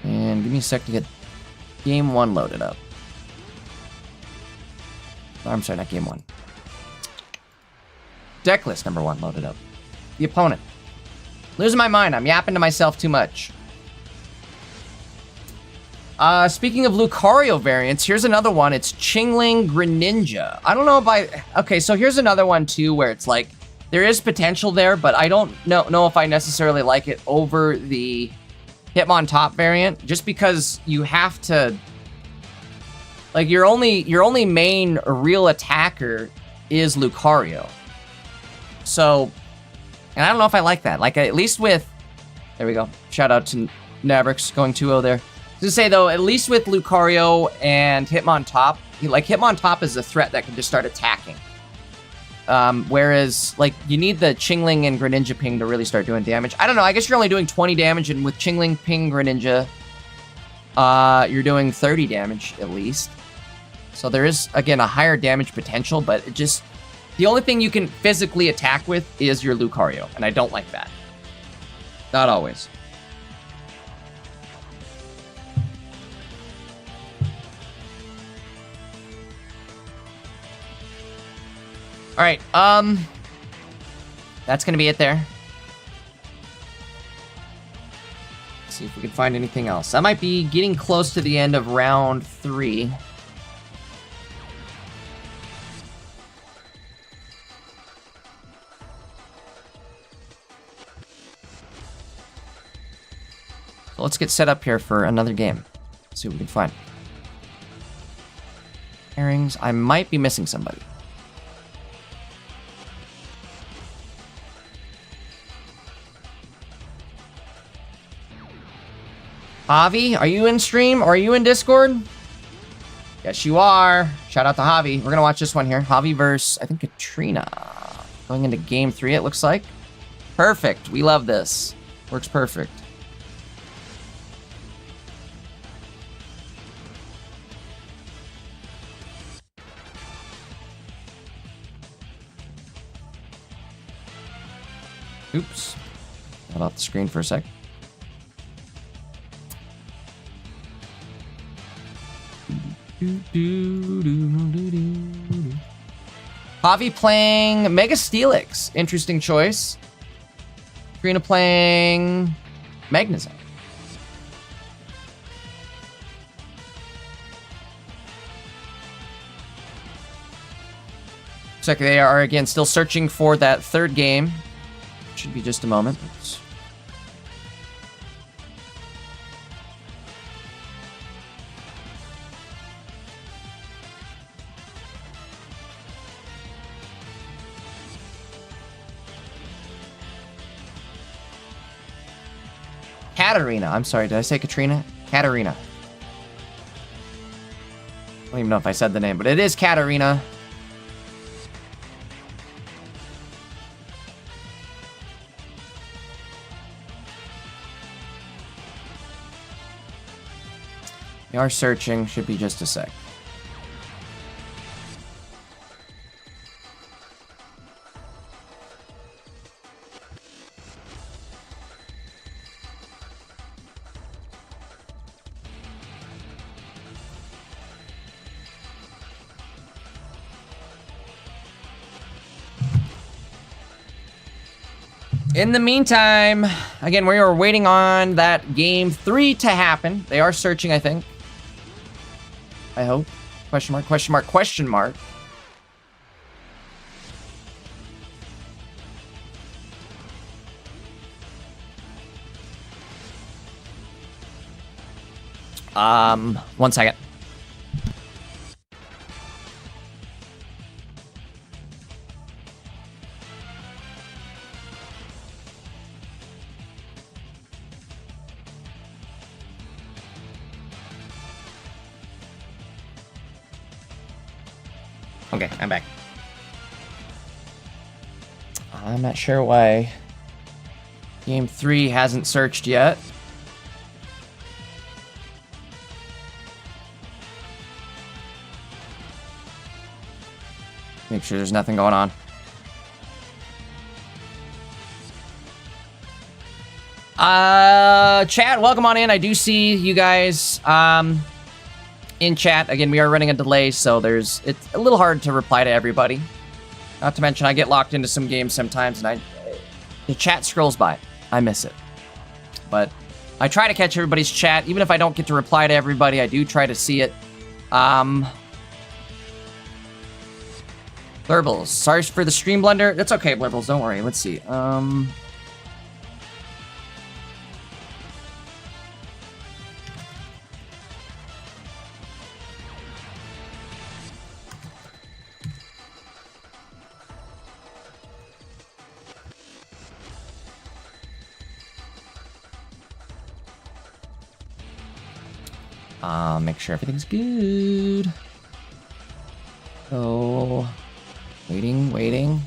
And give me a sec to get game 1 loaded up. I'm sorry, not game 1. Deck list number 1 loaded up. The opponent. Losing my mind. I'm yapping to myself too much. Speaking of Lucario variants, here's another one. It's Chingling Greninja. I don't know if okay, so here's another one too where it's like, there is potential there, but I don't know if I necessarily like it over the Hitmontop variant, just because you have to... Like, your only main real attacker is Lucario. So, and I don't know if I like that. Like, at least with... There we go. Shout out to Navrix going 2-0 there. To say, though, at least with Lucario and Hitmontop, like, Hitmontop is a threat that can just start attacking. Whereas, like, you need the Chingling and Greninja ping to really start doing damage. I don't know, I guess you're only doing 20 damage, and with Chingling, ping, Greninja, you're doing 30 damage at least. So there is, again, a higher damage potential, but it just... The only thing you can physically attack with is your Lucario, and I don't like that. Not always. All right, that's gonna be it there. Let's see if we can find anything else. That might be getting close to the end of round 3. So let's get set up here for another game. Let's see what we can find. Pairings. I might be missing somebody. Javi, are you in stream or are you in Discord? Yes, you are. Shout out to Javi. We're gonna watch this one here. Javi versus, I think, Katrina. Going into game 3, it looks like. Perfect. We love this. Works perfect. Oops. Got off the screen for a sec. Javi playing Mega Steelix. Interesting choice. Trina playing Magnezone. Looks like they are, again, still searching for that third game. Should be just a moment. Oops. Katarina. I'm sorry, did I say Katrina? Katarina. I don't even know if I said the name, but it is Katarina. We are searching. Should be just a sec. In the meantime, again, we are waiting on that game 3 to happen. They are searching, I think. I hope. Question mark, question mark, question mark. One second. Okay, I'm back. I'm not sure why game 3 hasn't searched yet. Make sure there's nothing going on. Chat, welcome on in. I do see you guys in chat. Again, we are running a delay, so it's a little hard to reply to everybody. Not to mention, I get locked into some games sometimes, and the chat scrolls by. I miss it. But I try to catch everybody's chat. Even if I don't get to reply to everybody, I do try to see it. Blurbles, sorry for the stream blunder. That's okay, Blurbles, don't worry. Let's see. Make sure everything's good. Oh, waiting.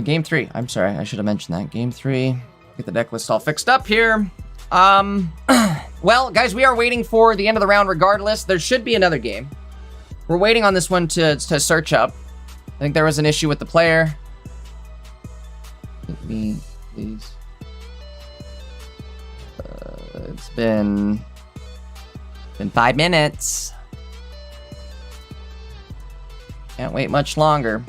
Game 3. I'm sorry, I should have mentioned that. Game 3. Get the deck list all fixed up here. Well, guys, we are waiting for the end of the round regardless. There should be another game. We're waiting on this one to search up. I think there was an issue with the player. Hit me, please. It's been 5 minutes. Can't wait much longer.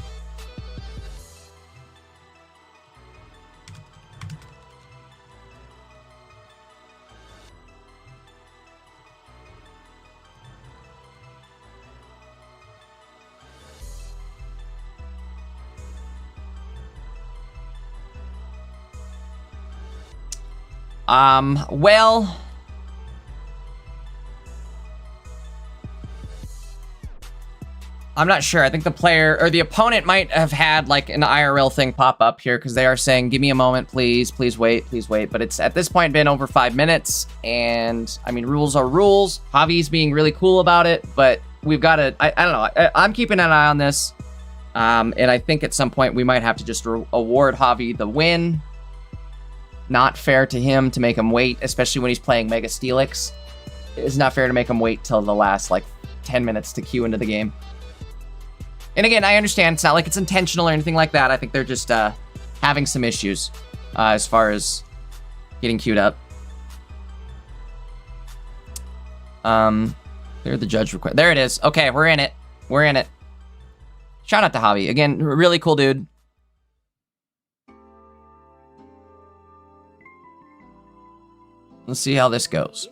Well, I'm not sure. I think the player or the opponent might have had like an IRL thing pop up here because they are saying, give me a moment, please, please wait, please wait. But it's at this point been over 5 minutes. And I mean, rules are rules. Javi's being really cool about it, but we've got to, I don't know. I'm keeping an eye on this. And I think at some point we might have to just award Javi the win. Not fair to him to make him wait, especially when he's playing Mega Steelix. It's not fair to make him wait till the last, like, 10 minutes to queue into the game. And again, I understand it's not like it's intentional or anything like that. I think they're just having some issues as far as getting queued up. Clear the judge request. There it is. Okay, we're in it. We're in it. Shout out to Javi. Again, really cool dude. Let's see how this goes.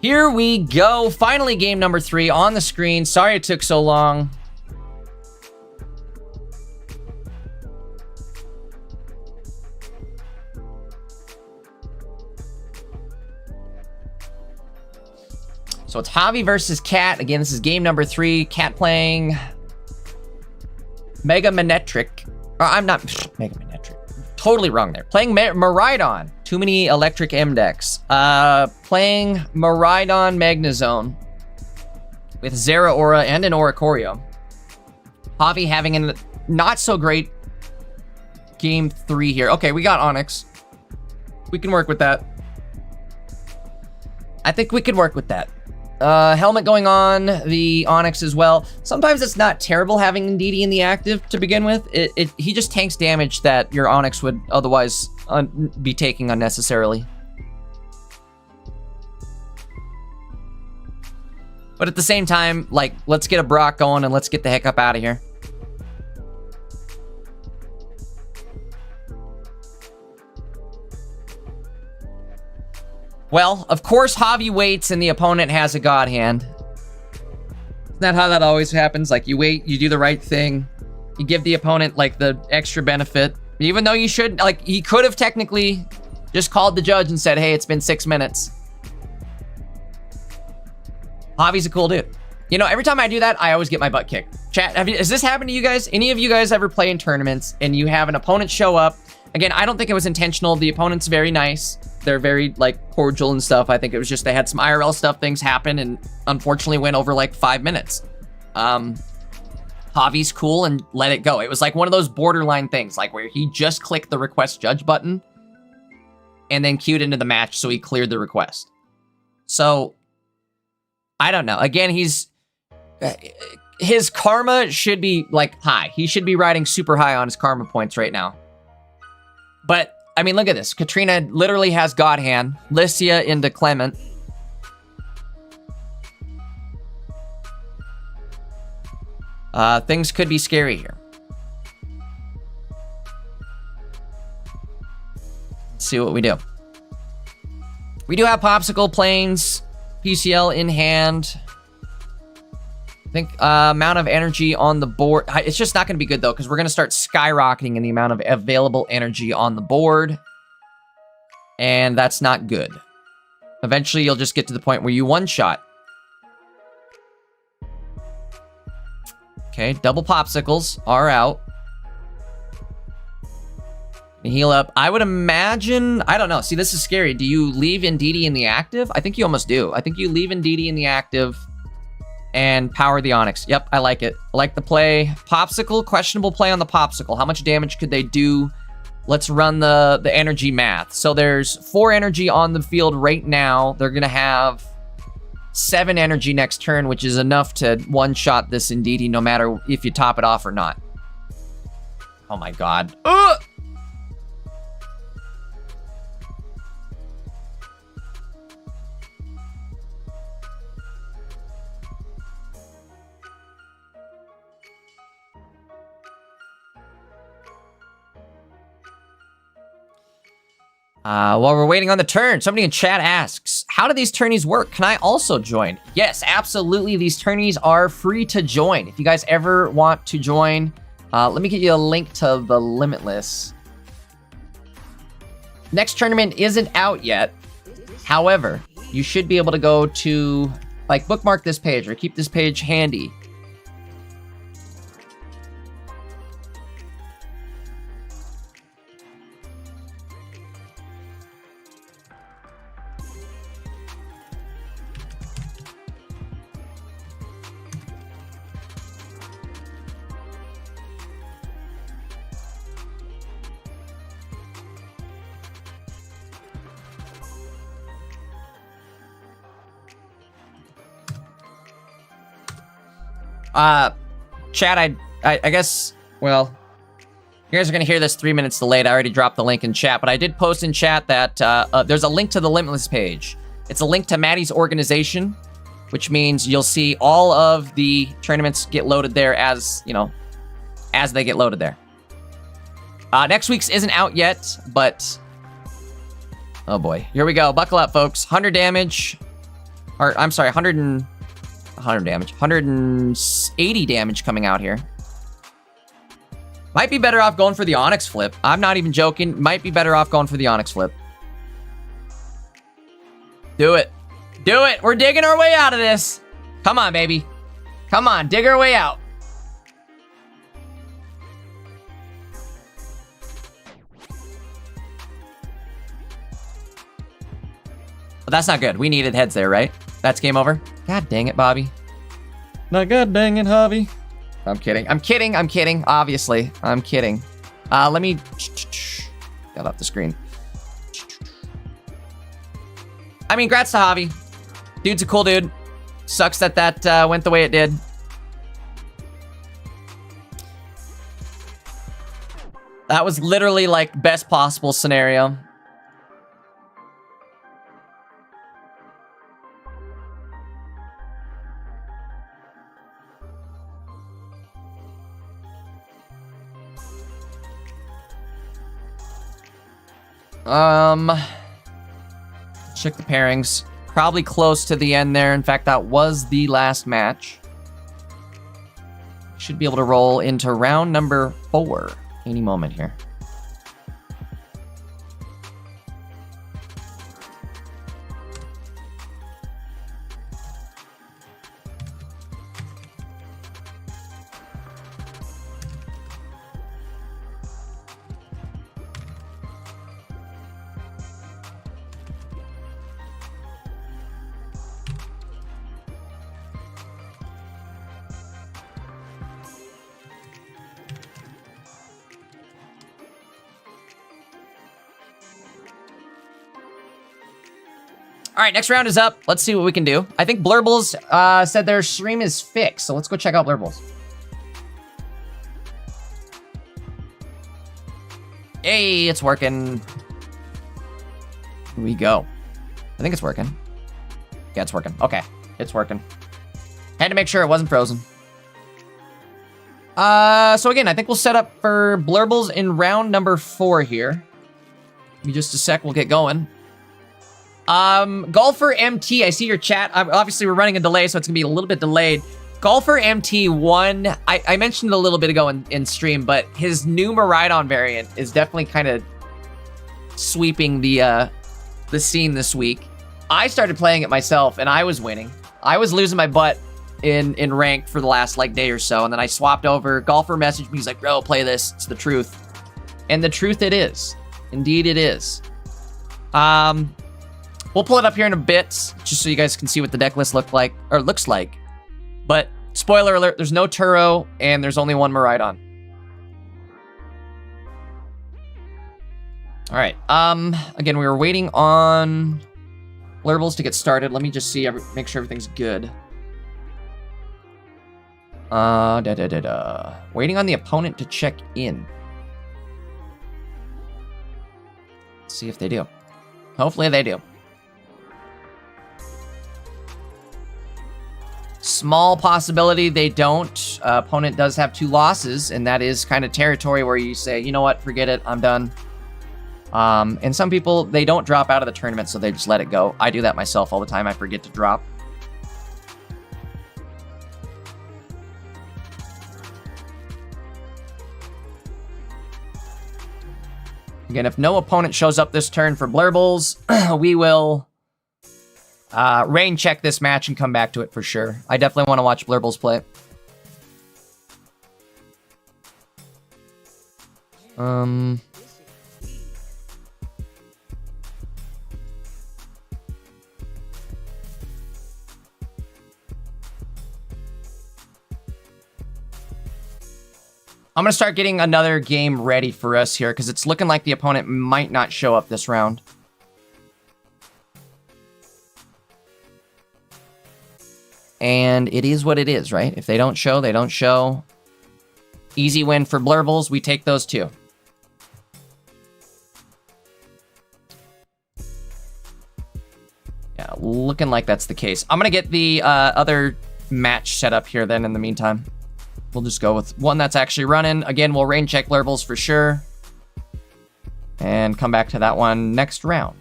Here we go. Finally, game number 3 on the screen. Sorry it took so long. So it's Javi versus Cat. Again, this is game number 3. Cat playing Mega Manetric. I'm not Mega Manetric. Totally wrong there. Playing Miraidon. Too many electric M decks. Playing Miraidon Magnezone with Zeraora and an Oricorio. Javi having a not so great game 3 here. Okay, we got Onyx. We can work with that. I think we could work with that. Helmet going on the Onyx as well. Sometimes it's not terrible having Ndidi in the active to begin with. He just tanks damage that your Onyx would otherwise be taking unnecessarily. But at the same time, like, let's get a Brock going and let's get the heck up out of here. Well, of course, Javi waits and the opponent has a God Hand. Isn't that how that always happens? Like, you wait, you do the right thing. You give the opponent, like, the extra benefit. Even though you should, like, he could have technically just called the judge and said, hey, it's been 6 minutes. Javi's a cool dude. You know, every time I do that, I always get my butt kicked. Chat, has this happened to you guys? Any of you guys ever play in tournaments and you have an opponent show up? Again, I don't think it was intentional. The opponent's very nice. They're very, like, cordial and stuff. I think it was just they had some IRL stuff, things happen, and unfortunately went over, like, 5 minutes. Javi's cool and let it go. It was, like, one of those borderline things, like, where he just clicked the request judge button and then queued into the match, so he cleared the request. So, I don't know. Again, his karma should be, like, high. He should be riding super high on his karma points right now. But, I mean, look at this. Katrina literally has God Hand. Licia into Clement. Things could be scary here. Let's see what we do. We do have Popsicle Plains, PCL in hand. I think amount of energy on the board. It's just not going to be good, though, because we're going to start skyrocketing in the amount of available energy on the board. And that's not good. Eventually, you'll just get to the point where you one-shot. Okay, double Popsicles are out. Heal up. I would imagine... I don't know. See, this is scary. Do you leave Ndidi in the active? I think you almost do. I think you leave Ndidi in the active... and power the Onyx. Yep, I like it. I like the play. Popsicle, questionable play on the Popsicle. How much damage could they do? Let's run the energy math. So there's 4 energy on the field right now. They're gonna have 7 energy next turn, which is enough to one-shot this Indeedee no matter if you top it off or not. Oh my god. Ugh! While we're waiting on the turn, somebody in chat asks, how do these tourneys work? Can I also join? Yes, absolutely. These tourneys are free to join. If you guys ever want to join, let me get you a link to the Limitless. Next tournament isn't out yet. However, you should be able to go to, like, bookmark this page or keep this page handy. Chat, I guess, well, you guys are gonna hear this 3 minutes delayed. I already dropped the link in chat, but I did post in chat that there's a link to the Limitless page. It's a link to Maddie's organization, which means you'll see all of the tournaments get loaded there as, you know, as they get loaded there. Next week's isn't out yet, but, oh boy, here we go. Buckle up, folks. 100 damage, or I'm sorry, 100 damage. 180 damage coming out here. Might be better off going for the Onyx flip. I'm not even joking. Might be better off going for the Onyx flip. Do it. Do it. We're digging our way out of this. Come on, baby. Come on, dig our way out. But that's not good. We needed heads there, right? That's game over. God dang it, Bobby. Not god dang it, Javi. I'm kidding. I'm kidding. I'm kidding. Obviously, I'm kidding. Let me get off the screen. I mean, grats to Javi. Dude's a cool dude. Sucks that that went the way it did. That was literally like best possible scenario. Check the pairings. Probably close to the end there. In fact, that was the last match. Should be able to roll into round number 4 any moment here. All right, next round is up. Let's see what we can do. I think Blurbles said their stream is fixed, so let's go check out Blurbles. Hey, it's working. Here we go. I think it's working. Yeah, it's working. Okay, it's working. Had to make sure it wasn't frozen. So again, I think we'll set up for Blurbles in round number 4 here. Give me just a sec, we'll get going. Golfer MT, I see your chat. Obviously, we're running a delay, so it's gonna be a little bit delayed. Golfer MT won. I mentioned it a little bit ago in stream, but his new Maridon variant is definitely kind of sweeping the scene this week. I started playing it myself, and I was winning. I was losing my butt in rank for the last like day or so, and then I swapped over. Golfer messaged me, he's like, bro, play this. It's the truth. And the truth it is. Indeed it is. We'll pull it up here in a bit, just so you guys can see what the deck list looks like. But spoiler alert, there's no Turo and there's only one Miraidon. All right. Again, we were waiting on Blurbles to get started. Let me just see, make sure everything's good. Waiting on the opponent to check in. Let's see if they do. Hopefully they do. Small possibility they don't. Opponent does have 2 losses, and that is kind of territory where you say, you know what, forget it, I'm done. And some people, they don't drop out of the tournament, so they just let it go. I do that myself all the time. I forget to drop. Again, if no opponent shows up this turn for Blurbles, we will rain check this match and come back to it for sure. I definitely want to watch Blurbles play. I'm going to start getting another game ready for us here because it's looking like the opponent might not show up this round. And it is what it is, right? If they don't show, they don't show. Easy win for Blurbles. We take those 2. Yeah, looking like that's the case. I'm going to get the other match set up here then in the meantime. We'll just go with one that's actually running. Again, we'll rain check Blurbles for sure. And come back to that one next round.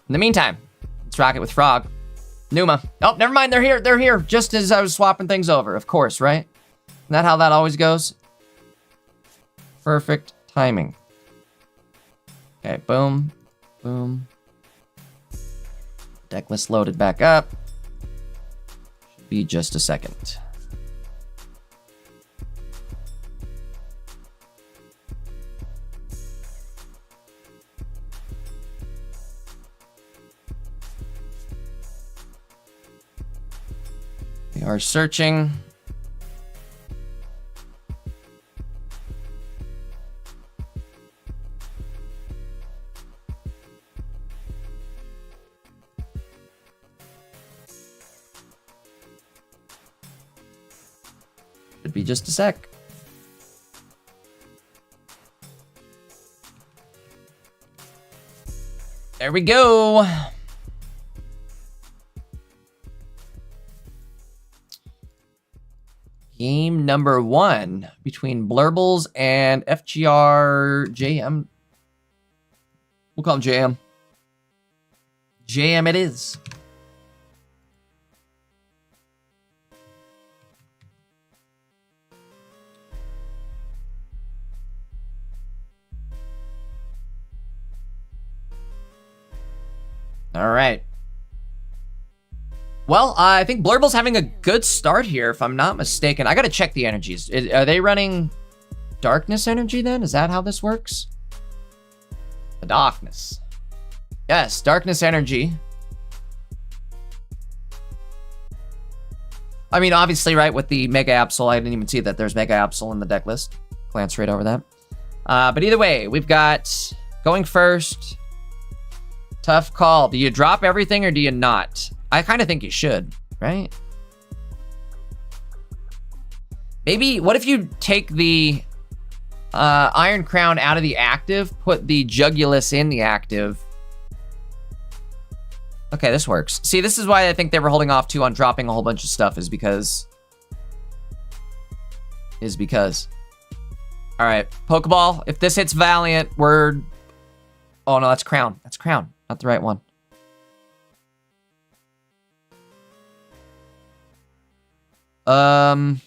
In the meantime, let's rock it with Frog. Numa. Oh, never mind. They're here. They're here. Just as I was swapping things over. Of course, right? Isn't that how that always goes? Perfect timing. Okay, boom. Boom. Deck list loaded back up. Should be just a second. We are searching. Should be just a sec. There we go. Game number 1 between Blurbles and FGR JM. We'll call him JM. JM it is. All right. Well, I think Blurble's having a good start here, if I'm not mistaken. I gotta check the energies. Are they running darkness energy then? Is that how this works? The darkness. Yes, darkness energy. I mean, obviously, right, with the Mega Absol, I didn't even see that there's Mega Absol in the deck list. Glance right over that. But either way, we've got going first. Tough call. Do you drop everything or do you not? I kind of think you should, right? Maybe, what if you take the Iron Crown out of the active, put the Jugulus in the active? Okay, this works. See, this is why I think they were holding off too on dropping a whole bunch of stuff is because. All right, Pokeball. If this hits Valiant, we're... Oh no, that's Crown. That's Crown, not the right one. I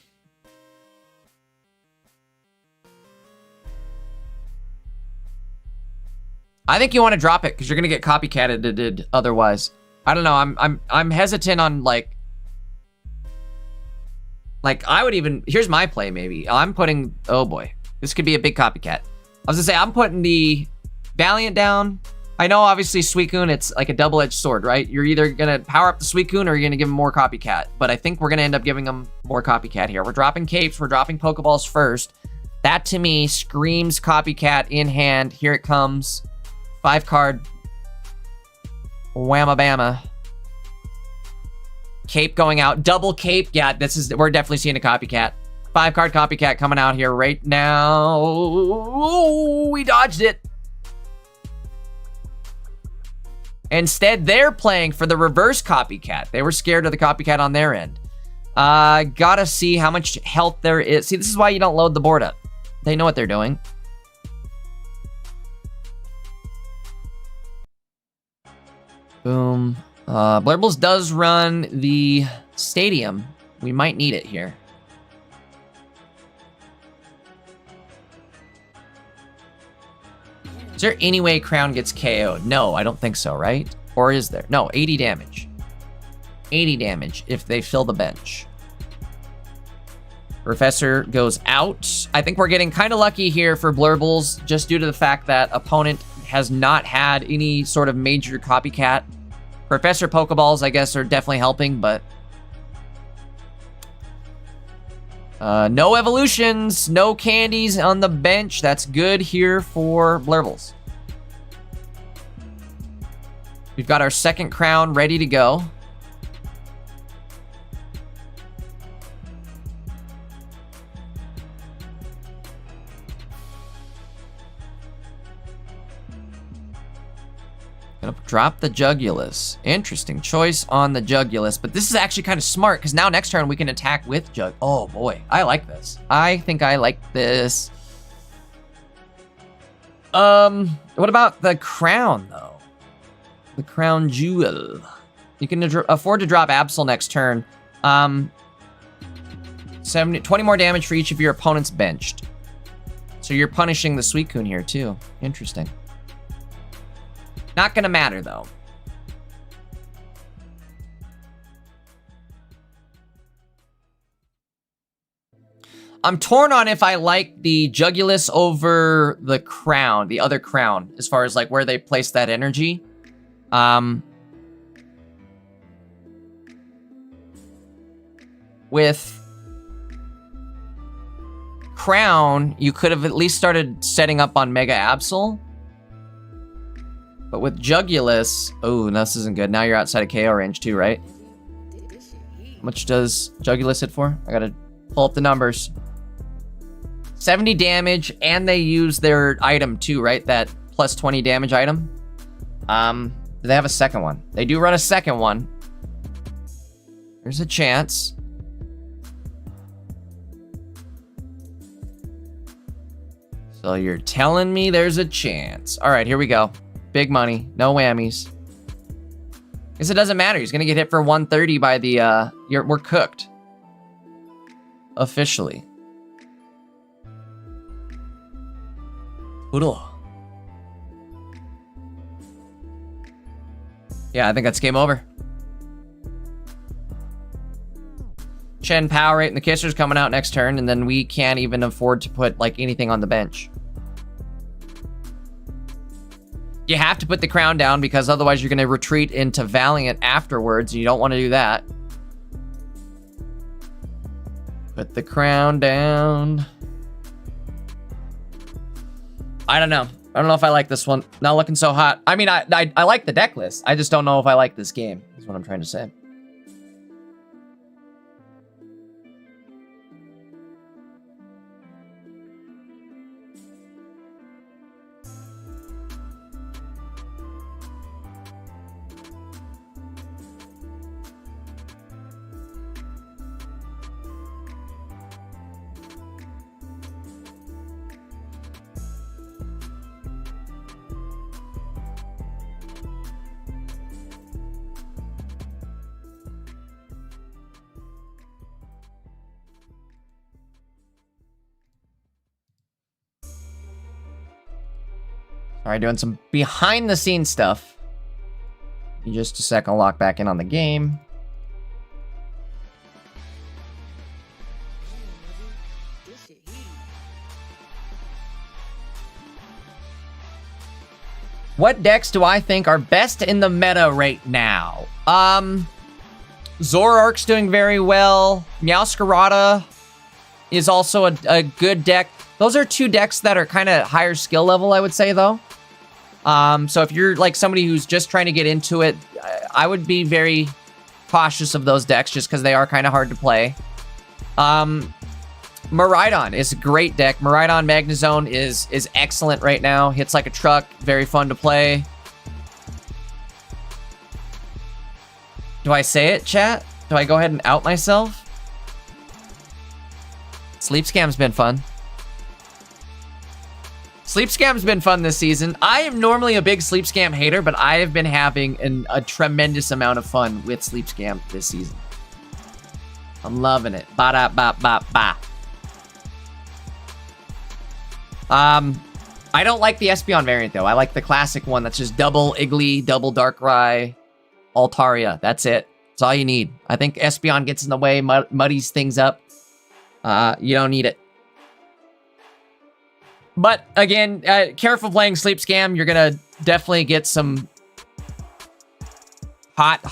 think you want to drop it because you're gonna get copycatted otherwise. I don't know. I'm hesitant on like I would even. Here's my play. Maybe I'm putting. Oh boy, this could be a big copycat. I was gonna say I'm putting the Valiant down, I know, obviously, Suicune, it's like a double-edged sword, right? You're either going to power up the Suicune or you're going to give him more Copycat. But I think we're going to end up giving him more Copycat here. We're dropping Capes. We're dropping Pokeballs first. That, to me, screams Copycat in hand. Here it comes. 5-card. Whamma Bama. Cape going out. Double Cape. Yeah, we're definitely seeing a Copycat. 5-card Copycat coming out here right now. Ooh, we dodged it. Instead, they're playing for the reverse Copycat. They were scared of the Copycat on their end. Gotta see how much health there is. See, this is why you don't load the board up. They know what they're doing. Boom. Blurbles does run the stadium. We might need it here. Is there any way Crown gets KO'd? No, I don't think so, right? Or is there? No, 80 damage. 80 damage if they fill the bench. Professor goes out. I think we're getting kind of lucky here for Blurbles, just due to the fact that opponent has not had any sort of major Copycat. Professor Pokeballs, I guess, are definitely helping, but... no evolutions, no candies on the bench. That's good here for Blurbles. We've got our second crown ready to go. Gonna drop the Jugulus. Interesting choice on the Jugulus, but this is actually kind of smart because now next turn we can attack with Oh boy, I like this. I think I like this. What about the crown though? The crown jewel. You can afford to drop Absol next turn. 20 more damage for each of your opponents benched. So you're punishing the Suicune here too. Interesting. Not gonna matter, though. I'm torn on if I like the Jugulus over the crown, the other crown, as far as like where they place that energy. With crown, you could have at least started setting up on Mega Absol. But with Jugulus, oh, this isn't good. Now you're outside of KO range too, right? How much does Jugulus hit for? I gotta pull up the numbers. 70 damage, and they use their item too, right? That plus 20 damage item. Do they have a second one? They do run a second one. There's a chance. So you're telling me there's a chance. All right, here we go. Big money, no whammies. Guess it doesn't matter. He's gonna get hit for 130 by the, we're cooked. Officially. Poodle. Yeah, I think that's game over. Chen Power 8 and the Kisser's coming out next turn, and then we can't even afford to put, like, anything on the bench. You have to put the crown down because otherwise you're going to retreat into Valiant afterwards, and you don't want to do that. Put the crown down. I don't know. I don't know if I like this one. Not looking so hot. I mean, I like the deck list. I just don't know if I like this game, is what I'm trying to say. All right, doing some behind the scenes stuff. In just a second, I'll lock back in on the game. What decks do I think are best in the meta right now? Zoroark's doing very well. Meowscarada is also a good deck. Those are two decks that are kind of higher skill level, I would say, though. So if you're like somebody who's just trying to get into it, I would be very cautious of those decks just because they are kind of hard to play. Miraidon is a great deck. Miraidon Magnezone is excellent right now. Hits like a truck. Very fun to play. Do I say it, chat? Do I go ahead and out myself? Sleep Scam's been fun. Sleep Scam's been fun this season. I am normally a big Sleep Scam hater, but I have been having a tremendous amount of fun with Sleep Scam this season. I'm loving it. Ba-da-ba-ba-ba. I don't like the Espeon variant, though. I like the classic one that's just double Iggly, double Darkrai, Altaria. That's it. That's all you need. I think Espeon gets in the way, muddies things up. You don't need it. But again, careful playing Sleep Scam. You're gonna definitely get some hot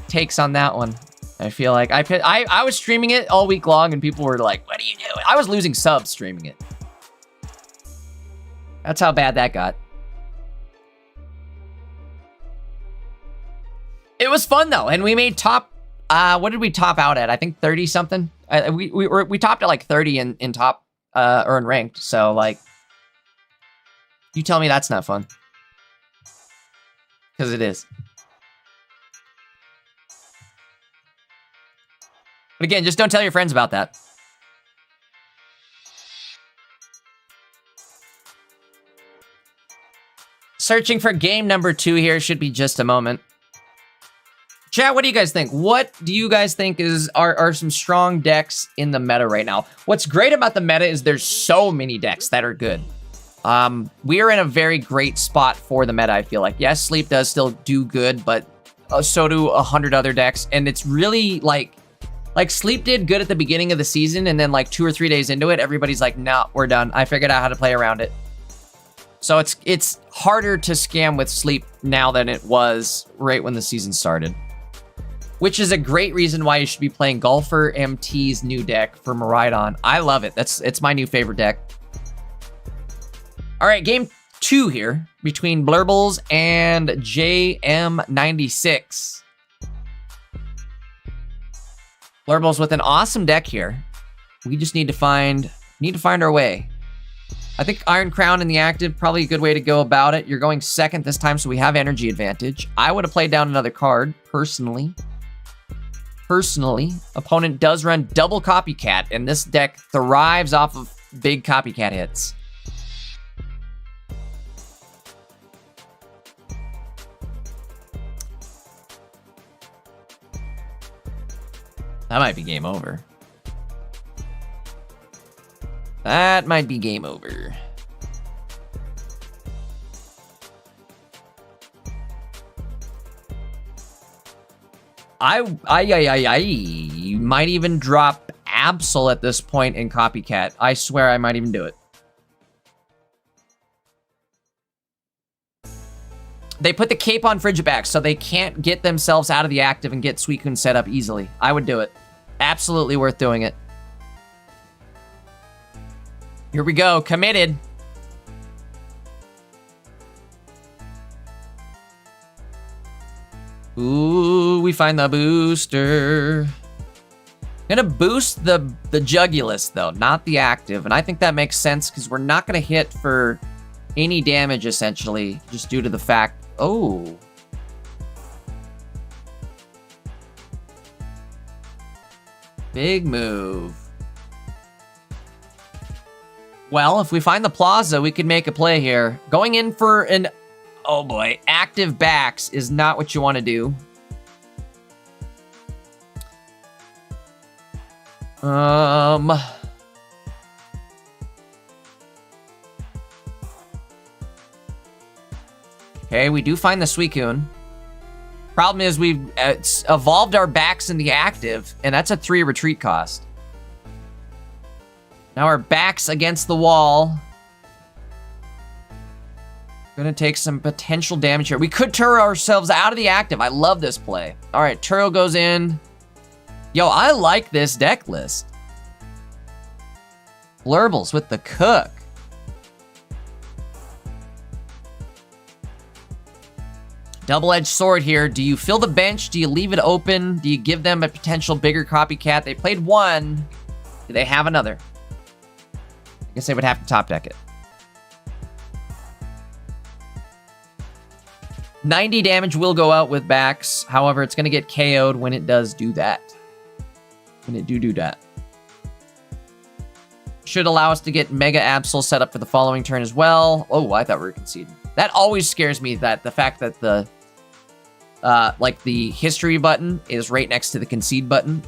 takes on that one. I feel like I was streaming it all week long, and people were like, "What are you doing?" I was losing subs streaming it. That's how bad that got. It was fun though, and we made top. What did we top out at? I think 30 something. We topped at like 30 in top. Or in ranked, so like, you tell me that's not fun. Because it is. But again, just don't tell your friends about that. Searching for game number 2 here, should be just a moment. Chat, what do you guys think? What do you guys think are some strong decks in the meta right now? What's great about the meta is there's so many decks that are good. We are in a very great spot for the meta, I feel like. Yes, Sleep does still do good, but so do 100 other decks. And it's really like Sleep did good at the beginning of the season, and then like 2 or 3 days into it, everybody's like, nah, we're done. I figured out how to play around it. So it's harder to scam with Sleep now than it was right when the season started. Which is a great reason why you should be playing Golfer MT's new deck for Miraidon. I love it. It's my new favorite deck. All right, game 2 here between Blurbles and JM96. Blurbles with an awesome deck here. We just need to find our way. I think Iron Crown in the active, probably a good way to go about it. You're going second this time, so we have energy advantage. I would have played down another card, personally. Opponent does run double Copycat, and this deck thrives off of big Copycat hits. That might be game over. That might be game over. I might even drop Absol at this point in Copycat. I swear I might even do it. They put the cape on Frigiback so they can't get themselves out of the active and get Suicune set up easily. I would do it. Absolutely worth doing it. Here we go. Committed. Ooh, we find the booster. Gonna boost the Jugulus, though, not the active. And I think that makes sense, because we're not gonna hit for any damage, essentially, just due to the fact... Oh. Big move. Well, if we find the Plaza, we could make a play here. Going in for an... Oh boy, active backs is not what you want to do. Okay, we do find the Suicune. Problem is we've evolved our backs in the active, and that's a 3 retreat cost. Now our backs against the wall. Gonna take some potential damage here. We could Turo ourselves out of the active. I love this play. All right, Turo goes in. Yo, I like this deck list. Blurbles with the cook. Double-edged sword here. Do you fill the bench? Do you leave it open? Do you give them a potential bigger copycat? They played one. Do they have another? I guess they would have to top deck it. 90 damage will go out with backs. However, it's going to get KO'd when it does do that. When it do that. Should allow us to get Mega Absol set up for the following turn as well. Oh, I thought we were conceding. That always scares me, that the fact that the like the history button is right next to the concede button.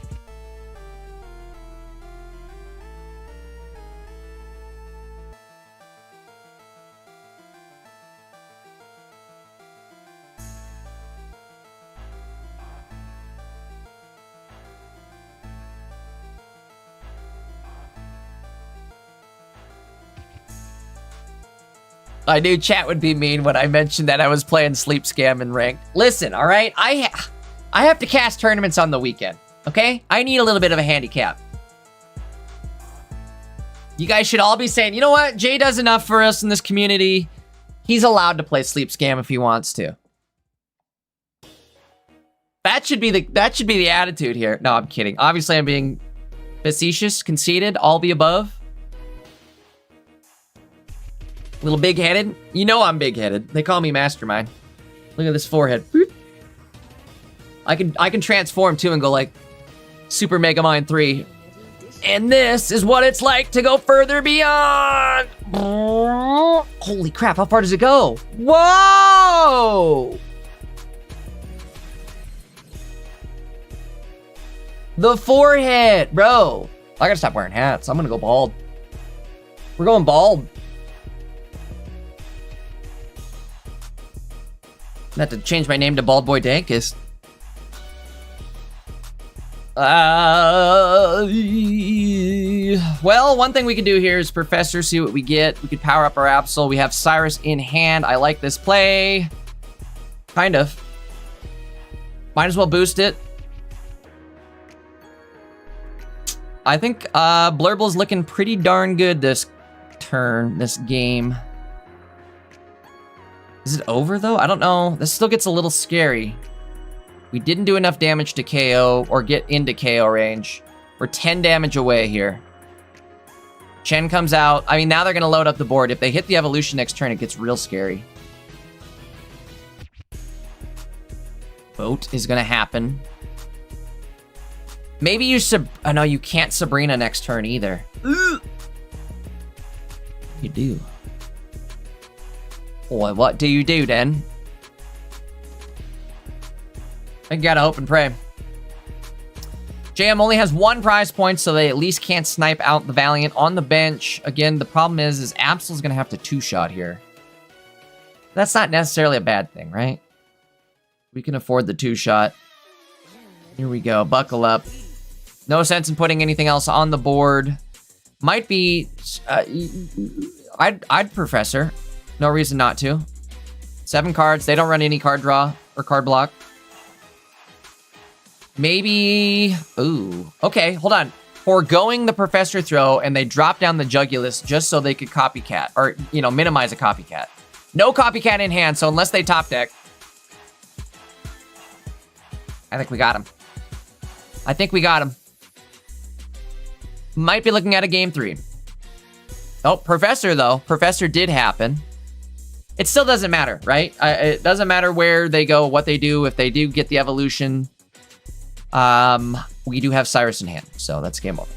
I knew chat would be mean when I mentioned that I was playing Sleep Scam in ranked. Listen, all right? I have to cast tournaments on the weekend, okay? I need a little bit of a handicap. You guys should all be saying, you know what? Jay does enough for us in this community. He's allowed to play Sleep Scam if he wants to. That should be the attitude here. No, I'm kidding. Obviously, I'm being facetious, conceited, all the above. Little big-headed. You know I'm big-headed. They call me Mastermind. Look at this forehead. I can transform too and go like Super Mega Mind 3. And this is what it's like to go further beyond. Holy crap, how far does it go? Whoa! The forehead, bro. I gotta stop wearing hats. I'm gonna go bald. We're going bald. I have to change my name to Bald Boy Dankus. Well, one thing we can do here is Professor, see what we get. We could power up our Absol. We have Cyrus in hand. I like this play. Kind of. Might as well boost it. I think Blurble's looking pretty darn good this turn, this game. Is it over, though? I don't know. This still gets a little scary. We didn't do enough damage to KO or get into KO range. We're 10 damage away here. Chen comes out. I mean, now they're going to load up the board. If they hit the evolution next turn, it gets real scary. Boat is going to happen. Maybe you oh, no, you can't Sabrina next turn either. You do. Well, what do you do then? I gotta hope and pray. JM only has 1 prize point, so they at least can't snipe out the Valiant on the bench. Again, the problem is Absol's gonna have to 2-shot here. That's not necessarily a bad thing, right? We can afford the 2-shot. Here we go, buckle up. No sense in putting anything else on the board. Might be, I'd Professor. No reason not to. 7 cards. They don't run any card draw or card block. Maybe... Ooh. Okay, hold on. Foregoing the Professor throw, and they drop down the Jugulus just so they could copycat. Or, you know, minimize a copycat. No copycat in hand, so unless they top deck... I think we got him. I think we got him. Might be looking at a game 3. Oh, Professor, though. Professor did happen. It still doesn't matter, right? It doesn't matter where they go, what they do. If they do get the evolution, we do have Cyrus in hand, so that's game over.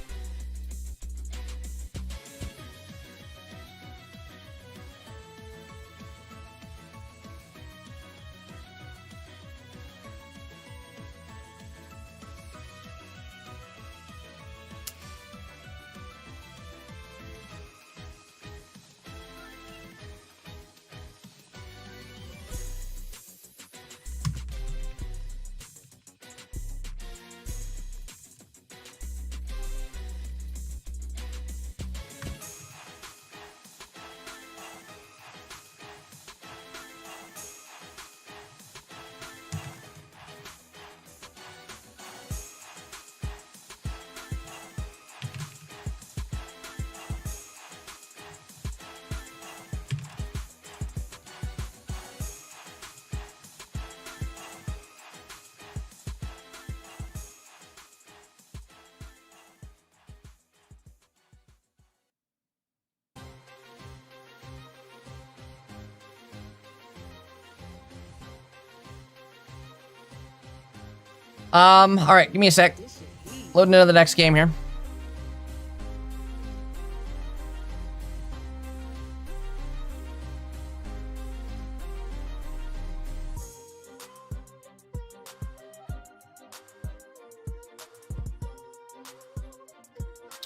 All right, give me a sec. Loading into the next game here.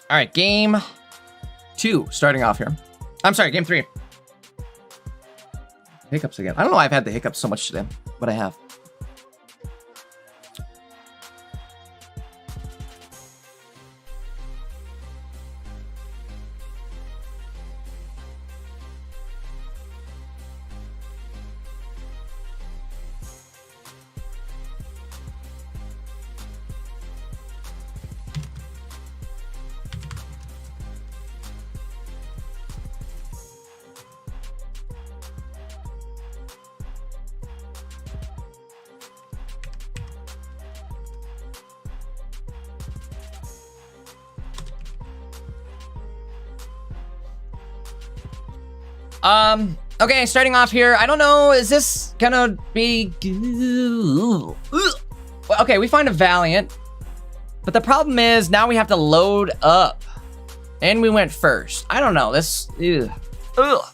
All right, game 2 starting off here. I'm sorry, game 3. Hiccups again. I don't know why I've had the hiccups so much today, but I have. Okay, starting off here. I don't know, is this gonna be... Okay, we find a Valiant. But the problem is, now we have to load up. And we went first. I don't know, this...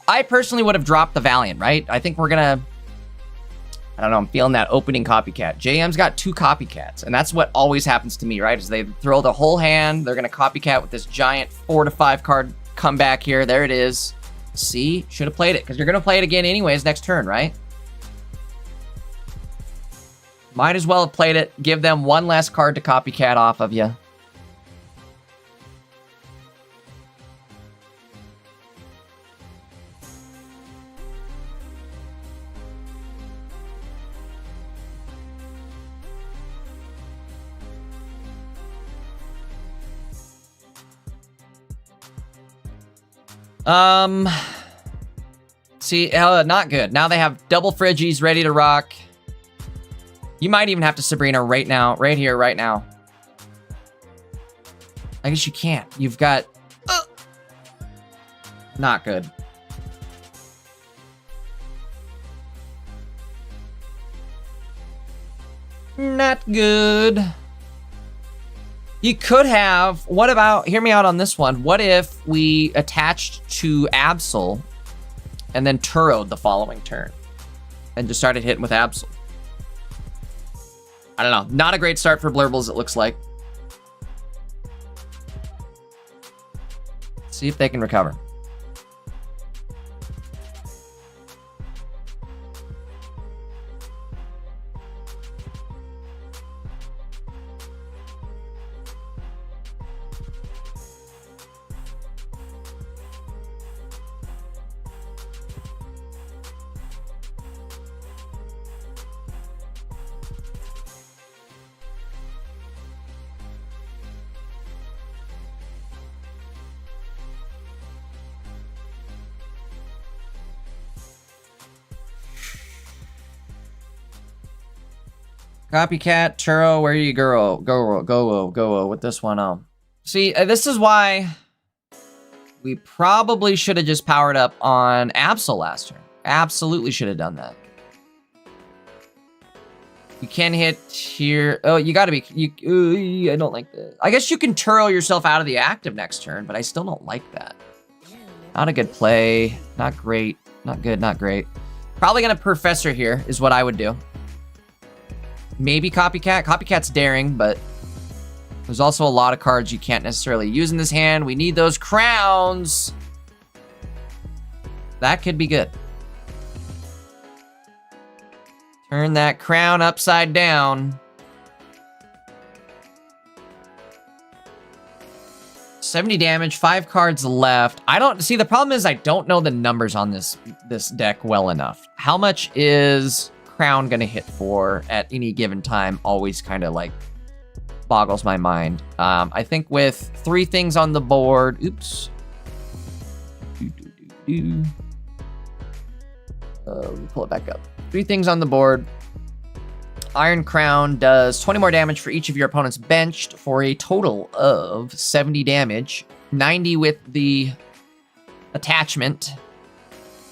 I personally would have dropped the Valiant, right? I think we're gonna... I don't know, I'm feeling that opening copycat. JM's got 2 copycats, and that's what always happens to me, right? Is they throw the whole hand, they're gonna copycat with this giant 4 to 5 card comeback here. There it is. See? Should have played it, because you're going to play it again anyways next turn, right? Might as well have played it. Give them 1 less card to copycat off of you. See, not good. Now they have double Friggies ready to rock. You might even have to Sabrina right now, right here, right now. I guess you can't. You've got... Not good. Not good. You could have... What about... Hear me out on this one. What if we attached to Absol and then Turo'd the following turn and just started hitting with Absol? I don't know. Not a great start for Blurbles, it looks like. See if they can recover. Copycat, Turo, where you go with this one. See, this is why we probably should have just powered up on Absol last turn. Absolutely should have done that. You can hit here. Oh, you gotta be, I don't like that. I guess you can Turo yourself out of the active next turn, but I still don't like that. Not a good play. Not great. Not good, not great. Probably gonna Professor here is what I would do. Maybe Copycat. Copycat's daring, but there's also a lot of cards you can't necessarily use in this hand. We need those crowns. That could be good. Turn that crown upside down. 70 damage, 5 cards left. I don't see, the problem is I don't know the numbers on this deck well enough. How much is Crown gonna hit for at any given time always kind of like boggles my mind. I think with 3 things on the board, oops. Let me pull it back up. 3 things on the board. Iron Crown does 20 more damage for each of your opponents benched for a total of 70 damage. 90 with the attachment.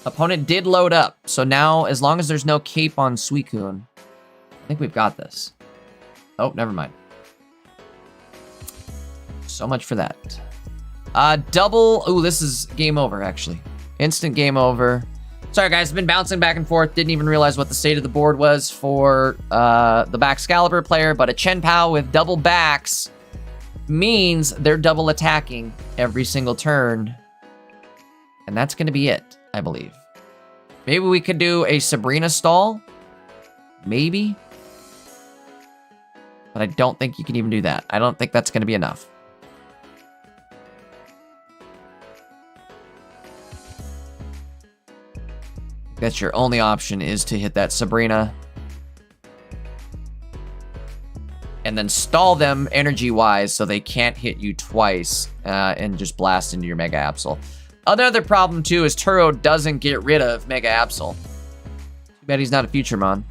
Opponent did load up, so now as long as there's no cape on Suicune, I think we've got this. Oh, never mind. So much for that. Double. Ooh, this is game over, actually. Instant game over. Sorry, guys. I've been bouncing back and forth. Didn't even realize what the state of the board was for the Baxcalibur player, but a Chen Pao with double backs means they're double attacking every single turn. And that's going to be it, I believe. Maybe we could do a Sabrina stall. Maybe. But I don't think you can even do that. I don't think that's going to be enough. That's your only option, is to hit that Sabrina. And then stall them energy-wise so they can't hit you twice and just blast into your Mega Absol. Another problem, too, is Turo doesn't get rid of Mega Absol. Too bad he's not a Futuremon.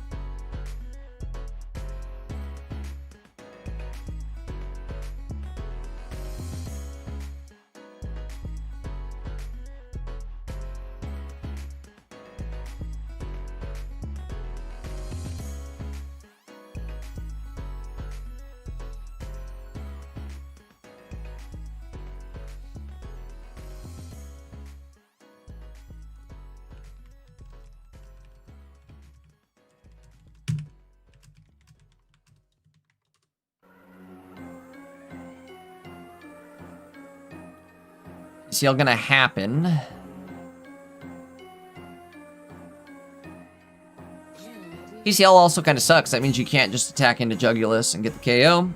TCL gonna happen. TCL also kind of sucks. That means you can't just attack into Jugulus and get the KO.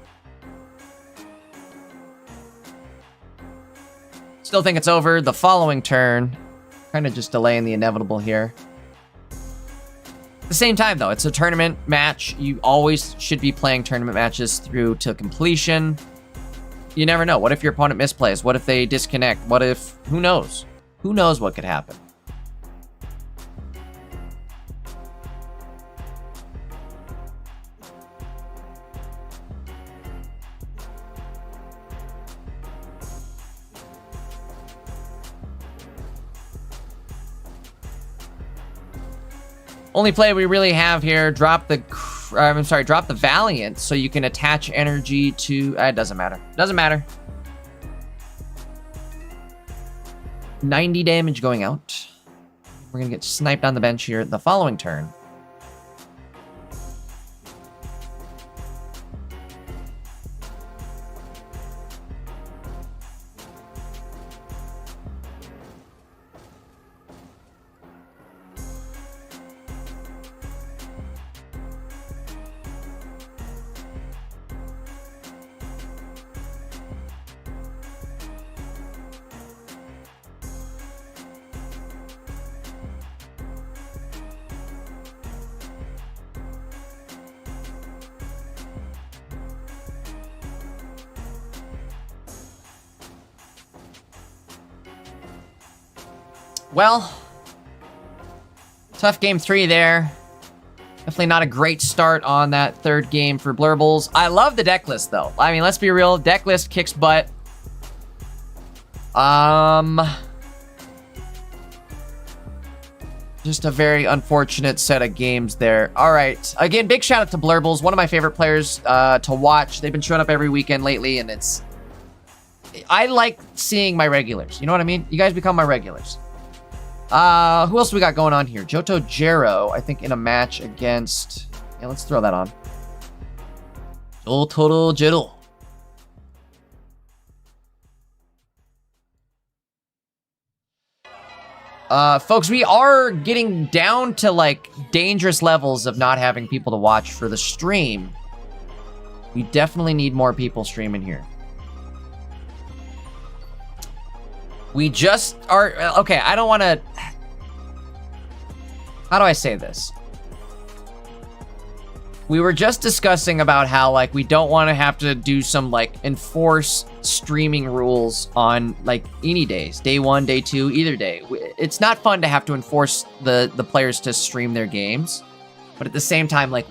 Still think it's over. The following turn, kind of just delaying the inevitable here. At the same time, though, it's a tournament match. You always should be playing tournament matches through to completion. You never know. What if your opponent misplays? What if they disconnect? What if... Who knows? Who knows what could happen? Only play we really have here, drop the Valiant so you can attach energy to... it doesn't matter. Doesn't matter. 90 damage going out. We're going to get sniped on the bench here the following turn. Well, tough game 3 there. Definitely not a great start on that third game for Blurbles. I love the deck list, though. I mean, let's be real. Deck list kicks butt. Just a very unfortunate set of games there. All right. Again, big shout out to Blurbles. One of my favorite players to watch. They've been showing up every weekend lately, and it's... I like seeing my regulars. You know what I mean? You guys become my regulars. Who else we got going on here? Johto Jero, I think in a match against... Yeah, let's throw that on. Johto Jero. Folks, we are getting down to, like, dangerous levels of not having people to watch for the stream. We definitely need more people streaming here. We just are... Okay, I don't want to... How do I say this? We were just discussing about how, like, we don't want to have to do some, like, enforce streaming rules on, like, any days. Day 1, day 2, either day. It's not fun to have to enforce the players to stream their games. But at the same time, like,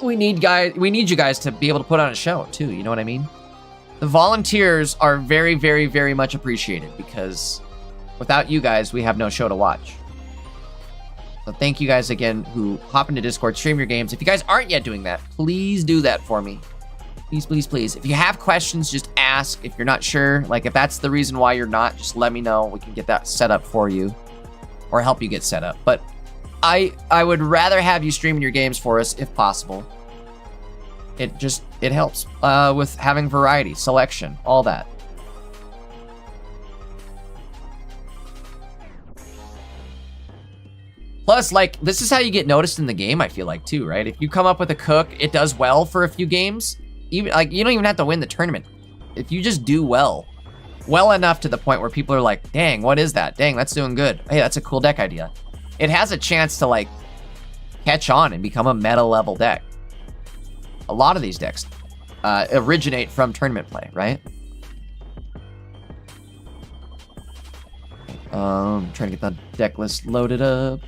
we need you guys to be able to put on a show, too. You know what I mean? The volunteers are very, very, very much appreciated because without you guys, we have no show to watch. So thank you guys again who hop into Discord, stream your games. If you guys aren't yet doing that, please do that for me. Please, please, please. If you have questions, just ask. If you're not sure, like if that's the reason why you're not, just let me know. We can get that set up for you or help you get set up. But I would rather have you streaming your games for us if possible. It helps with having variety, selection, all that. Plus, like, this is how you get noticed in the game, I feel like, too, right? If you come up with a cook, it does well for a few games. Even like, you don't even have to win the tournament. If you just do well enough to the point where people are like, dang, what is that? Dang, that's doing good. Hey, that's a cool deck idea. It has a chance to, like, catch on and become a meta-level deck. A lot of these decks originate from tournament play, right? Trying to get the deck list loaded up.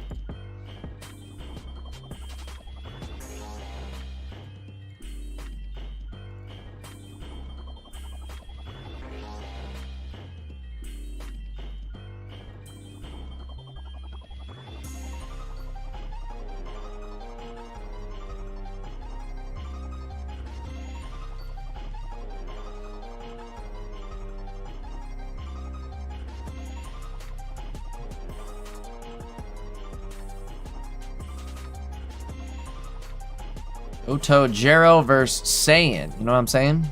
Otojero versus Saiyan. You know what I'm saying?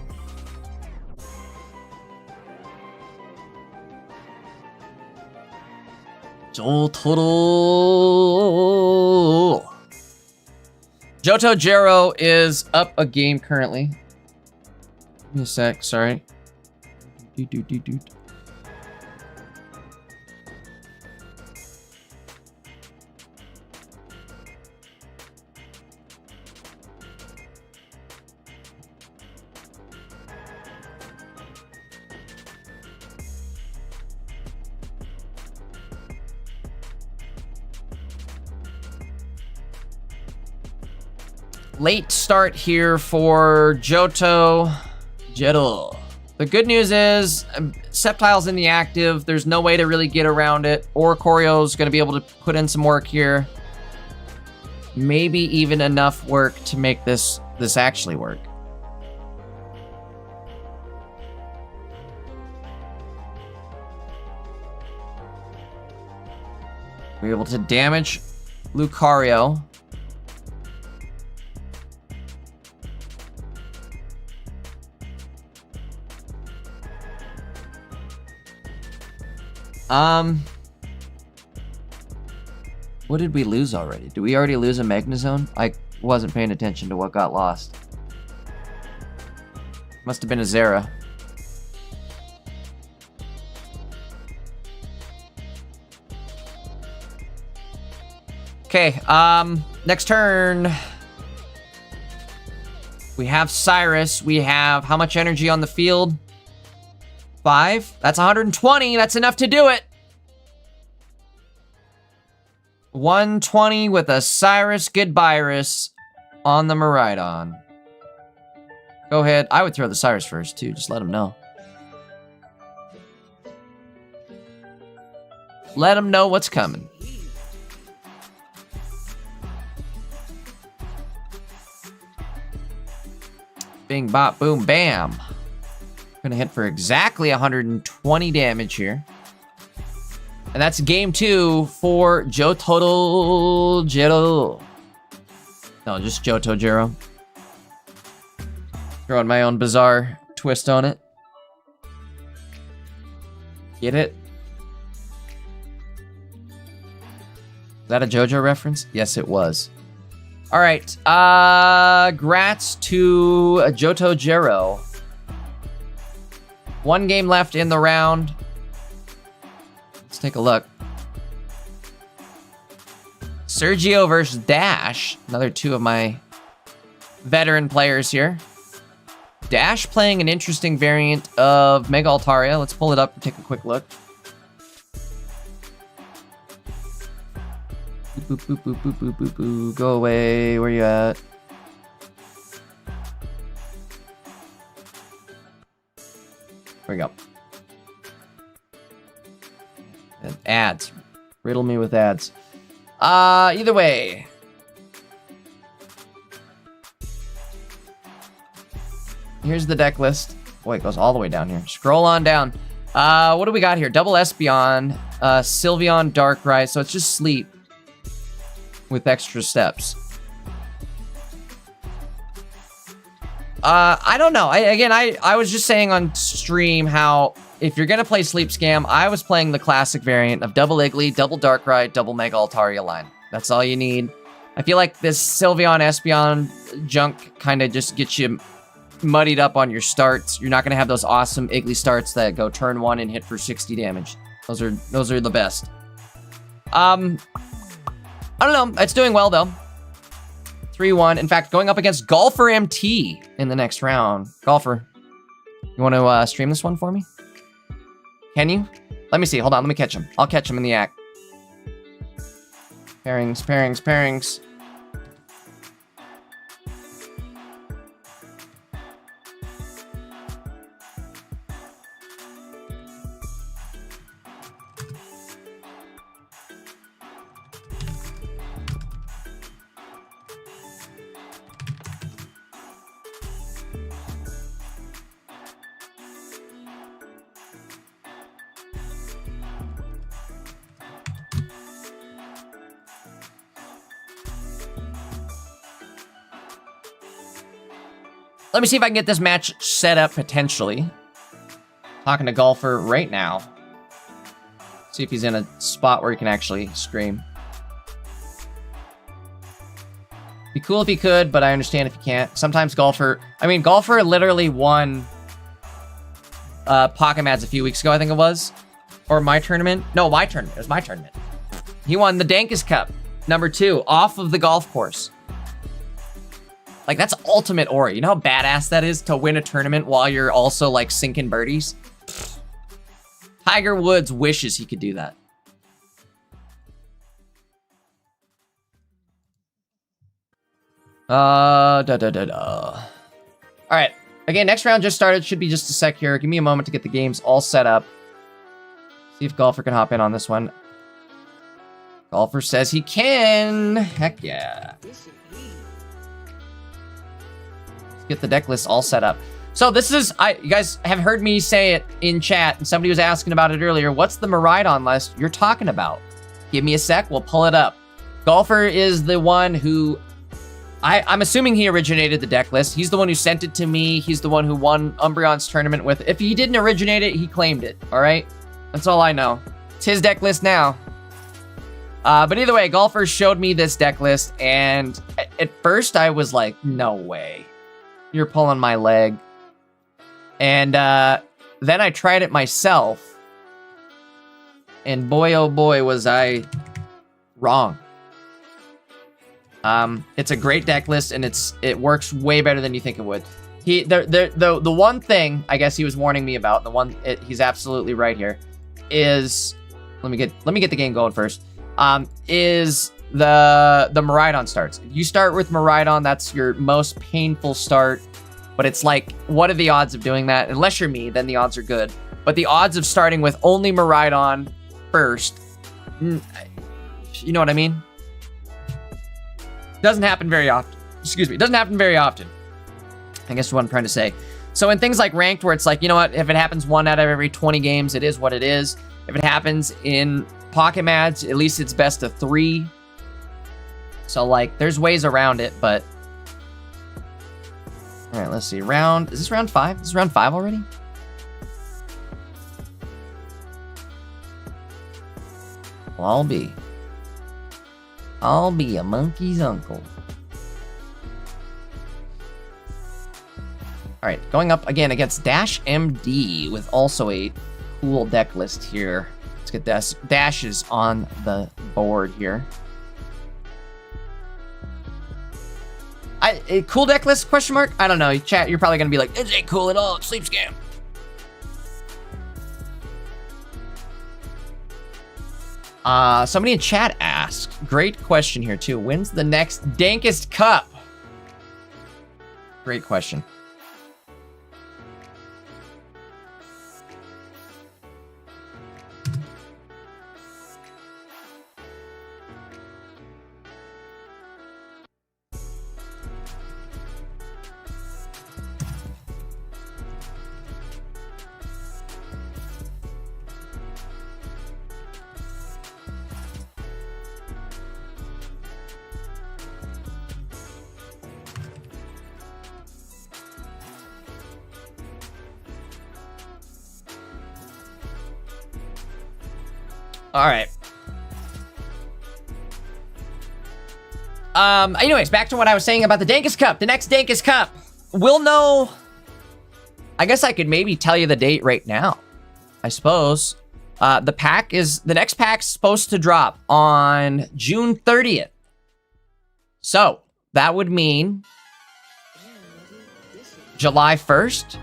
Jotojero is up a game currently. Give me a sec, sorry. Late start here for Johto. The good news is Sceptile's in the active. There's no way to really get around it. Or Koryo's going to be able to put in some work here. Maybe even enough work to make this actually work. We're able to damage Lucario. What did we lose already? Did we already lose a Magnezone? I wasn't paying attention to what got lost. Must have been a Zera. Okay, next turn. We have Cyrus. We have how much energy on the field? 5. That's 120. That's enough to do it. 120 with a Cyrus Goodbyrus on the Miraidon. Go ahead. I would throw the Cyrus first, too. Just let him know. Let him know what's coming. Bing, bop, boom, bam. Gonna hit for exactly 120 damage here. And that's game 2 for Jotojero. No, just Jotojero. Throwing my own bizarre twist on it. Get it? Is that a JoJo reference? Yes, it was. All right. Grats to Jotojero. 1 game left in the round. Let's take a look. Sergio versus Dash. Another 2 of my veteran players here. Dash playing an interesting variant of Mega Altaria. Let's pull it up and take a quick look. Boop, boop, boop, boop, boop, boop, boop. Go away. Where you at? There we go. And ads. Riddle me with ads. Either way. Here's the deck list. Boy, it goes all the way down here. Scroll on down. What do we got here? Double Espeon, Sylveon, Darkrai. So it's just sleep with extra steps. I don't know. I was just saying on stream how if you're gonna play Sleep Scam, I was playing the classic variant of double Iggly, double Darkrai, double Mega Altaria line. That's all you need. I feel like this Sylveon, Espeon junk kind of just gets you muddied up on your starts. You're not gonna have those awesome Iggly starts that go turn 1 and hit for 60 damage. Those are the best. I don't know. It's doing well though. 3-1. In fact, going up against Golfer MT in the next round. Golfer, you want to stream this one for me? Can you? Let me see. Hold on. Let me catch him. I'll catch him in the act. Pairings, pairings, pairings. Let me see if I can get this match set up potentially. Talking to Golfer right now. See if he's in a spot where he can actually stream. Be cool if he could, but I understand if he can't. Sometimes Golfer literally won Pocket Mads a few weeks ago, I think it was. Or my tournament. No, my tournament. It was my tournament. He won the Dankest Cup, #2, off of the golf course. Like, that's ultimate aura. You know how badass that is to win a tournament while you're also, like, sinking birdies? Tiger Woods wishes he could do that. All right. Again, next round just started. Should be just a sec here. Give me a moment to get the games all set up. See if Golfer can hop in on this one. Golfer says he can. Heck yeah. Get the deck list all set up. So this is, you guys have heard me say it in chat, and somebody was asking about it earlier. What's the Miraidon list you're talking about? Give me a sec, we'll pull it up. Golfer is the one who, I'm assuming he originated the deck list. He's the one who sent it to me. He's the one who won Umbreon's tournament with. If he didn't originate it, he claimed it, all right? That's all I know. It's his deck list now. But either way, Golfer showed me this deck list, and at first I was like, no way. You're pulling my leg. And then I tried it myself. And boy, oh boy, was I wrong. It's a great deck list, and it works way better than you think it would. The one thing I guess he was warning me about, he's absolutely right here, is let me get the game going first. Is the Miraidon starts. If you start with Miraidon, that's your most painful start. But it's like, what are the odds of doing that? Unless you're me, then the odds are good. But the odds of starting with only Miraidon first, you know what I mean? Doesn't happen very often. Excuse me, doesn't happen very often. I guess what I'm trying to say. So in things like ranked, where it's like, you know what, if it happens 1 out of every 20 games, it is what it is. If it happens in Pocket Mads, at least it's best of 3. So like, there's ways around it, but all right, let's see. Is this round 5? Is this round 5 already? Well, I'll be a monkey's uncle. All right, going up again against Dash MD with also a cool deck list here. Let's get dashes on the board here. A cool deck list, question mark? I don't know. Chat, you're probably going to be like, this ain't cool at all. It's Sleep Scam. Somebody in chat asked, great question here too. When's the next Dankest Cup? Great question. All right. Anyways, back to what I was saying about the Dankest Cup. The next Dankest Cup. We'll know... I guess I could maybe tell you the date right now. I suppose. The next pack's supposed to drop on June 30th. So, that would mean... July 1st?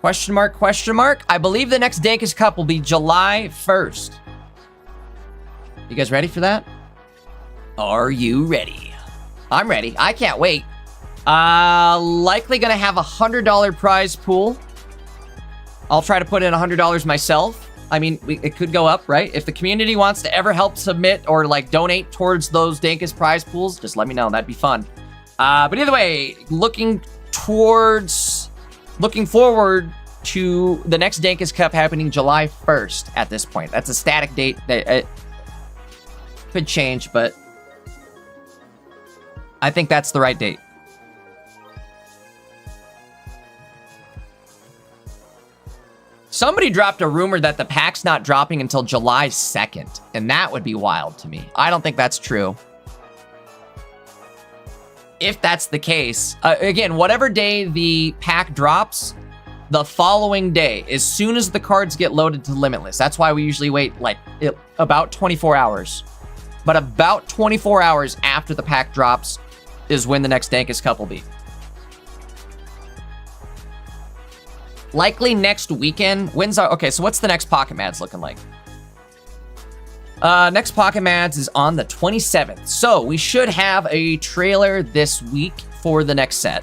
Question mark, question mark? I believe the next Dankest Cup will be July 1st. You guys ready for that? Are you ready? I'm ready. I can't wait. Likely gonna have a $100 prize pool. I'll try to put in $100 myself. I mean, it could go up, right? If the community wants to ever help submit or like donate towards those Dankest prize pools, just let me know. That'd be fun. But either way, looking forward to the next Dankest Cup happening July 1st at this point. That's a static date that could change, but I think that's the right date. Somebody dropped a rumor that the pack's not dropping until July 2nd, and that would be wild to me. I don't think that's true. If that's the case, again, whatever day the pack drops, the following day, as soon as the cards get loaded to Limitless. That's why we usually wait like about 24 hours. But about 24 hours after the pack drops is when the next Dankest Cup will be. Likely next weekend. Okay, so what's the next Pocket Mads looking like? Next Pocket Mads is on the 27th. So we should have a trailer this week for the next set.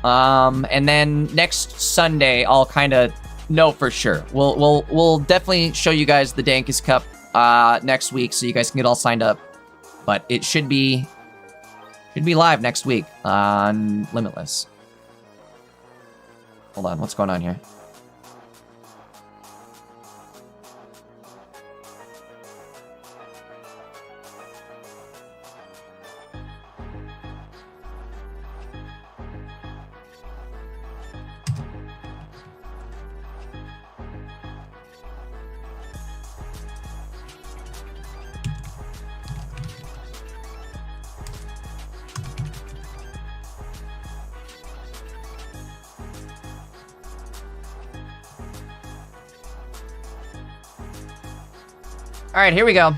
And then next Sunday, I'll kind of know for sure. We'll definitely show you guys the Dankest Cup next week, so you guys can get all signed up. But it should be live next week on Limitless. Hold on, what's going on here? All right, here we go.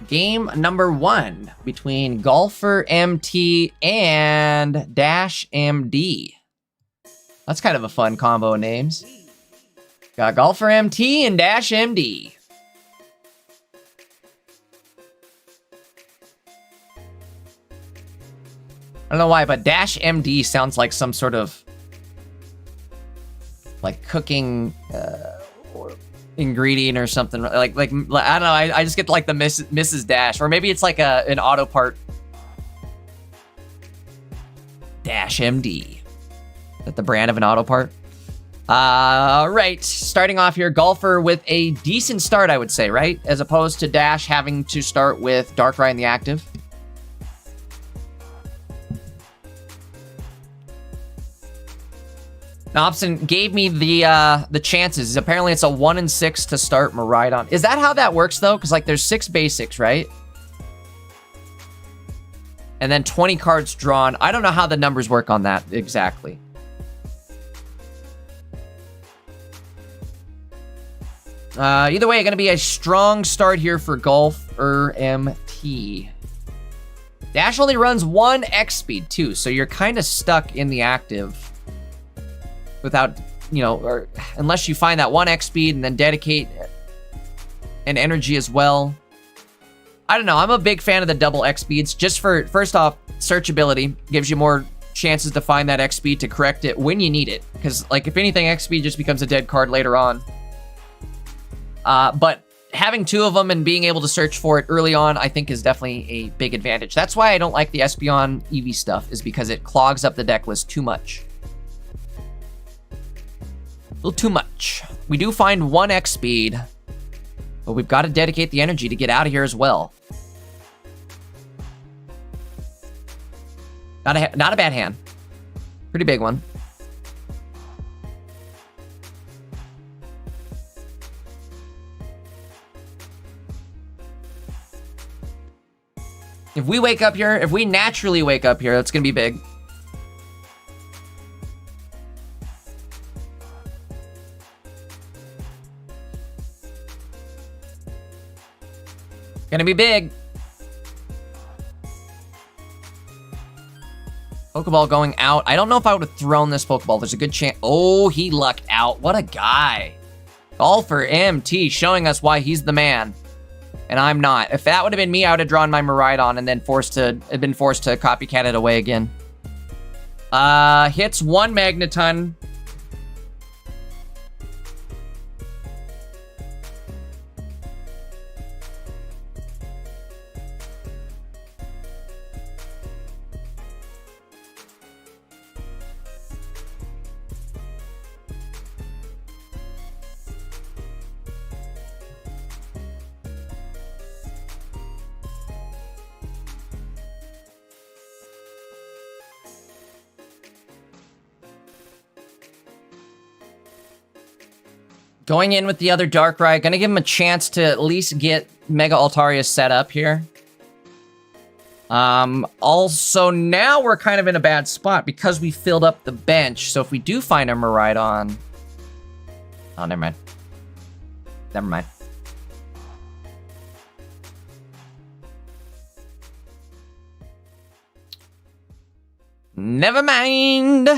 Game number 1 between Golfer MT and Dash MD. That's kind of a fun combo of names. Got Golfer MT and Dash MD. I don't know why, but Dash MD sounds like some sort of like cooking ingredient or something. Like I don't know. I just get like the Mrs. Dash, or maybe it's like an auto part. Dash MD. Is that the brand of an auto part? Right. Starting off here, Golfer with a decent start, I would say, right? As opposed to Dash having to start with Darkrai in the active. Nobson gave me the chances. Apparently it's a 1 in 6 to start Miraidon. Is that how that works though? Because like there's 6 basics, right? And then 20 cards drawn. I don't know how the numbers work on that exactly. Either way, going to be a strong start here for Golfer MT. Dash only runs 1 X speed too, so you're kind of stuck in the active. Without, you know, or unless you find that 1 X speed and then dedicate an energy as well. I don't know. I'm a big fan of the double X speeds. Just for, first off, searchability gives you more chances to find that X speed to correct it when you need it. Because, like, if anything, X speed just becomes a dead card later on. But having 2 of them and being able to search for it early on, I think is definitely a big advantage. That's why I don't like the Espeon EV stuff, is because it clogs up the deck list too much. A little too much. We do find 1 X speed, but we've got to dedicate the energy to get out of here as well. Not a bad hand. Pretty big one. If we wake up here, if we naturally wake up here, that's gonna be big. Gonna be big. Pokeball going out. I don't know if I would have thrown this Pokeball. There's a good chance. Oh, he lucked out. What a guy. Golfer MT showing us why he's the man. And I'm not. If that would have been me, I would have drawn my Miraidon and then been forced to copycat it away again. Hits one Magneton. Going in with the other Darkrai, gonna give him a chance to at least get Mega Altaria set up here. Also, now we're kind of in a bad spot because we filled up the bench. So if we do find a Miraidon... Oh, never mind. Never mind. Never mind!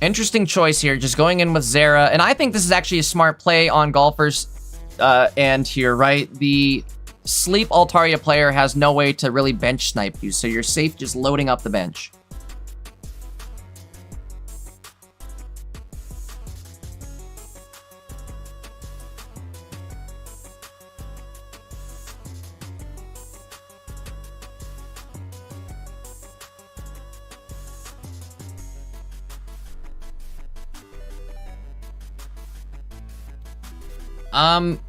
Interesting choice here, just going in with Zera. And I think this is actually a smart play on Golfer's end here, right? The Sleep Altaria player has no way to really bench snipe you, so you're safe just loading up the bench.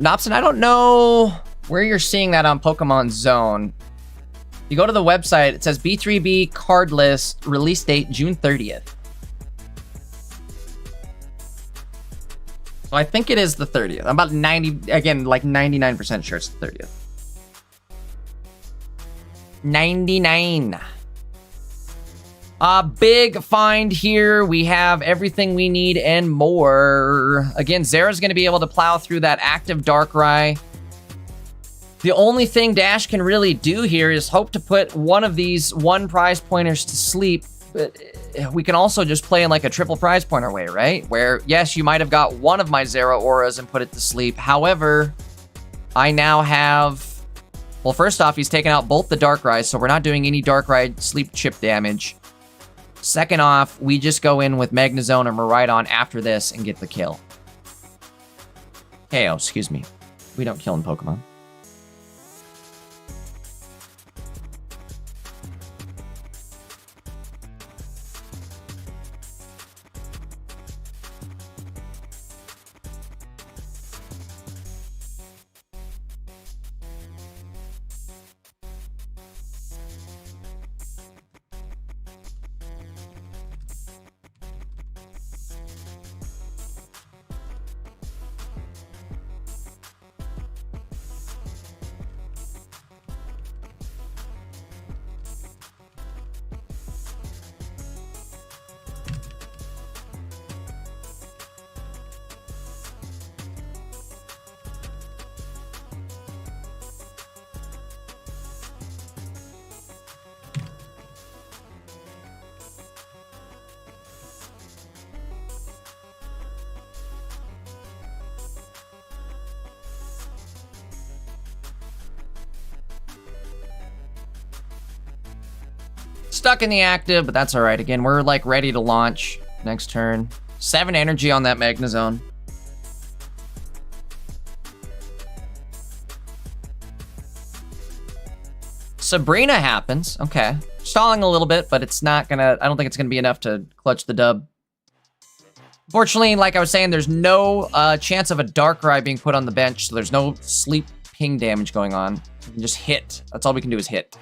Nopson, I don't know where you're seeing that on Pokemon Zone. You go to the website, it says B3B card list, release date June 30th. So I think it is the 30th. I'm about 99% sure it's the 30th. 99. Big find here. We have everything we need and more. Again, Zera's going to be able to plow through that active Darkrai. The only thing Dash can really do here is hope to put one of these one prize pointers to sleep. But we can also just play in like a triple prize pointer way, right? Where, yes, you might have got one of my Zera auras and put it to sleep. However, I now have... Well, first off, he's taken out both the Darkrai, so we're not doing any Darkrai sleep chip damage. Second off, we just go in with Magnezone or Miraidon after this and get the kill. KO, excuse me. We don't kill in Pokemon. Stuck in the active, but that's all right. Again, we're like ready to launch next turn. 7 energy on that Magnezone. Sabrina happens. Okay. Stalling a little bit, but it's not gonna... I don't think it's gonna be enough to clutch the dub. Fortunately, like I was saying, there's no chance of a Darkrai being put on the bench, so there's no sleep ping damage going on. We can just hit. That's all we can do is hit.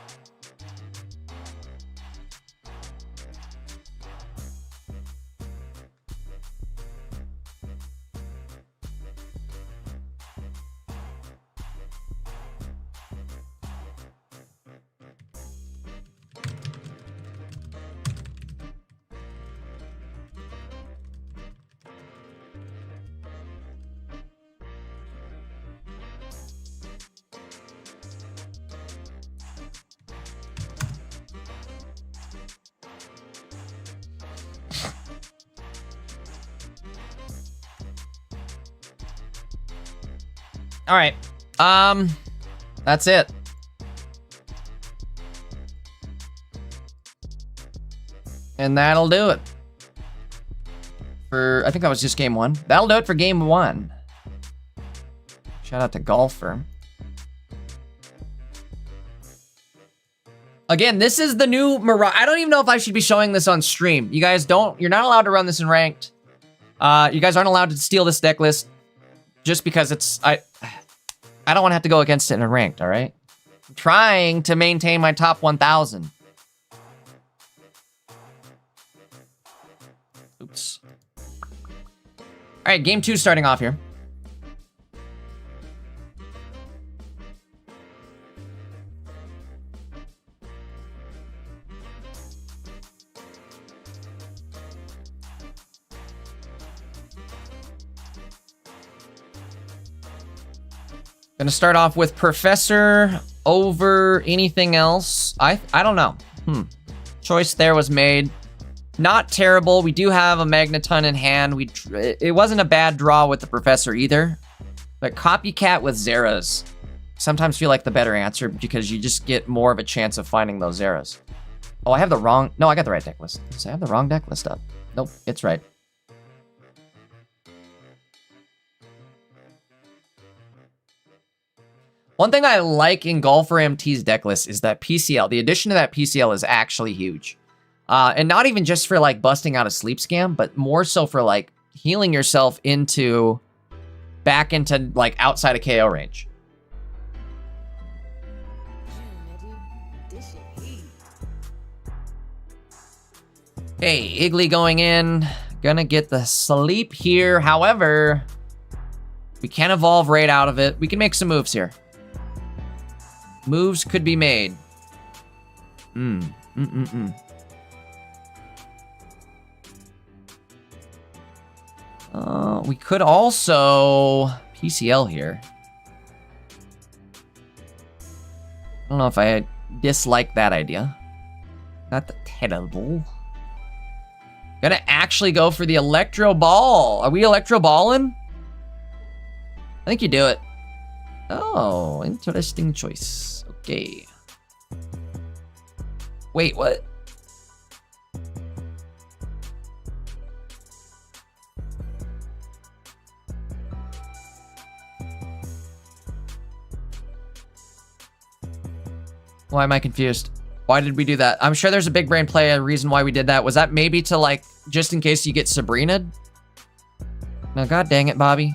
All right. That's it. And that'll do it. I think that was just game 1. That'll do it for game 1. Shout out to Golfer. Again, this is the new Mirage. I don't even know if I should be showing this on stream. You guys you're not allowed to run this in ranked. You guys aren't allowed to steal this deck list just because I don't want to have to go against it in ranked, all right? I'm trying to maintain my top 1,000. Oops. All right, game 2 starting off here. Gonna start off with Professor over anything else. I don't know. Choice there was made. Not terrible. We do have a Magneton in hand. It wasn't a bad draw with the Professor either. But Copycat with Zeras sometimes feel like the better answer because you just get more of a chance of finding those Zeras. Oh, I have the wrong... No, I got the right deck list. So I have the wrong deck list up. Nope, it's right. One thing I like in Golfer MT's deck list is that PCL. The addition to that PCL is actually huge. And not even just for like busting out a sleep scam, but more so for like healing yourself back into like outside of KO range. Okay, Iggly going in. Gonna get the sleep here. However, we can evolve right out of it. We can make some moves here. Moves could be made. We could also PCL here. I don't know if I dislike that idea. Not that terrible. Gonna actually go for the Electro Ball. Are we Electro Balling? I think you do it. Oh, interesting choice. Okay. Wait, what? Why am I confused? Why did we do that? I'm sure there's a big brain play, a reason why we did that. Was that maybe to like, just in case you get Sabrina'd? No, god dang it, Bobby.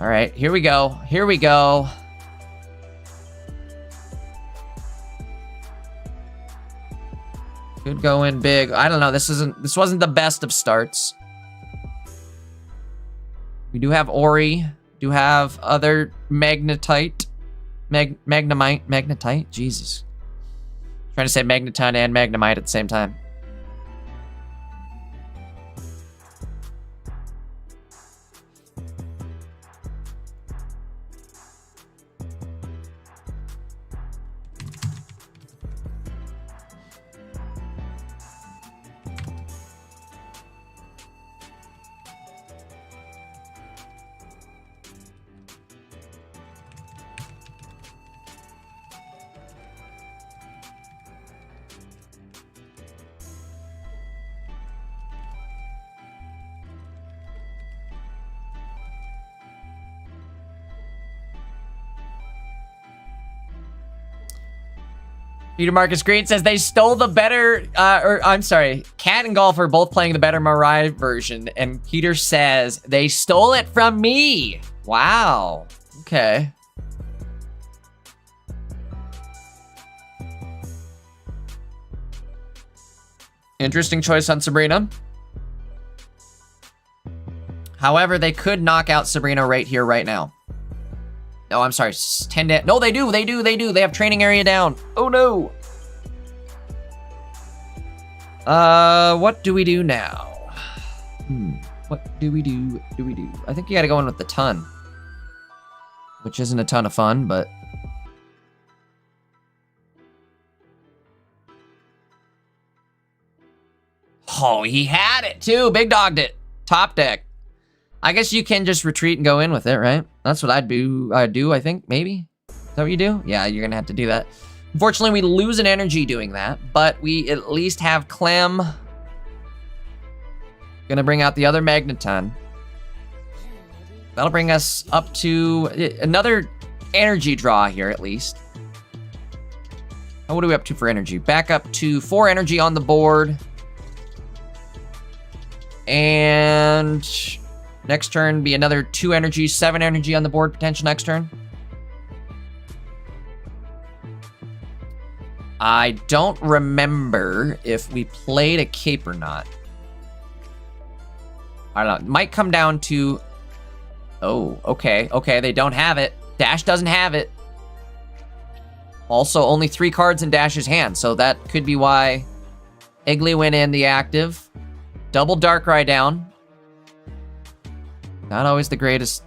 All right, here we go. Here we go. Could go in big. I don't know. This wasn't the best of starts. We do have Ori. Do have other Magnetite. Magnetite? Jesus. Trying to say Magneton and Magnemite at the same time. Peter Marcus Green says they stole the better, I'm sorry, Cat and Golf are both playing the better Mirai version, and Peter says they stole it from me. Wow. Okay. Interesting choice on Sabrina. However, they could knock out Sabrina right here, right now. No, I'm sorry, 10 to... No, they do. They have training area down. Oh, no. What do we do now? What do we do? I think you gotta go in with the ton. Which isn't a ton of fun, but... Oh, he had it, too. Big dogged it. Top deck. I guess you can just retreat and go in with it, right? That's what I'd do, I think, maybe? Is that what you do? Yeah, you're gonna have to do that. Unfortunately, we lose an energy doing that, but we at least have Clem. Gonna bring out the other Magneton. That'll bring us up to another energy draw here, at least. What are we up to for energy? Back up to 4 energy on the board. And next turn be another 2 energy, 7 energy on the board, potential next turn. I don't remember if we played a cape or not. I don't know. It might come down to... Oh, okay. Okay, they don't have it. Dash doesn't have it. Also, only 3 cards in Dash's hand, so that could be why Iggly went in the active. Double Darkrai down. Not always the greatest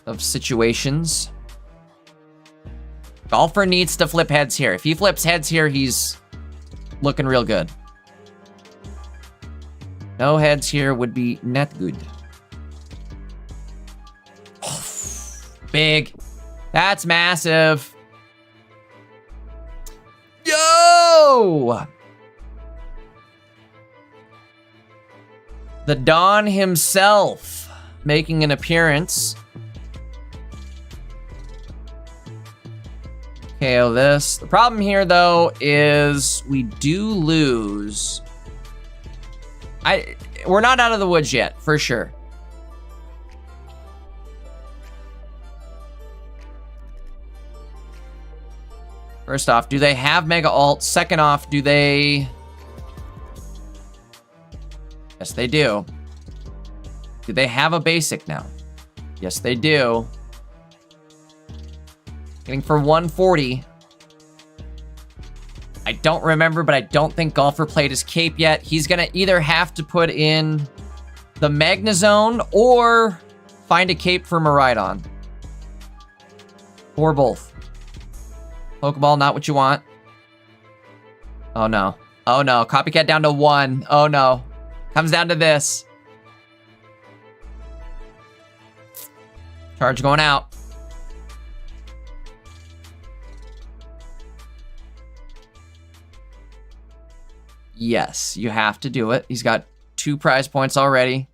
of situations. Golfer needs to flip heads here. If he flips heads here, he's looking real good. No heads here would be not good. Big. That's massive. Yo! The Don himself making an appearance. KO this. The problem here, though, is we do lose. We're not out of the woods yet, for sure. First off, do they have Mega Alt? Second off, do they... Yes, they do. Do they have a basic now? Yes, they do. Getting for 140. I don't remember, but I don't think Golfer played his cape yet. He's gonna either have to put in the Magnezone or find a cape for Miraidon. Or both. Pokeball, not what you want. Oh no. Oh no. Copycat down to 1. Oh no. Comes down to this. Charge going out. Yes, you have to do it. He's got 2 prize points already.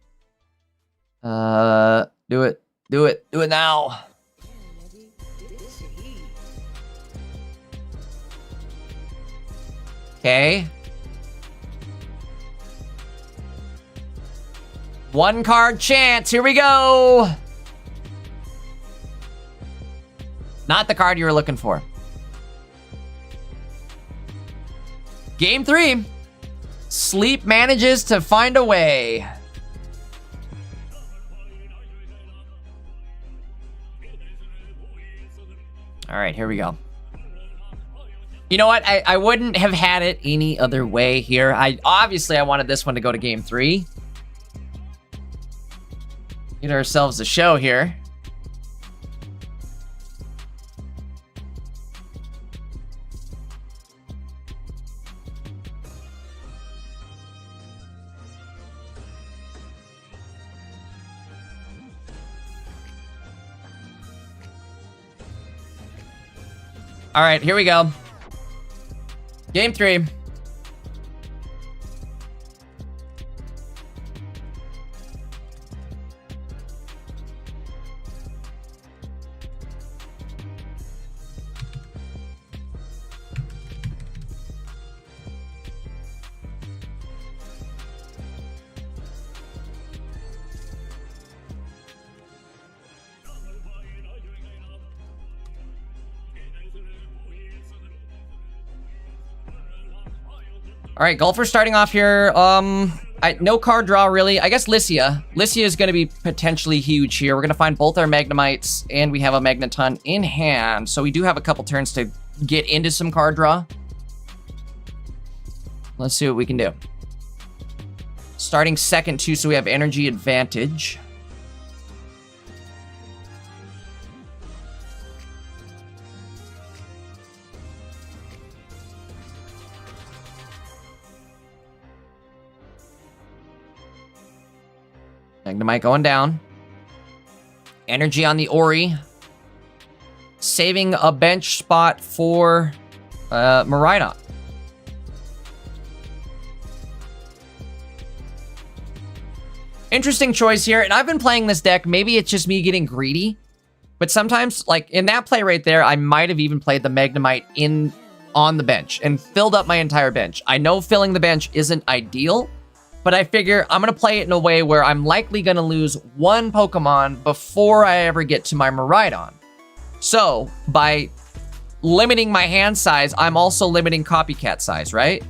Do it. Do it. Do it now. Okay. 1 card chance. Here we go. Not the card you were looking for. Game 3. Sleep manages to find a way. All right, here we go. You know what? I wouldn't have had it any other way here. Obviously I wanted this one to go to game 3. Get ourselves a show here. All right, here we go. Game 3. All right, Golfer starting off here. No card draw, really. I guess Lycia. Lycia is going to be potentially huge here. We're going to find both our Magnemites, and we have a Magneton in hand. So we do have a couple turns to get into some card draw. Let's see what we can do. Starting second, too, so we have energy advantage. Magnemite going down. Energy on the Ori. Saving a bench spot for Miraidon. Interesting choice here, and I've been playing this deck. Maybe it's just me getting greedy, but sometimes, like in that play right there, I might have even played the Magnemite on the bench and filled up my entire bench. I know filling the bench isn't ideal, but I figure I'm going to play it in a way where I'm likely going to lose one Pokemon before I ever get to my Miraidon. So, by limiting my hand size, I'm also limiting copycat size, right?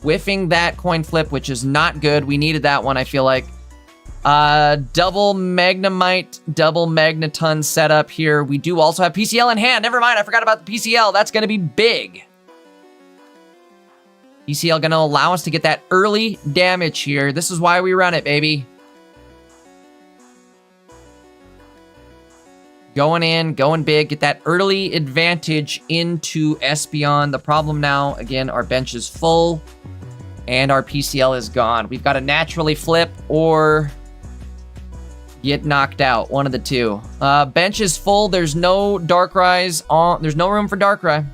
Whiffing that coin flip, which is not good. We needed that one, I feel like. Double Magnemite, double Magneton setup here. We do also have PCL in hand. Never mind, I forgot about the PCL. That's going to be big. PCL going to allow us to get that early damage here. This is why we run it, baby. Going in, going big, get that early advantage into Espeon. The problem now, again, our bench is full and our PCL is gone. We've got to naturally flip or get knocked out, one of the two. Bench is full. There's no Darkrai's on. There's no room for Darkrai.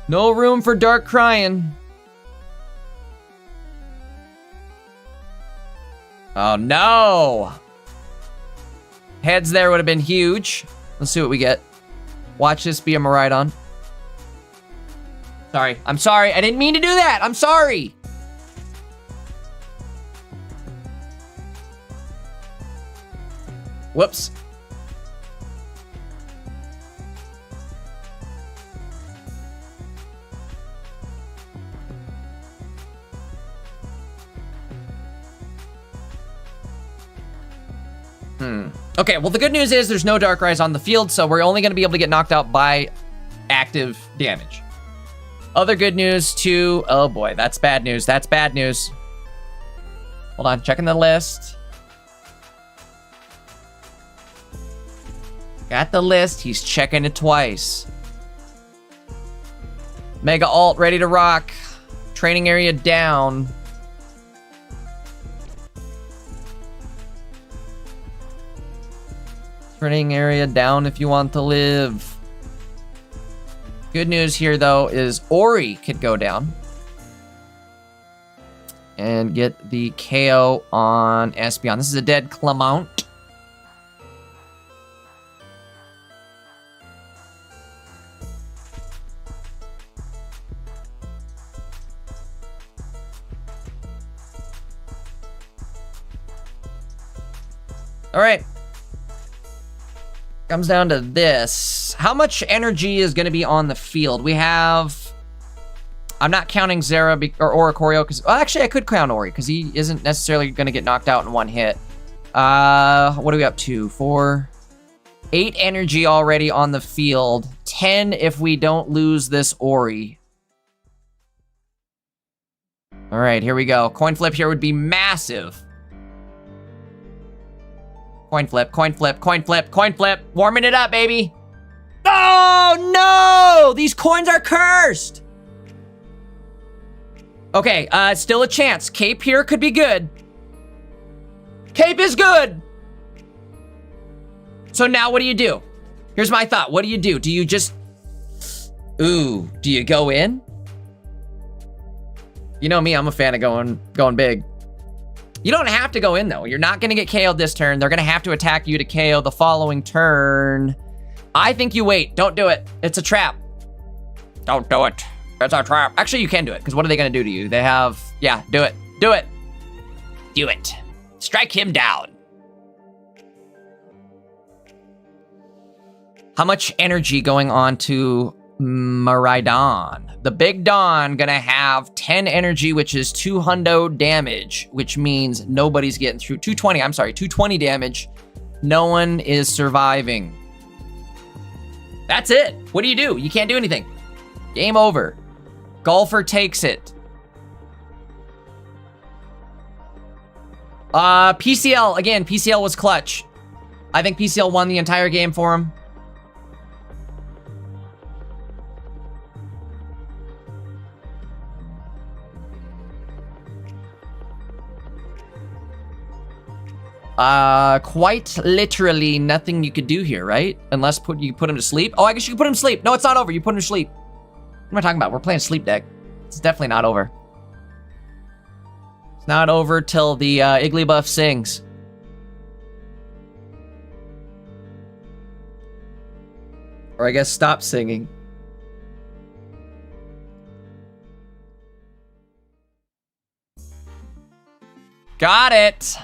No room for Darkraiing. Oh no! Heads there would have been huge. Let's see what we get. Watch this be a Miraidon. Sorry. I'm sorry. I didn't mean to do that. I'm sorry. Whoops. Okay, well, the good news is there's no Darkrai's on the field, so we're only going to be able to get knocked out by active damage. Other good news, too. Oh, boy, that's bad news. That's bad news. Hold on, checking the list. Got the list. He's checking it twice. Mega Alt ready to rock. Training area down. Training area down if you want to live. Good news here, though, is Ori could go down and get the KO on Espeon. This is a dead Clemont. All right. Comes down to this. How much energy is going to be on the field? We have... I'm not counting Zera or Oricorio because... Well, actually, I could count Ori because he isn't necessarily going to get knocked out in one hit. What are we up to? 4... 8 energy already on the field. 10 if we don't lose this Ori. All right, here we go. Coin flip here would be massive. Coin flip, coin flip, coin flip, coin flip. Warming it up, baby. Oh, no! These coins are cursed! Okay, still a chance. Cape here could be good. Cape is good! So now what do you do? Here's my thought. What do you do? Do you just... Ooh, do you go in? You know me, I'm a fan of going big. You don't have to go in, though. You're not going to get KO'd this turn. They're going to have to attack you to KO the following turn. I think you wait. Don't do it. It's a trap. Don't do it. It's a trap. Actually, you can do it, because what are they going to do to you? They have... Yeah, do it. Do it. Do it. Strike him down. How much energy going on to Miraidon? The Big Don gonna have 10 energy, which is 200 damage, which means nobody's getting through. 220, I'm sorry, 220 damage. No one is surviving. That's it. What do? You can't do anything. Game over. Golfer takes it. PCL, again, PCL was clutch. I think PCL won the entire game for him. Quite literally nothing you could do here, right? Unless you put him to sleep. Oh, I guess you can put him to sleep. No, it's not over. You put him to sleep. What am I talking about? We're playing sleep deck. It's definitely not over. It's not over till the Igglybuff sings. Or I guess stop singing. Got it.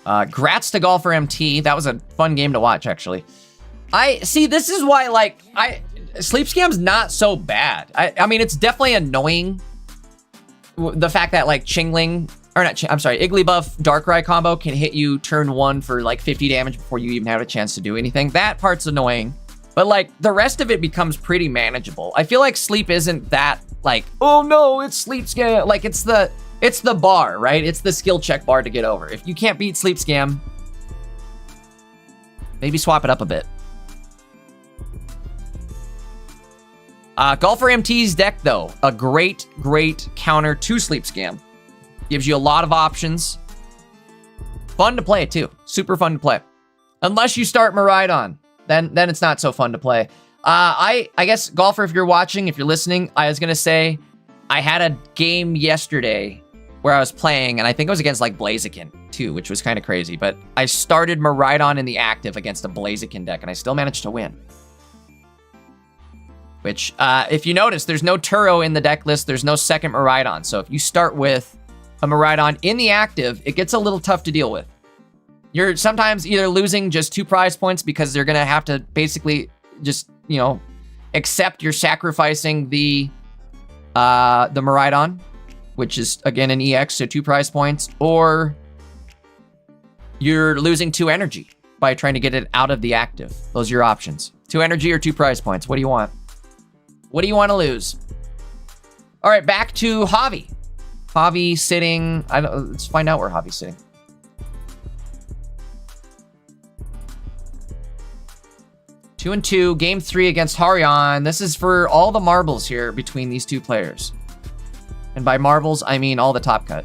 Grats to Golfer MT. That was a fun game to watch, actually. See, this is why, like, Sleep Scam's not so bad. I mean, it's definitely annoying. The fact that, like, Igglybuff Darkrai combo can hit you turn 1 for, like, 50 damage before you even have a chance to do anything. That part's annoying. But, like, the rest of it becomes pretty manageable. I feel like Sleep isn't that, like, oh no, it's Sleep Scam. Like, it's the bar, right? It's the skill check bar to get over. If you can't beat Sleep Scam, maybe swap it up a bit. Golfer MT's deck, though, a great counter to Sleep Scam. Gives you a lot of options. Fun to play, too. Super fun to play. Unless you start Miraidon. Then it's not so fun to play. I guess, Golfer, if you're watching, if you're listening, I was going to say, I had a game yesterday where I was playing, and I think it was against, like, Blaziken, too, which was kind of crazy. But I started Miraidon in the active against a Blaziken deck, and I still managed to win. Which, if you notice, there's no Turo in the deck list. There's no second Miraidon. So if you start with a Miraidon in the active, it gets a little tough to deal with. You're sometimes either losing just 2 prize points because they're going to have to basically just, you know, accept you're sacrificing the Miraidon, which is, again, an EX, so 2 prize points, or you're losing 2 energy by trying to get it out of the active. Those are your options. 2 energy or 2 prize points. What do you want? What do you want to lose? All right, back to Javi. Javi sitting... let's find out where Javi's sitting. Two and 2, game 3 against Harion. This is for all the marbles here between these two players. And by marbles, I mean all the top cut.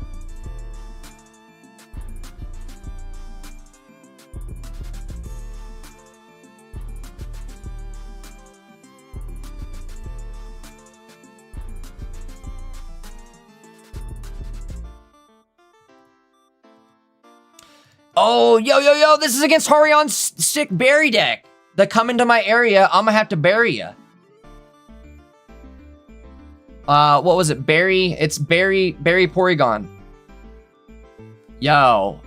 Oh, yo, this is against Harion's sick berry deck. The come into my area, I'm gonna have to bury ya. What was it? Berry? It's Berry Porygon. Yo.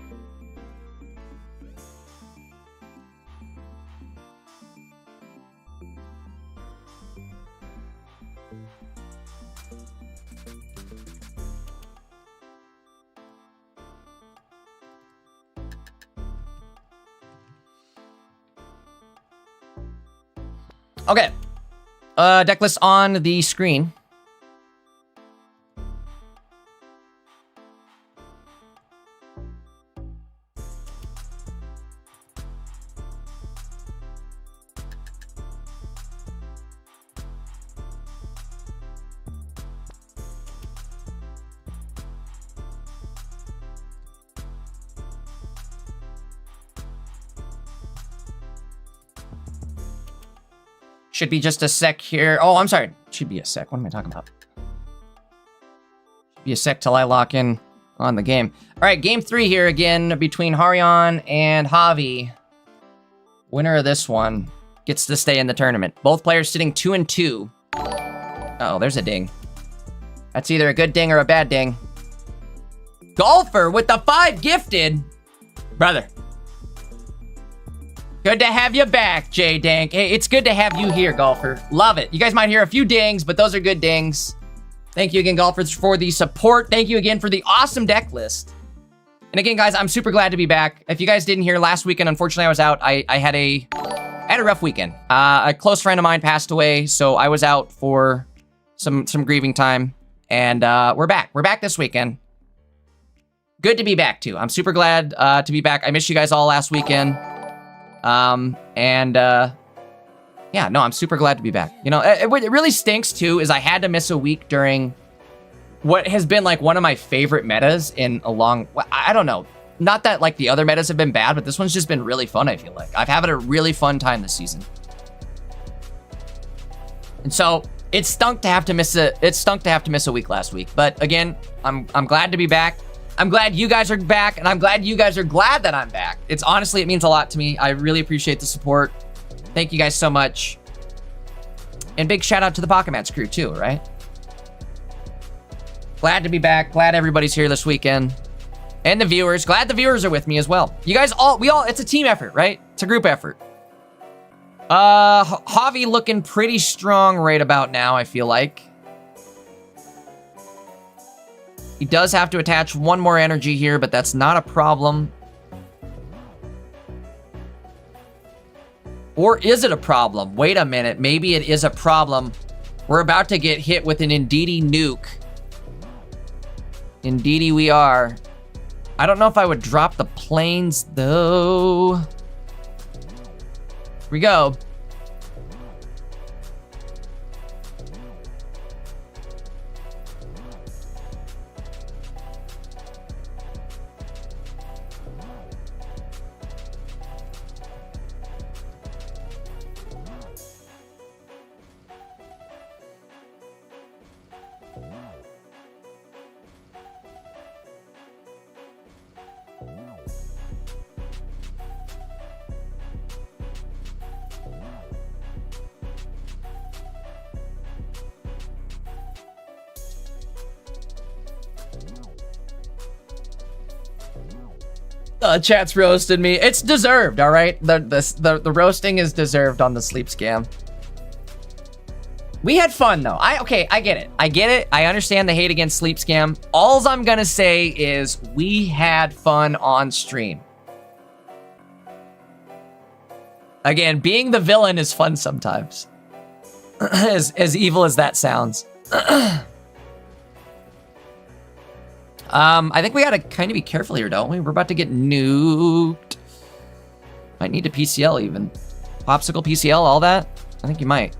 Okay. Deck list on the screen. Should be just a sec here. Oh, I'm sorry. Should be a sec. What am I talking about? Should be a sec till I lock in on the game. All right, game 3 here again between Harion and Javi. Winner of this one gets to stay in the tournament. Both players sitting 2 and 2. Uh-oh, there's a ding. That's either a good ding or a bad ding. Golfer with the 5 gifted. Brother. Good to have you back, J-Dank. Hey, it's good to have you here, Golfer. Love it. You guys might hear a few dings, but those are good dings. Thank you again, Golfers, for the support. Thank you again for the awesome deck list. And again, guys, I'm super glad to be back. If you guys didn't hear, last weekend, unfortunately, I was out. I had a rough weekend. A close friend of mine passed away, so I was out for some grieving time. And we're back. We're back this weekend. Good to be back, too. I'm super glad to be back. I missed you guys all last weekend. Yeah, no, I'm super glad to be back. You know, it really stinks too is I had to miss a week during what has been like one of my favorite metas in a long, I don't know. Not that like the other metas have been bad, but this one's just been really fun, I feel like. I've had a really fun time this season. And so it stunk to have to miss a week last week. But again, I'm glad to be back. I'm glad you guys are back, and I'm glad you guys are glad that I'm back. It's honestly, it means a lot to me. I really appreciate the support. Thank you guys so much. And big shout out to the Pocket Match crew too, right? Glad to be back. Glad everybody's here this weekend. And the viewers. Glad the viewers are with me as well. You guys it's a team effort, right? It's a group effort. Javi looking pretty strong right about now, I feel like. He does have to attach one more energy here, but that's not a problem. Or is it a problem? Wait a minute. Maybe it is a problem. We're about to get hit with an Indeedee nuke. Indeedee we are. I don't know if I would drop the planes, though. Here we go. Chat's roasted me. It's deserved, all right? The roasting is deserved on the sleep scam. We had fun, though. I get it. I get it. I understand the hate against sleep scam. All I'm gonna say is we had fun on stream. Again, being the villain is fun sometimes. as evil as that sounds. I think we gotta kind of be careful here, don't we? We're about to get nuked. Might need a PCL even. Popsicle PCL, all that? I think you might.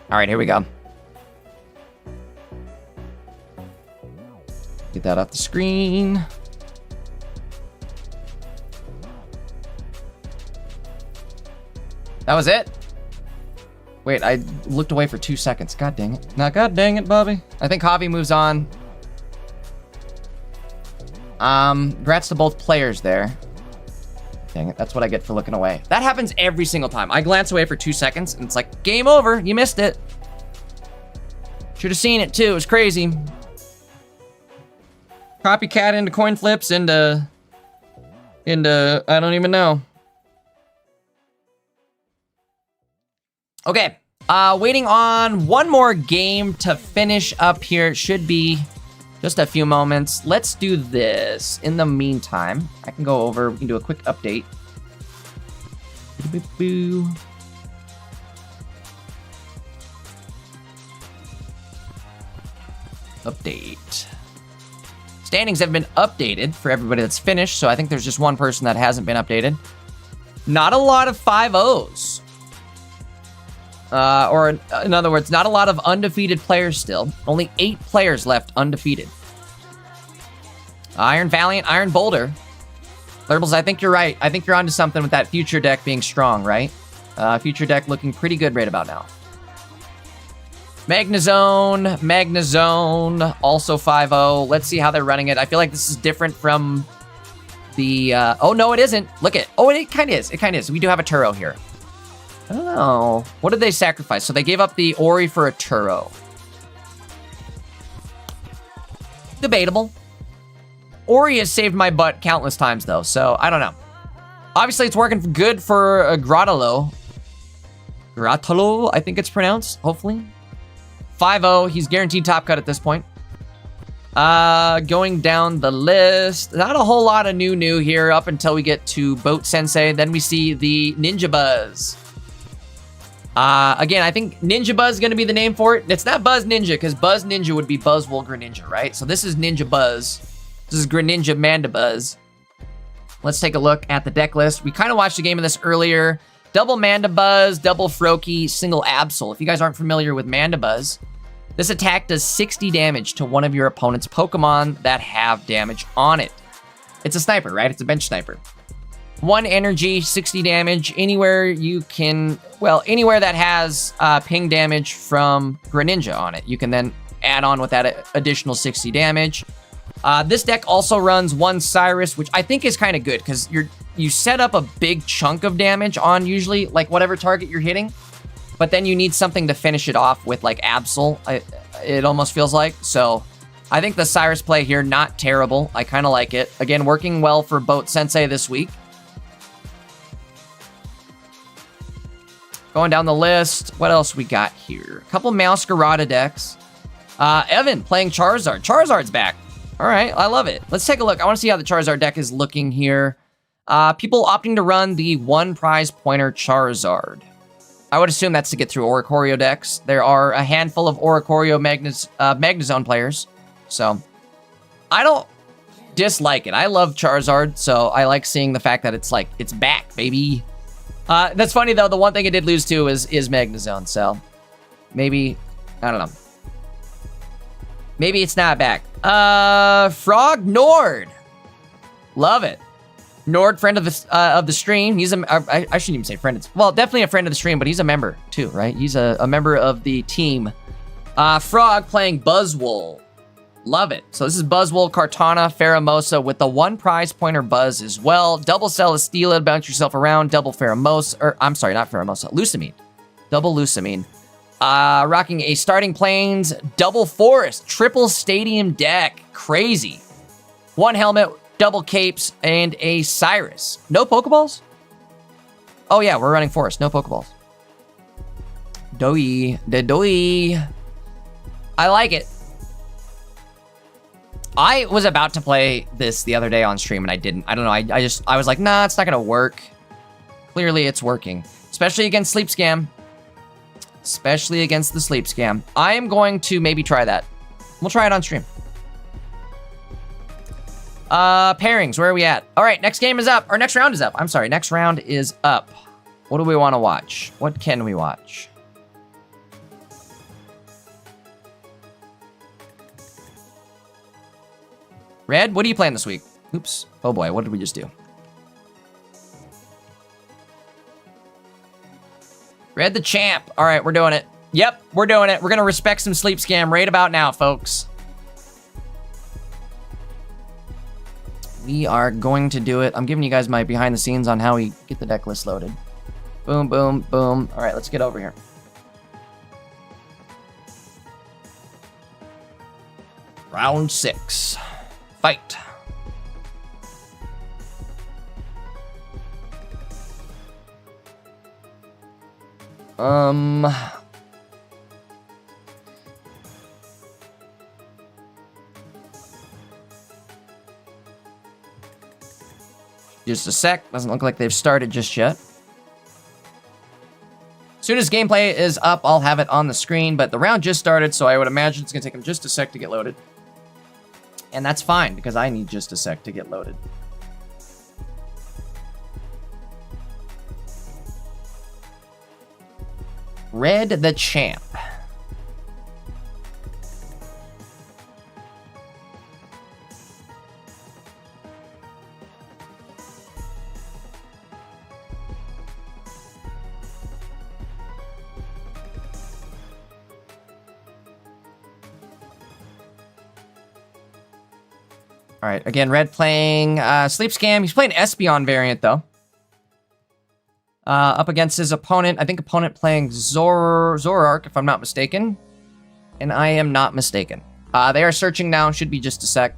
All right, here we go. Get that off the screen. That was it? Wait, I looked away for 2 seconds. God dang it. Now, god dang it, Bobby. I think Javi moves on. Congrats to both players there. Dang it, that's what I get for looking away. That happens every single time. I glance away for 2 seconds, and it's like, game over. You missed it. Should have seen it, too. It was crazy. Copycat into coin flips, into I don't even know. Okay. Waiting on one more game to finish up here. It should be just a few moments. Let's do this. In the meantime, I can go over, we can do a quick update. Update. Standings have been updated for everybody that's finished, so I think there's just one person that hasn't been updated. Not a lot of 5-0s. Or in other words, not a lot of undefeated players still. Only 8 players left undefeated. Iron Valiant, Iron Boulder. Lurbles, I think you're right. I think you're onto something with that future deck being strong, right? Future deck looking pretty good right about now. Magnazone, also 5-0. Let's see how they're running it. I feel like this is different from the, oh no, it isn't. Look it. Oh, it kind of is. It kind of is. We do have a Turo here. Oh, what did they sacrifice? So they gave up the Ori for a Turo. Debatable. Ori has saved my butt countless times, though, so I don't know. Obviously, it's working good for Gratalo. Gratalo, I think it's pronounced, hopefully. 5-0, he's guaranteed top cut at this point. Going down the list, not a whole lot of new here up until we get to Boat Sensei. Then we see the Ninja Buzz. Again, I think Ninja Buzz is going to be the name for it. It's not Buzz Ninja, because Buzz Ninja would be Buzzwole Greninja, right? So this is Ninja Buzz. This is Greninja Mandibuzz. Let's take a look at the deck list. We kind of watched a game of this earlier. Double Mandibuzz, double Froakie, single Absol. If you guys aren't familiar with Mandibuzz, this attack does 60 damage to one of your opponent's Pokemon that have damage on it. It's a sniper, right? It's a bench sniper. 1 energy, 60 damage. Anywhere you can, well, anywhere that has ping damage from Greninja on it, you can then add on with that additional 60 damage. This deck also runs 1 Cyrus, which I think is kind of good because you set up a big chunk of damage on usually like whatever target you're hitting, but then you need something to finish it off with, like Absol, it almost feels like. So I think the Cyrus play here, not terrible. I kind of like it. Again, working well for Boat Sensei this week. Going down the list, what else we got here? A couple Masquerada decks. Evan playing Charizard. Charizard's back. All right, I love it. Let's take a look. I want to see how the Charizard deck is looking here. People opting to run the 1 prize pointer Charizard. I would assume that's to get through Oricorio decks. There are a handful of Oricorio Magnezone players, so I don't dislike it. I love Charizard, so I like seeing the fact that it's back, baby. That's funny though. The one thing it did lose to is Magnezone, so maybe, I don't know. Maybe it's not back. Frog Nord. Love it. Nord, friend of the stream. He's I shouldn't even say friend. Well, definitely a friend of the stream, but he's a member too, right? He's a member of the team. Frog playing Buzzwole. Love it. So this is Buzzwole, Kartana, Pheromosa with the 1 prize pointer Buzz as well. Double Celesteela, bounce yourself around. Double Pheromosa, or I'm sorry, not Pheromosa. Lusamine. Double Lusamine. Rocking a Starting Plains, double Forest, triple Stadium deck. Crazy. 1 helmet, double capes, and a Cyrus. No Pokeballs? Oh yeah, we're running Forest. No Pokeballs. Doi. I like it. I was about to play this the other day on stream and I didn't. I don't know. I was like, nah, it's not gonna work. Clearly it's working. Especially against Sleep Scam. Especially against the Sleep Scam. I am going to maybe try that. We'll try it on stream. Pairings, where are we at? All right, next game is up. Or next round is up. I'm sorry, next round is up. What do we want to watch? What can we watch? Red, what are you playing this week? Oops. Oh boy, what did we just do? Red the champ. All right, we're doing it. Yep, we're doing it. We're going to respect some Sleep Scam right about now, folks. We are going to do it. I'm giving you guys my behind the scenes on how we get the deck list loaded. Boom, boom, boom. All right, let's get over here. Round 6. Fight. Just a sec. Doesn't look like they've started just yet. As soon as gameplay is up, I'll have it on the screen, but the round just started, so I would imagine it's going to take them just a sec to get loaded. And that's fine, because I need just a sec to get loaded. Red the champ. All right, again, Red playing Sleep Scam. He's playing Espeon variant, though. Up against his opponent. I think opponent playing Zoroark, if I'm not mistaken. And I am not mistaken. They are searching now. Should be just a sec.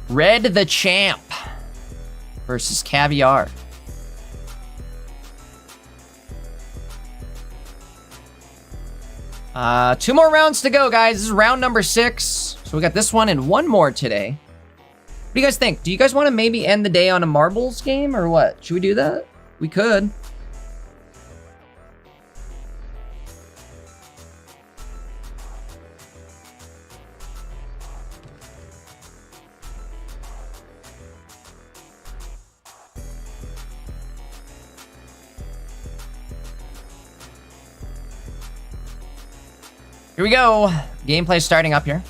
Red the Champ versus Caviar. Two more rounds to go, guys. This is round number 6. So we got this one and one more today. What do you guys think? Do you guys want to maybe end the day on a marbles game or what? Should we do that? We could. Here we go. Gameplay starting up here.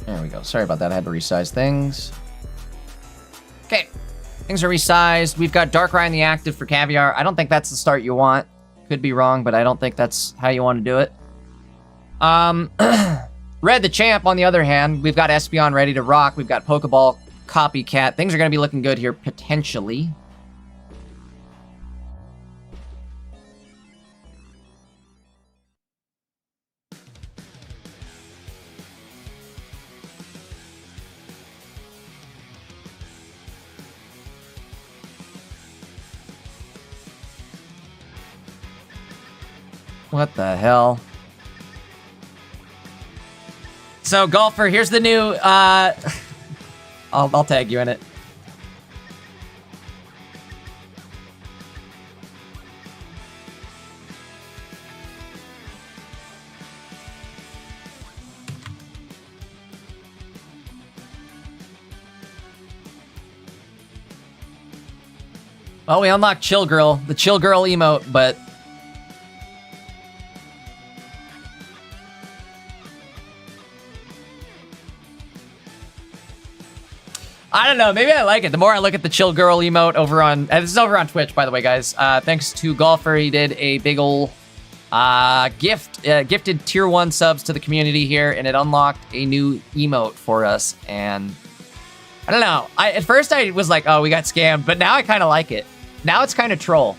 There we go. Sorry about that. I had to resize things. Okay. Things are resized. We've got Darkrai in the active for Caviar. I don't think that's the start you want. Could be wrong, but I don't think that's how you want to do it. Red the Champ, on the other hand, we've got Espeon ready to rock. We've got Pokeball, Copycat. Things are going to be looking good here, potentially. What the hell? So, Golfer, here's the new, I'll tag you in it. Well, we unlocked Chill Girl, the Chill Girl emote, but... I don't know, maybe I like it. The more I look at the Chill Girl emote over on... this is over on Twitch, by the way, guys. Thanks to Golfer, he did a big ol' gifted tier 1 subs to the community here, and it unlocked a new emote for us, and... I don't know. At first I was like, oh, we got scammed, but now I kind of like it. Now it's kind of troll.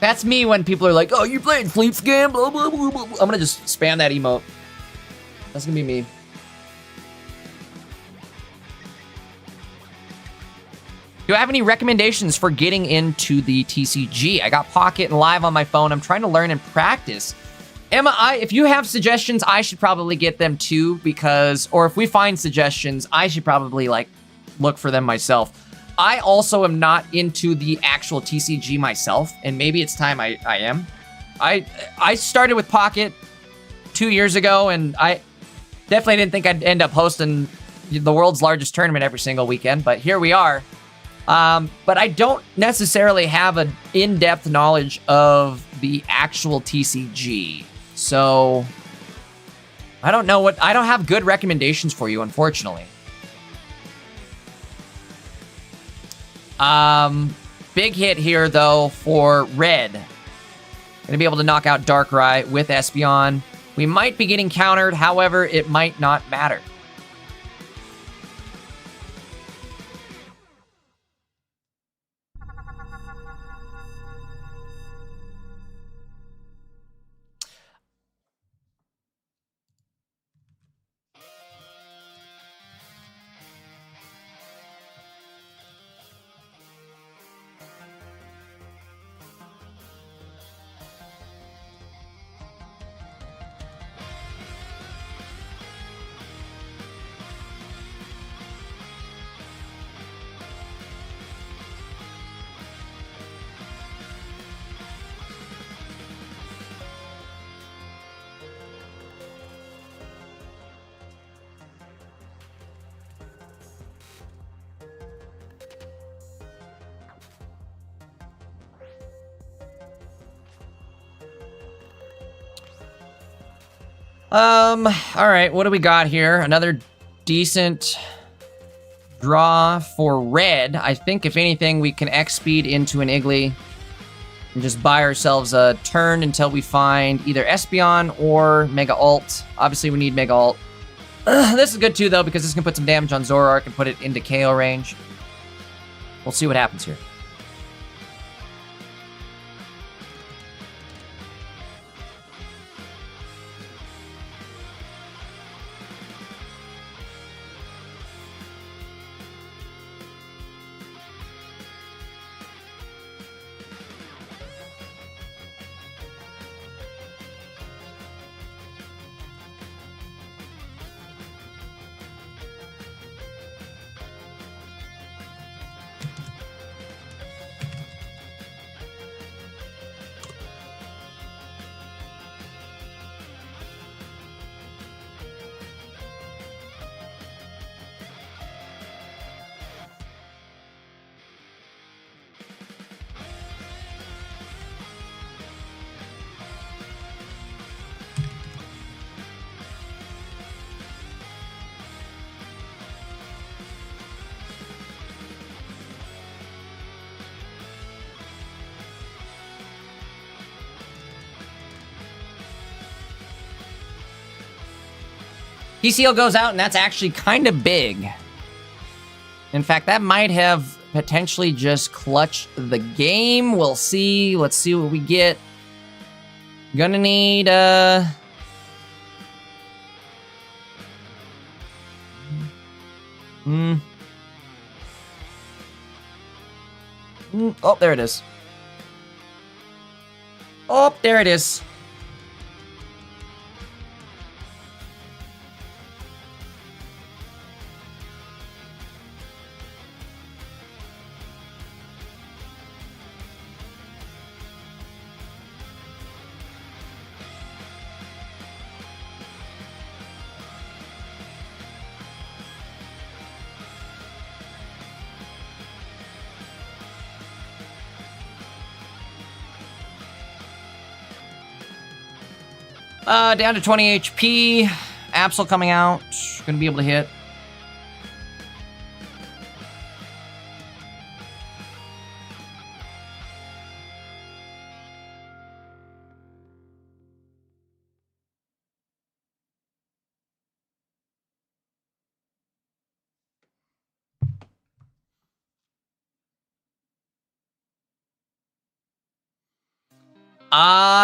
That's me when people are like, oh, you're playing Fleet Scam, blah, blah, blah, blah. I'm gonna just spam that emote. That's gonna be me. Do I have any recommendations for getting into the TCG? I got Pocket and Live on my phone. I'm trying to learn and practice. Emma, if you have suggestions, I should probably get them too, because, or if we find suggestions, I should probably like look for them myself. I also am not into the actual TCG myself, and maybe it's time I am. I started with Pocket 2 years ago, and I definitely didn't think I'd end up hosting the world's largest tournament every single weekend, but here we are. But I don't necessarily have an in-depth knowledge of the actual TCG. So I don't know I don't have good recommendations for you, unfortunately. Big hit here though for Red. Gonna be able to knock out Darkrai with Espeon. We might be getting countered, however, it might not matter. All right, what do we got here? Another decent draw for red. I think, if anything, we can X-speed into an Iggly and just buy ourselves a turn until we find either Espeon or Mega Ult. Obviously, we need Mega Ult. This is good, too, though, because this can put some damage on Zoroark and put it into KO range. We'll see what happens here. PCL goes out, and that's actually kind of big. In fact, that might have potentially just clutched the game. We'll see. Let's see what we get. Gonna need, Oh, there it is. Oh, there it is. Down to 20 HP. Absol coming out. Gonna be able to hit.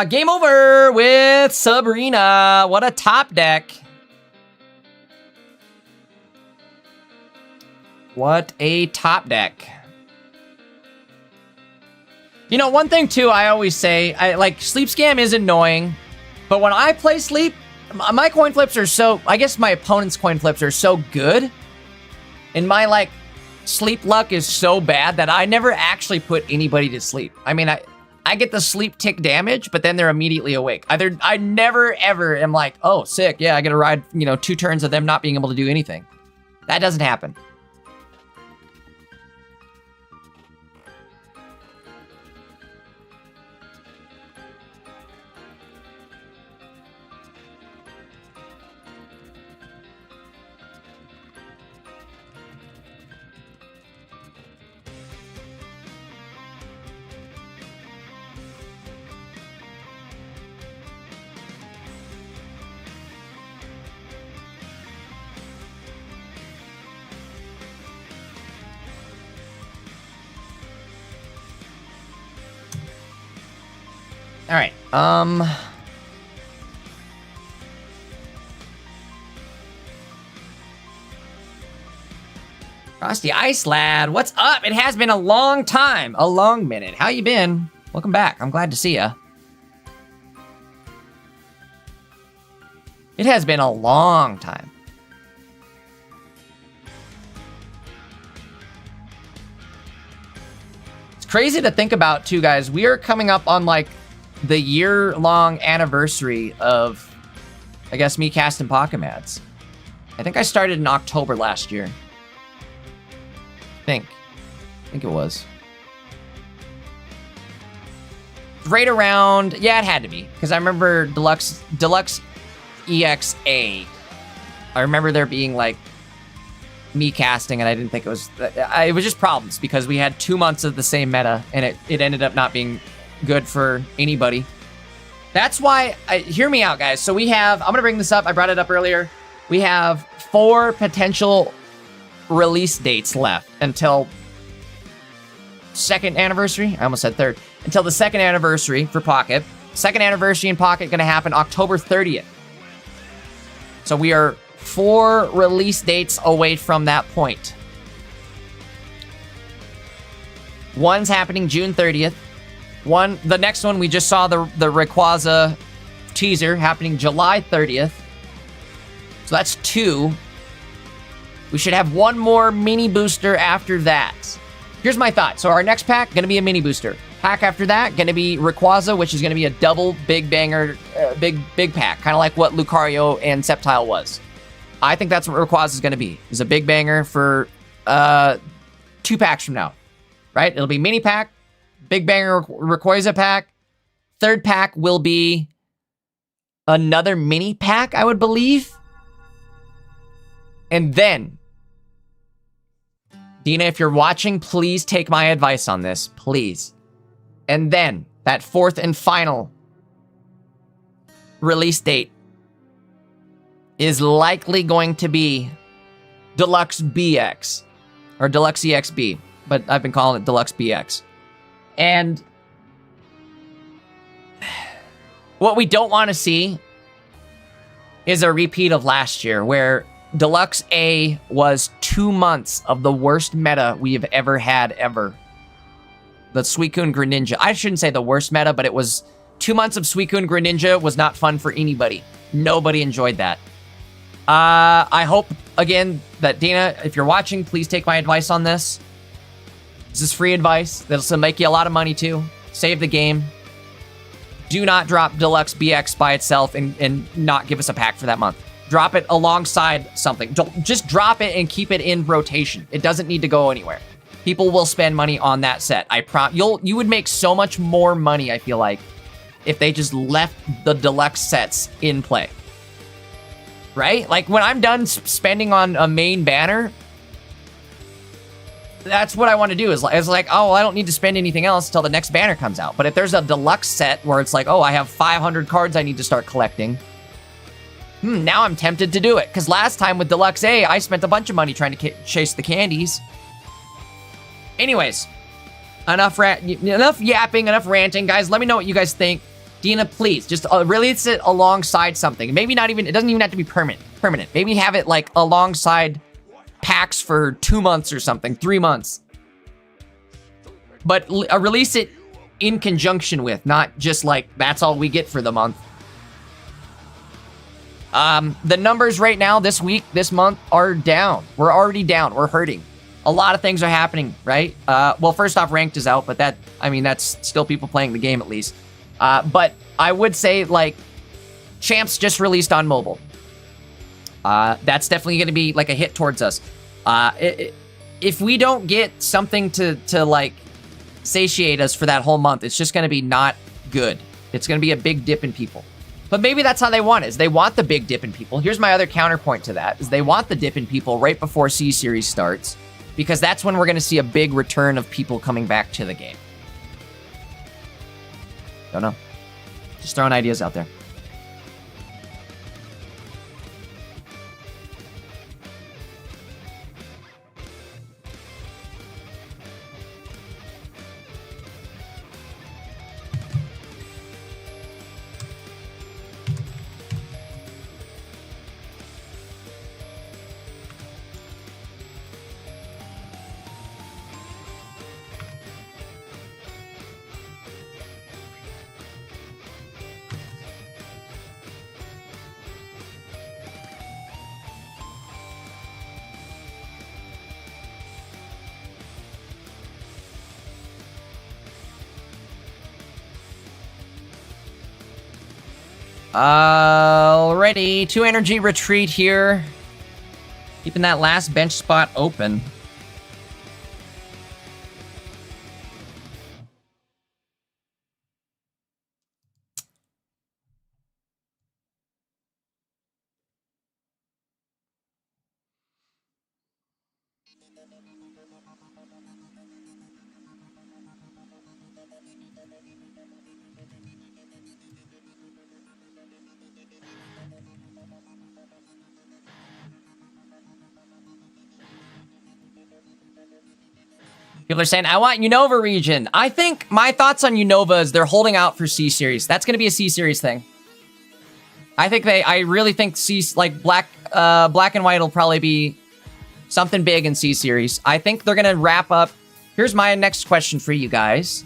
Game over with Sabrina. What a top deck. What a top deck. You know, one thing too, I always say, Sleep Scam is annoying, but when I play Sleep, my coin flips are so, I guess my opponent's coin flips are so good, and my, sleep luck is so bad that I never actually put anybody to sleep. I mean, I get the sleep tick damage, but then they're immediately awake. I never, ever am like, oh, sick, yeah, I get to ride, 2 turns of them not being able to do anything. That doesn't happen. Frosty Ice Lad, what's up? It has been a long time, a long minute. How you been? Welcome back. I'm glad to see ya. It has been a long time. It's crazy to think about too, guys. We are coming up on like the year-long anniversary of, I guess, me casting Pokémads. I think I started in October last year. I think it was. Right around, yeah, it had to be. Because I remember Deluxe EXA. I remember there being like me casting and I didn't think it was just problems because we had 2 months of the same meta and it ended up not being good for anybody. That's why, hear me out, guys. So we have, I'm going to bring this up. I brought it up earlier. We have 4 potential release dates left until 2nd anniversary. I almost said 3rd. Until the 2nd anniversary for Pocket. 2nd anniversary in Pocket going to happen October 30th. So we are 4 release dates away from that point. One's happening June 30th. The next one we just saw the Rayquaza teaser happening July 30th. So that's 2. We should have 1 more mini booster after that. Here's my thought. So our next pack, going to be a mini booster. Pack after that, going to be Rayquaza, which is going to be a double big banger, big pack. Kind of like what Lucario and Sceptile was. I think that's what Rayquaza is going to be. Is a big banger for 2 packs from now. Right? It'll be mini pack, big banger Rayquaza pack. 3rd pack will be another mini pack, I would believe. And then, Dina, if you're watching, please take my advice on this, please. And then, that 4th and final release date is likely going to be Deluxe BX, or Deluxe EXB, but I've been calling it Deluxe BX. And what we don't want to see is a repeat of last year, where Deluxe A was 2 months of the worst meta we have ever had, ever. The Suicune Greninja. I shouldn't say the worst meta, but it was 2 months of Suicune Greninja was not fun for anybody. Nobody enjoyed that. I hope, again, that Dana, if you're watching, please take my advice on this. This is free advice. That'll make you a lot of money, too. Save the game. Do not drop Deluxe BX by itself and not give us a pack for that month. Drop it alongside something. Don't just drop it and keep it in rotation. It doesn't need to go anywhere. People will spend money on that set. You would make so much more money, I feel like, if they just left the deluxe sets in play. Right? Like when I'm done spending on a main banner, that's what I want to do. Is like, oh, I don't need to spend anything else until the next banner comes out. But if there's a deluxe set where it's like, oh, I have 500 cards I need to start collecting. Now I'm tempted to do it. Because last time with Deluxe A, I spent a bunch of money trying to chase the candies. Anyways, enough yapping, enough ranting. Guys, let me know what you guys think. Dina, please, just release it alongside something. Maybe not even, it doesn't even have to be permanent. Maybe have it like alongside packs for 2 months or something, 3 months. But release it in conjunction with, not just like, that's all we get for the month. The numbers right now, this week, this month, are down. We're already down. We're hurting. A lot of things are happening, right? Well, first off, Ranked is out, but that's still people playing the game at least. But I would say, like, Champs just released on mobile. That's definitely going to be, like, a hit towards us. If we don't get something to, like, satiate us for that whole month, it's just going to be not good. It's going to be a big dip in people. But maybe that's how they want it, is they want the big dip in people. Here's my other counterpoint to that, is they want the dip in people right before C-Series starts, because that's when we're going to see a big return of people coming back to the game. Don't know. Just throwing ideas out there. Alrighty, 2 energy retreat here. Keeping that last bench spot open. People are saying, I want Unova region. I think my thoughts on Unova is they're holding out for C-Series. That's going to be a C-Series thing. I really think Black and White will probably be something big in C-Series. I think they're going to wrap up. Here's my next question for you guys.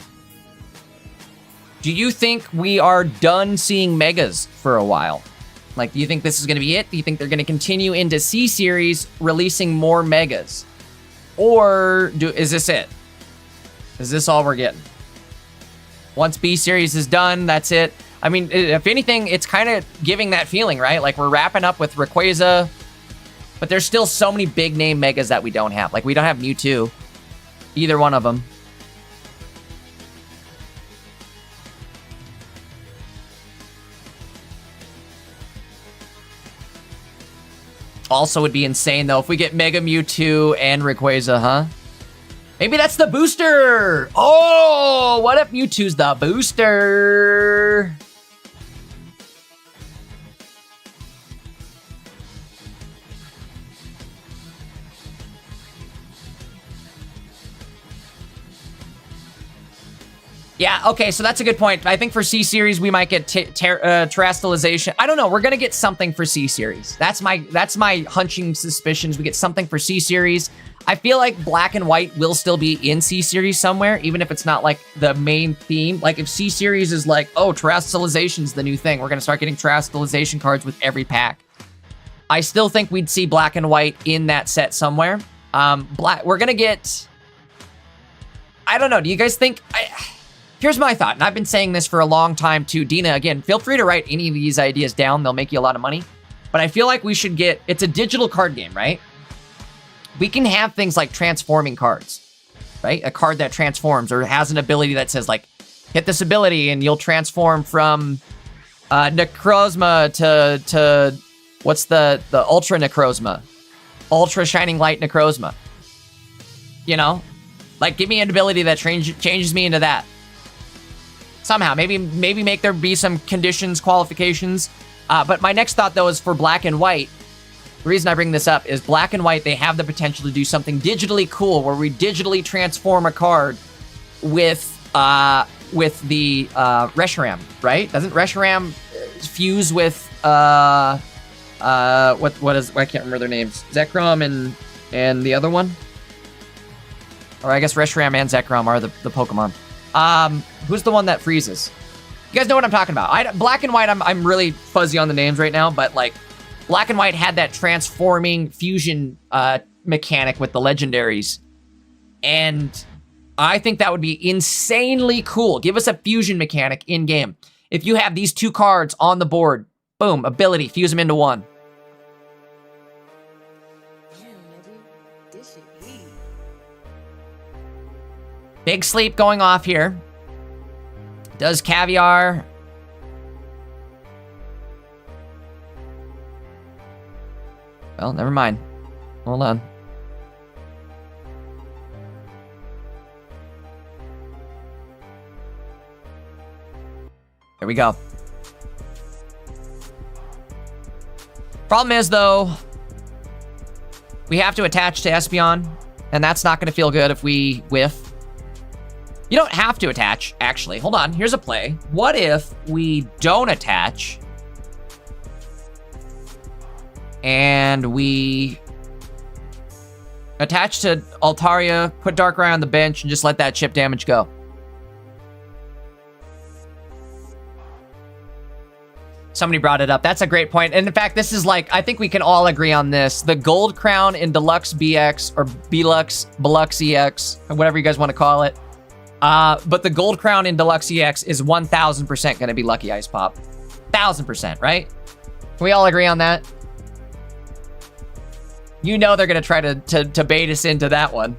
Do you think we are done seeing Megas for a while? Like, do you think this is going to be it? Do you think they're going to continue into C-Series releasing more Megas? Or is this it? Is this all we're getting? Once B-Series is done, that's it. I mean, if anything, it's kind of giving that feeling, right? Like, we're wrapping up with Rayquaza, but there's still so many big name Megas that we don't have. Like, we don't have Mewtwo. Either one of them. Also would be insane, though, if we get Mega Mewtwo and Rayquaza, huh? Maybe that's the booster! Oh, what if Mewtwo's the booster? Yeah, okay, so that's a good point. I think for C-Series, we might get terrestrialization. I don't know. We're going to get something for C-Series. That's my hunching suspicions. We get something for C-Series. I feel like Black and White will still be in C-Series somewhere, even if it's not, like, the main theme. Like, if C-Series is like, oh, terrestrialization's the new thing. We're going to start getting terrestrialization cards with every pack. I still think we'd see Black and White in that set somewhere. We're going to get... I don't know. Do you guys think... Here's my thought, and I've been saying this for a long time too. Dina, again, feel free to write any of these ideas down. They'll make you a lot of money. But I feel like we should get... It's a digital card game, right? We can have things like transforming cards, right? A card that transforms or has an ability that says, like, hit this ability and you'll transform from Necrozma to what's the Ultra Necrozma? Ultra Shining Light Necrozma. You know? Like, give me an ability that changes me into that. Somehow, maybe make there be some conditions, qualifications. But my next thought, though, is for Black and White. The reason I bring this up is Black and White, they have the potential to do something digitally cool where we digitally transform a card with the Reshiram, right? Doesn't Reshiram fuse with I can't remember their names. Zekrom and the other one? Or I guess Reshiram and Zekrom are the Pokemon. Who's the one that freezes? You guys know what I'm talking about. Black and White, I'm really fuzzy on the names right now, but like Black and White had that transforming fusion mechanic with the legendaries. And I think that would be insanely cool. Give us a fusion mechanic in-game. If you have these two cards on the board, boom, ability, fuse them into one. Big sleep going off here. Does Caviar. Well, never mind. Hold on. There we go. Problem is, though, we have to attach to Espeon, and that's not going to feel good if we whiff. You don't have to attach, actually. Hold on, here's a play. What if we don't attach and we attach to Altaria, put Darkrai on the bench, and just let that chip damage go? Somebody brought it up. That's a great point. And in fact, this is like, I think we can all agree on this. The Gold Crown in Deluxe BX or Belux EX, or whatever you guys want to call it. But the Gold Crown in Deluxe EX is 1000% going to be Lucky Ice Pop. 1000%, right? Can we all agree on that? You know they're going to try to bait us into that one.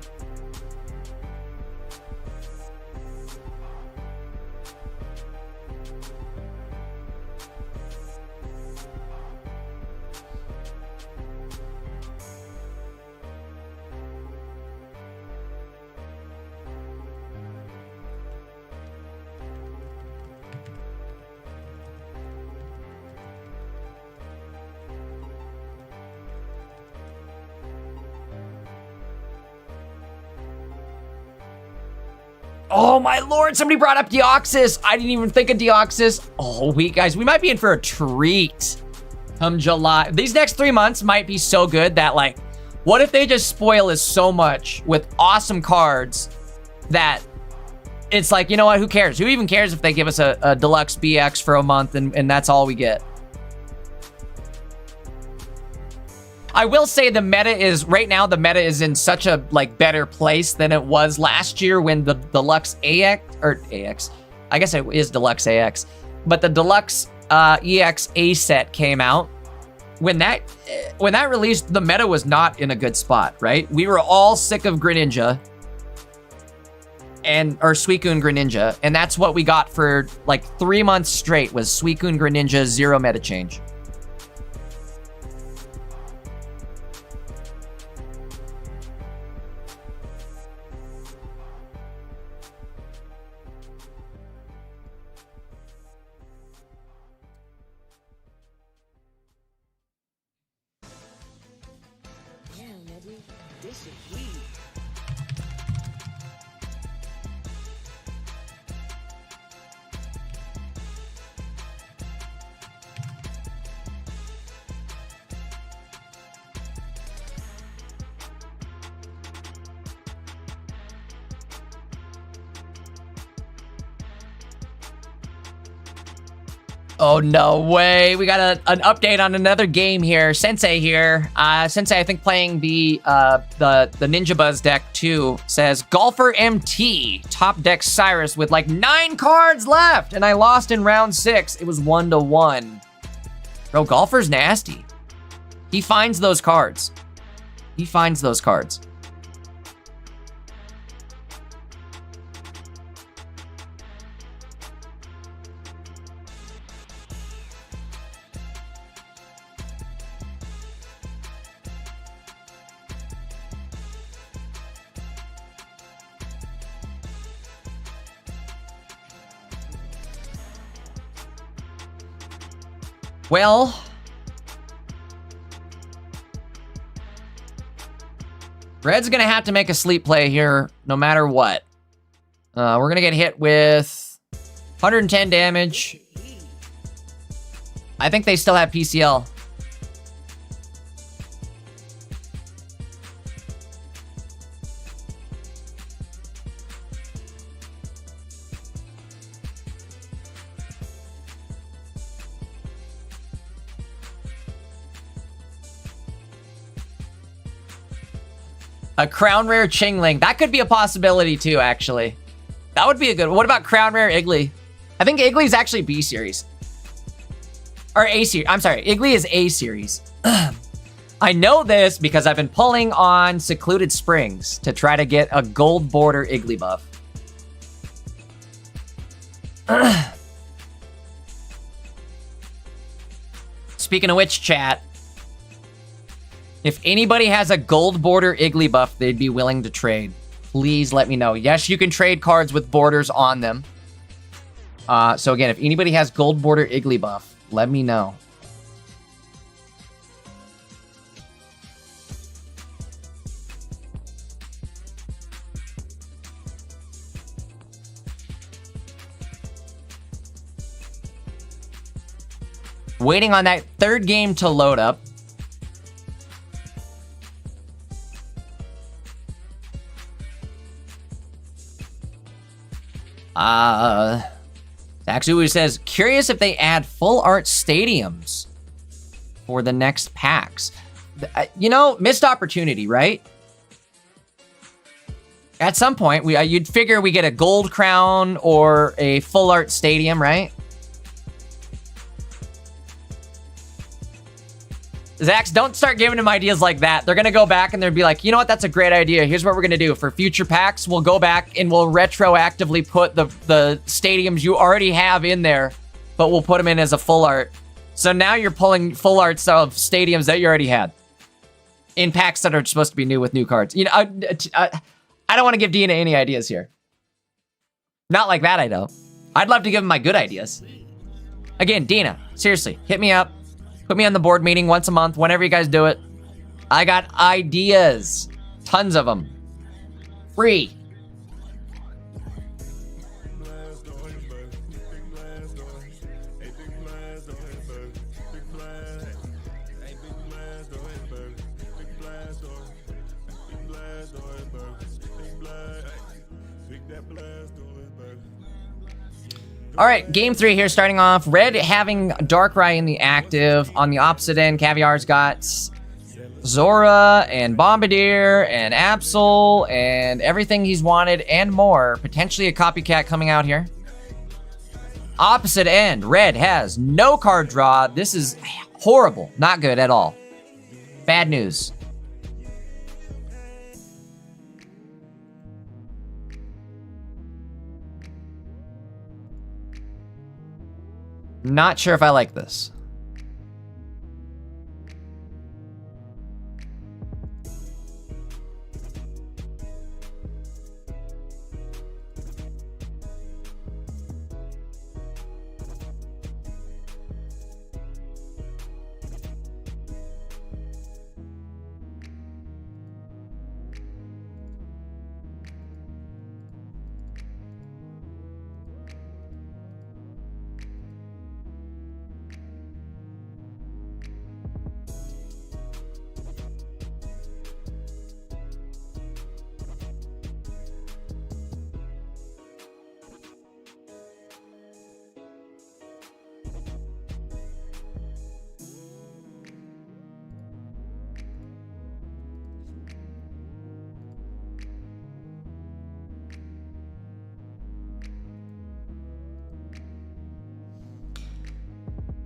Oh my lord, somebody brought up Deoxys. I didn't even think of Deoxys. Oh, guys, we might be in for a treat come July. These next 3 months might be so good that, like, what if they just spoil us so much with awesome cards that it's like, you know what, who cares? Who even cares if they give us a deluxe BX for a month and that's all we get? I will say the meta is, right now, the meta is in such a, like, better place than it was last year when the Deluxe AX, I guess it is Deluxe AX, but the Deluxe EX A set came out. When that released, the meta was not in a good spot, right? We were all sick of Greninja, or Suicune Greninja, and that's what we got for, like, 3 months straight was Suicune Greninja, 0 meta change. Oh, no way. We got an update on another game here. Sensei here. Sensei, I think playing the Ninja Buzz deck too, says Golfer MT, top deck Cyrus with like 9 cards left, and I lost in round 6. It was 1-1. Bro, Golfer's nasty. He finds those cards. He finds those cards. Well, Red's gonna have to make a sleep play here no matter what. We're gonna get hit with 110 damage. I think they still have PCL. A Crown Rare Chingling. That could be a possibility too, actually. That would be a good one. What about Crown Rare Iggly? I think Iggly's actually B series. Or A series. I'm sorry. Iggly is A series. I know this because I've been pulling on Secluded Springs to try to get a gold border Iggly buff. Speaking of which, chat, if anybody has a gold border Iggly buff they'd be willing to trade, please let me know. Yes, you can trade cards with borders on them. So again, if anybody has gold border Iggly buff, let me know. Waiting on that third game to load up. Saxu says, curious if they add full art stadiums for the next packs. You know, missed opportunity, right? At some point, you'd figure we get a gold crown or a full art stadium, right? Zax, don't start giving him ideas like that. They're going to go back and they'll be like, you know what? That's a great idea. Here's what we're going to do. For future packs, we'll go back and we'll retroactively put the stadiums you already have in there, but we'll put them in as a full art. So now you're pulling full arts of stadiums that you already had in packs that are supposed to be new with new cards. You know, I don't want to give Dina any ideas here. Not like that, I don't. I'd love to give him my good ideas. Again, Dina, seriously, hit me up. Put me on the board meeting once a month, whenever you guys do it. I got ideas. Tons of them. Free. All right, game 3 here, starting off. Red having Darkrai in the active. On the opposite end, Caviar's got Zora and Bombardier and Absol and everything he's wanted and more. Potentially a copycat coming out here. Opposite end, Red has no card draw. This is horrible. Not good at all. Bad news. Not sure if I like this.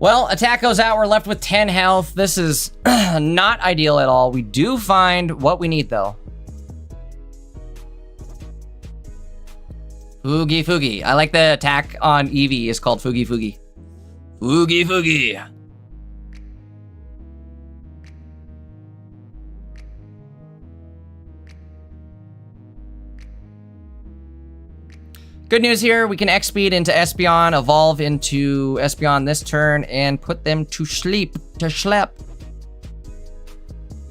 Well, attack goes out. We're left with 10 health. This is not ideal at all. We do find what we need, though. Foogie Foogie. I like the attack on Eevee is called Foogie Foogie. Foogie Foogie. Good news here, we can X-Speed into Espeon, evolve into Espeon this turn, and put them to sleep, to schlep.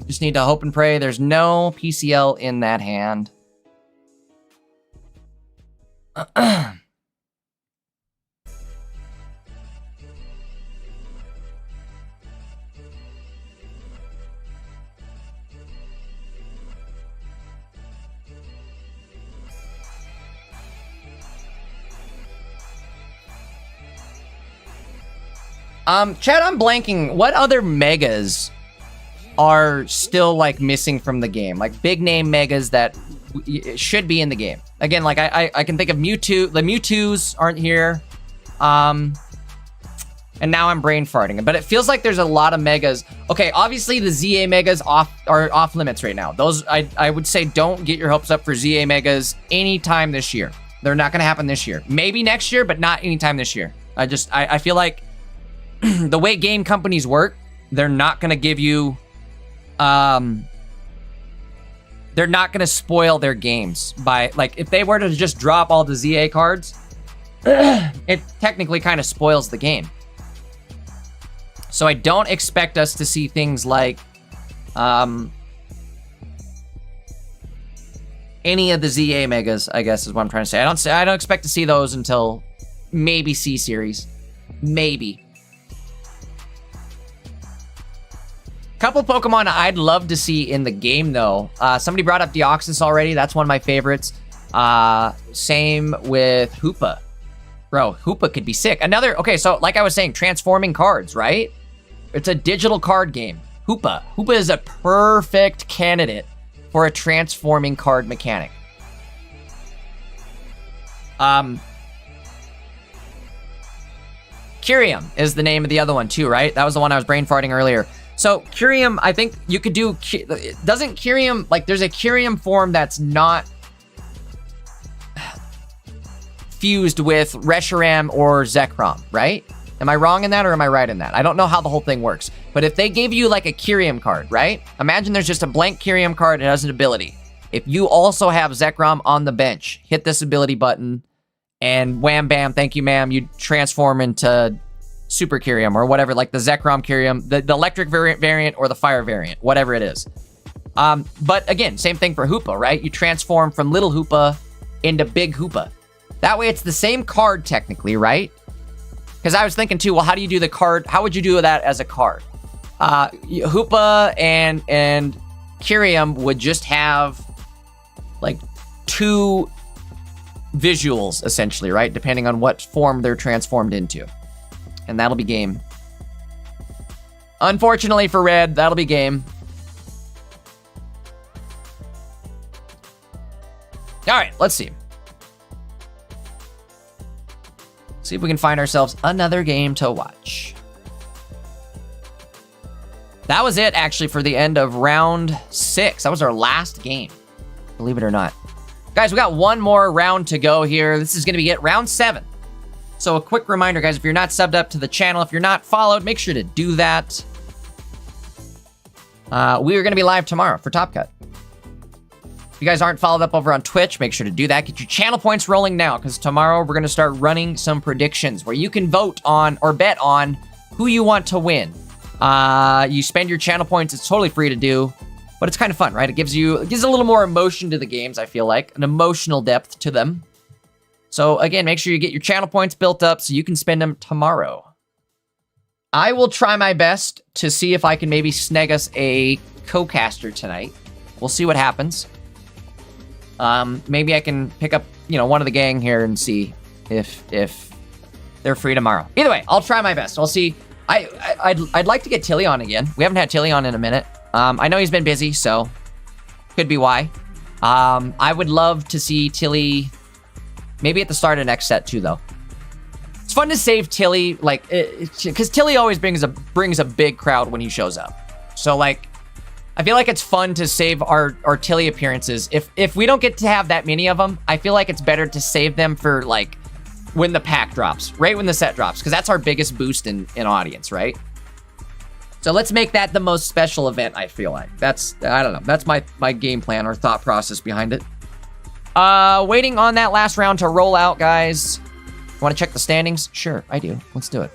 We just need to hope and pray there's no PCL in that hand. Chad, I'm blanking. What other megas are still, like, missing from the game? Like, big name megas that should be in the game. Again, like, I can think of Mewtwo. The Mewtwo's aren't here. And now I'm brain farting. But it feels like there's a lot of megas. Okay, obviously the ZA megas are off limits right now. Those, I would say don't get your hopes up for ZA megas anytime this year. They're not going to happen this year. Maybe next year, but not anytime this year. I feel like the way game companies work, they're not going to give you, they're not going to spoil their games by, like, if they were to just drop all the ZA cards, it technically kind of spoils the game. So I don't expect us to see things like, any of the ZA megas, I guess is what I'm trying to say. I don't expect to see those until maybe C series. Maybe. Couple Pokemon I'd love to see in the game, though. Somebody brought up Deoxys already. That's one of my favorites. Same with Hoopa. Bro, Hoopa could be sick. Okay, so like I was saying, transforming cards, right? It's a digital card game. Hoopa. Hoopa is a perfect candidate for a transforming card mechanic. Kyrium is the name of the other one, too, right? That was the one I was brain farting earlier. So Curium, I think you could do, doesn't Curium, like there's a Curium form that's not fused with Reshiram or Zekrom, right? Am I wrong in that or am I right in that? I don't know how the whole thing works. But if they gave you like a Curium card, right? Imagine there's just a blank Curium card and it has an ability. If you also have Zekrom on the bench, hit this ability button and wham bam, thank you ma'am, you transform into Super Curium or whatever, like the Zekrom Curium, the electric variant or the fire variant, whatever it is. But again, same thing for Hoopa, right? You transform from little Hoopa into big Hoopa. That way it's the same card technically, right? Because I was thinking too, well, how do you do the card? How would you do that as a card? Hoopa and Curium would just have like 2 visuals essentially, right? Depending on what form they're transformed into. And that'll be game. Unfortunately for Red, that'll be game. All right, let's see. See if we can find ourselves another game to watch. That was it, actually, for the end of round 6. That was our last game, believe it or not. Guys, we got one more round to go here. This is going to be it, round 7. So a quick reminder, guys, if you're not subbed up to the channel, if you're not followed, make sure to do that. We are going to be live tomorrow for Top Cut. If you guys aren't followed up over on Twitch, make sure to do that. Get your channel points rolling now, because tomorrow we're going to start running some predictions where you can vote on or bet on who you want to win. You spend your channel points. It's totally free to do, but it's kind of fun, right? It gives a little more emotion to the games, I feel like, an emotional depth to them. So again, make sure you get your channel points built up so you can spend them tomorrow. I will try my best to see if I can maybe snag us a co-caster tonight. We'll see what happens. Maybe I can pick up, one of the gang here and see if they're free tomorrow. Either way, I'll try my best. I'll see. I'd like to get Tilly on again. We haven't had Tilly on in a minute. I know he's been busy, so could be why. I would love to see Tilly maybe at the start of next set too, though. It's fun to save Tilly, like, because Tilly always brings a big crowd when he shows up. So like, I feel like it's fun to save our Tilly appearances. If we don't get to have that many of them, I feel like it's better to save them for like when the pack drops, right when the set drops, because that's our biggest boost in audience, right? So let's make that the most special event, I feel like. I don't know. That's my game plan or thought process behind it. Waiting on that last round to roll out, guys. Want to check the standings? Sure, I do. Let's do it.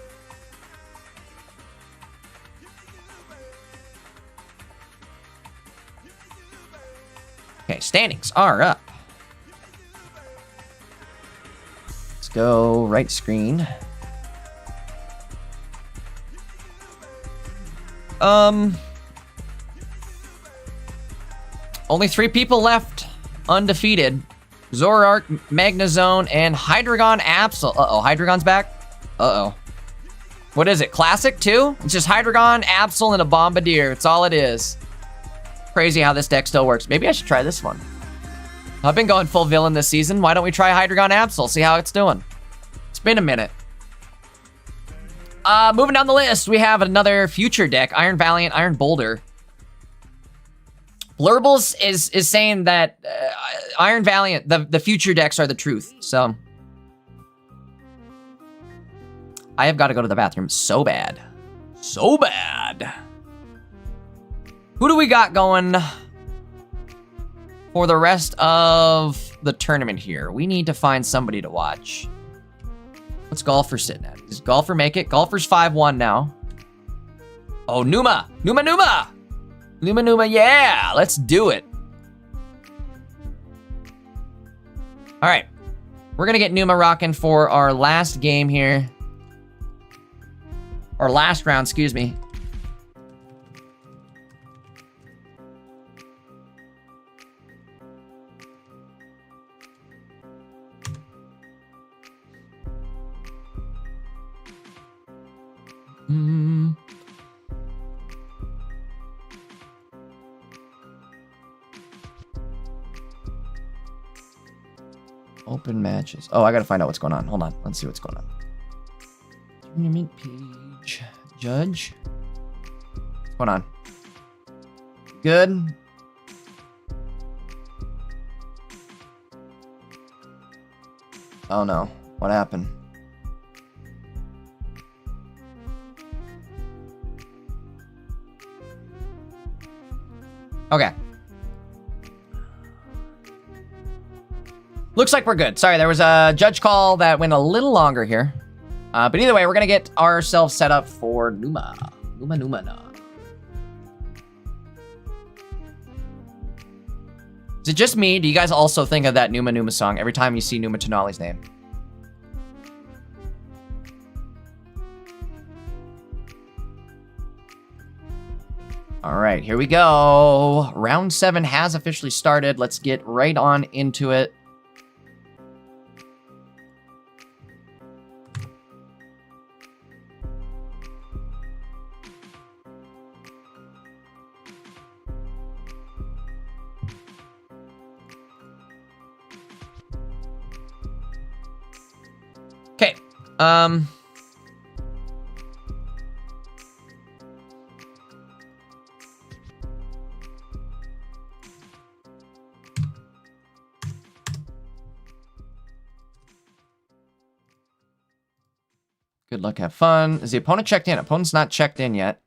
Okay, standings are up. Let's go right screen. Only 3 people left undefeated. Zoroark, Magnezone, and Hydreigon Absol. Uh-oh, Hydreigon's back? Uh-oh. What is it, Classic too? It's just Hydreigon, Absol, and a Bombardier. It's all it is. Crazy how this deck still works. Maybe I should try this one. I've been going full villain this season. Why don't we try Hydreigon Absol, see how it's doing? It's been a minute. Moving down the list, we have another future deck, Iron Valiant, Iron Boulder. Blurbles is saying that Iron Valiant, the future decks are the truth, so. I have got to go to the bathroom so bad. So bad. Who do we got going for the rest of the tournament here? We need to find somebody to watch. What's Golfer sitting at? Does Golfer make it? Golfer's 5-1 now. Oh, Numa! Numa, Numa! Numa, Numa, yeah! Let's do it. All right. We're going to get Numa rocking for our last game here. Or last round, excuse me. Open matches. Oh, I gotta find out what's going on. Hold on. Let's see what's going on. Tournament page. Judge. What's going on? Good? Oh no. What happened? Okay. Looks like we're good. Sorry, there was a judge call that went a little longer here. But either way, we're going to get ourselves set up for Numa. Numa. Is it just me? Do you guys also think of that Numa song every time you see Numa Tonali's name? All right, here we go. Round 7 has officially started. Let's get right on into it. Okay. Good luck, have fun. Is the opponent checked in? Opponent's not checked in yet.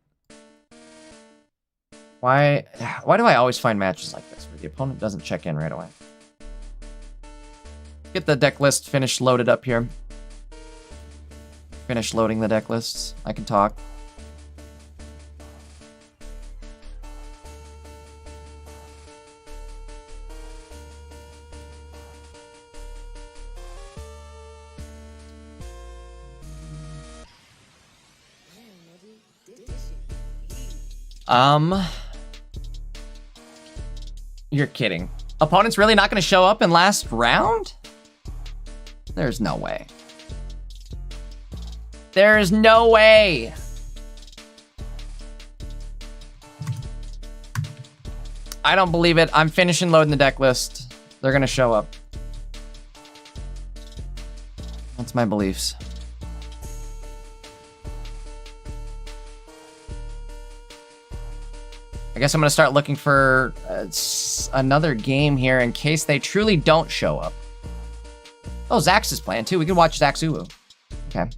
Why do I always find matches like this where the opponent doesn't check in right away? Get the deck list finished loaded up here. Finish loading the deck lists. I can talk. You're kidding. Opponent's really not going to show up in last round? There's no way. There's no way. I don't believe it. I'm finishing loading the deck list. They're going to show up. That's my beliefs. I guess I'm going to start looking for another game here in case they truly don't show up. Oh, Zax is playing too. We can watch Zax Uwu. Okay.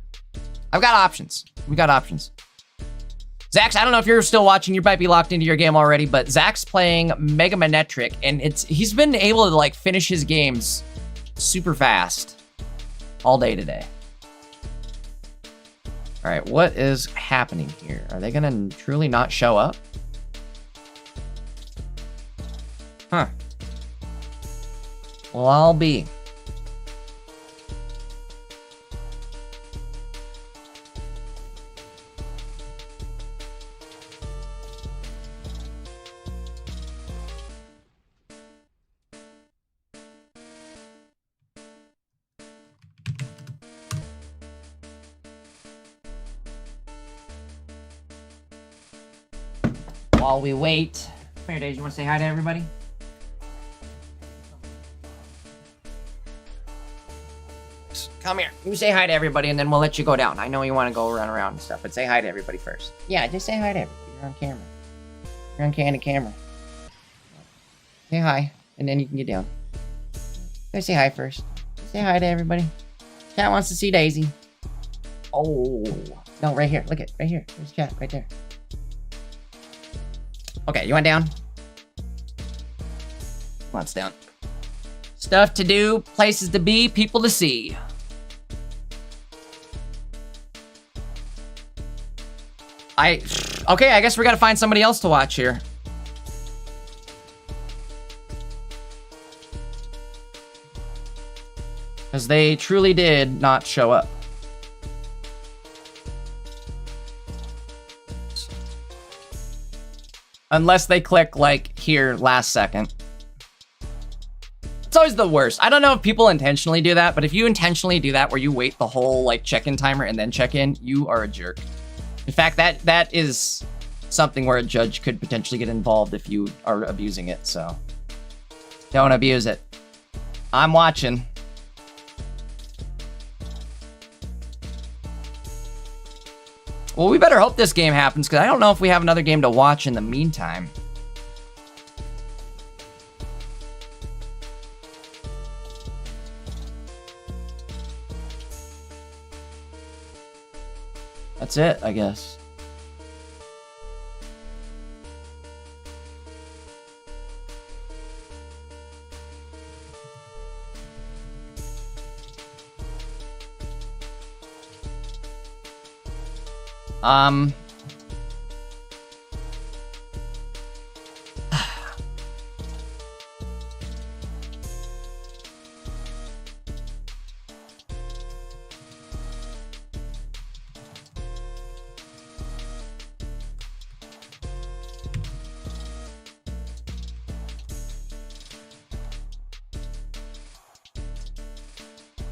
I've got options. We got options. Zax, I don't know if you're still watching. You might be locked into your game already, but Zach's playing Mega Manetric, and he's been able to like finish his games super fast all day today. All right, what is happening here? Are they going to truly not show up? Huh. Well, I'll be. While we wait. Come here, Daisy. You want to say hi to everybody? Come here. You say hi to everybody, and then we'll let you go down. I know you want to go run around and stuff, but say hi to everybody first. Yeah, just say hi to everybody. You're on camera. You're on candid camera. Say hi, and then you can get down. Go say hi first. Say hi to everybody. Chat wants to see Daisy. Oh. No, right here. Look it. Right here. There's chat. Right there. Okay, you want down? Wants down. Stuff to do, places to be, people to see. Okay, I guess we gotta find somebody else to watch here. Because they truly did not show up. Unless they click, like, here last second. It's always the worst. I don't know if people intentionally do that, but if you intentionally do that where you wait the whole, like, check-in timer and then check in, you are a jerk. In fact, that is something where a judge could potentially get involved if you are abusing it, so. Don't abuse it. I'm watching. Well, we better hope this game happens, because I don't know if we have another game to watch in the meantime. That's it, I guess.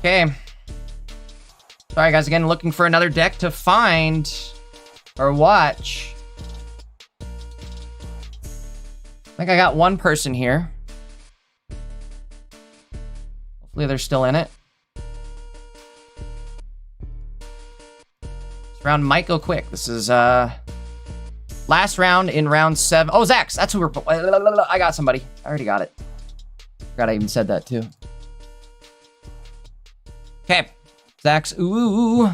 Okay. Sorry, guys. Again, looking for another deck to find or watch. I think I got one person here. Hopefully they're still in it. This round might go quick. This is last round in round 7. Oh, Zax. That's who we're... I got somebody. I already got it. Forgot I even said that too. Okay. Zax. Ooh.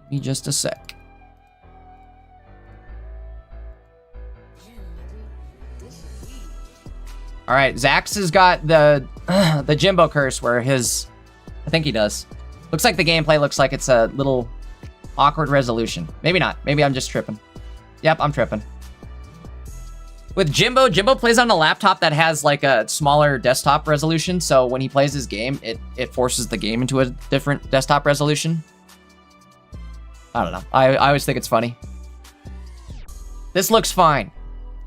Give me just a sec. All right, Zax has got the Jimbo curse where his... I think he does. Looks like the gameplay looks like it's a little awkward resolution. Maybe not. Maybe I'm just tripping. Yep, I'm tripping. With Jimbo plays on a laptop that has like a smaller desktop resolution, so when he plays his game, it forces the game into a different desktop resolution. I don't know. I always think it's funny. This looks fine.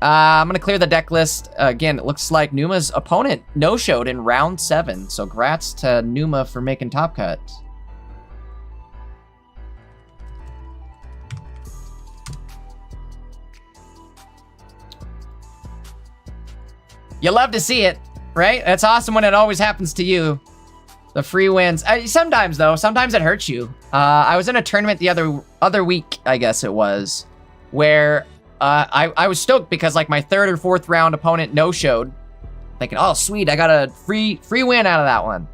I'm gonna clear the deck list. Again, it looks like Numa's opponent no-showed in round 7, so grats to Numa for making top cut. You love to see it, right? It's awesome when it always happens to you. The free wins. Sometimes, though. Sometimes it hurts you. I was in a tournament the other week, I guess it was, where I was stoked because, like, my 3rd or 4th round opponent no-showed. Thinking, oh, sweet, I got a free win out of that one.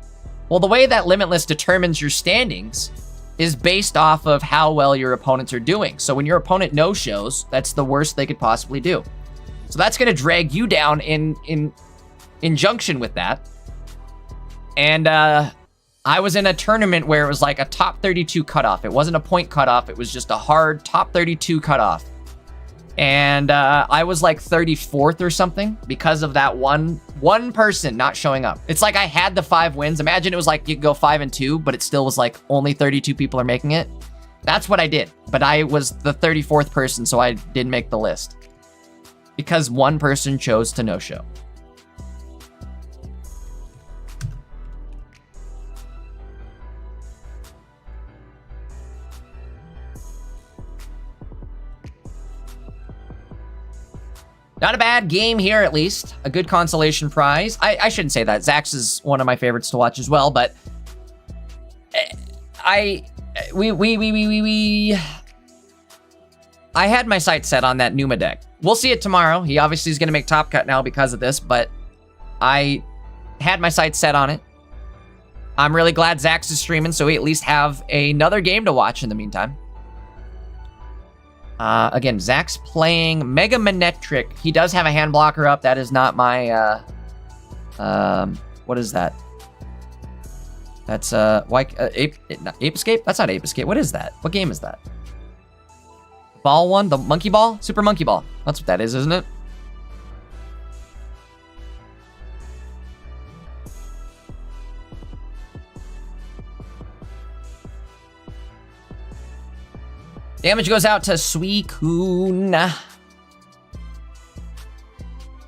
Well, the way that Limitless determines your standings is based off of how well your opponents are doing. So when your opponent no-shows, that's the worst they could possibly do. So that's going to drag you down in conjunction with that. And I was in a tournament where it was like a top 32 cutoff. It wasn't a point cutoff. It was just a hard top 32 cutoff. And I was like 34th or something because of that one person not showing up. It's like I had the 5 wins. Imagine it was like you could go 5 and 2, but it still was like only 32 people are making it. That's what I did. But I was the 34th person, so I didn't make the list. Because one person chose to no-show. Not a bad game here, at least. A good consolation prize. I shouldn't say that. Zax is one of my favorites to watch as well, but... I had my sights set on that Numa deck. We'll see it tomorrow. He obviously is going to make top cut now because of this, but I had my sights set on it. I'm really glad Zax is streaming, so we at least have another game to watch in the meantime. Again, Zax playing Mega Manetric. He does have a hand blocker up. That is not my, what is that? That's, Ape Escape? That's not Ape Escape. What is that? What game is that? Ball one? The Monkey Ball? Super Monkey Ball. That's what that is, isn't it? Damage goes out to Suicune. Is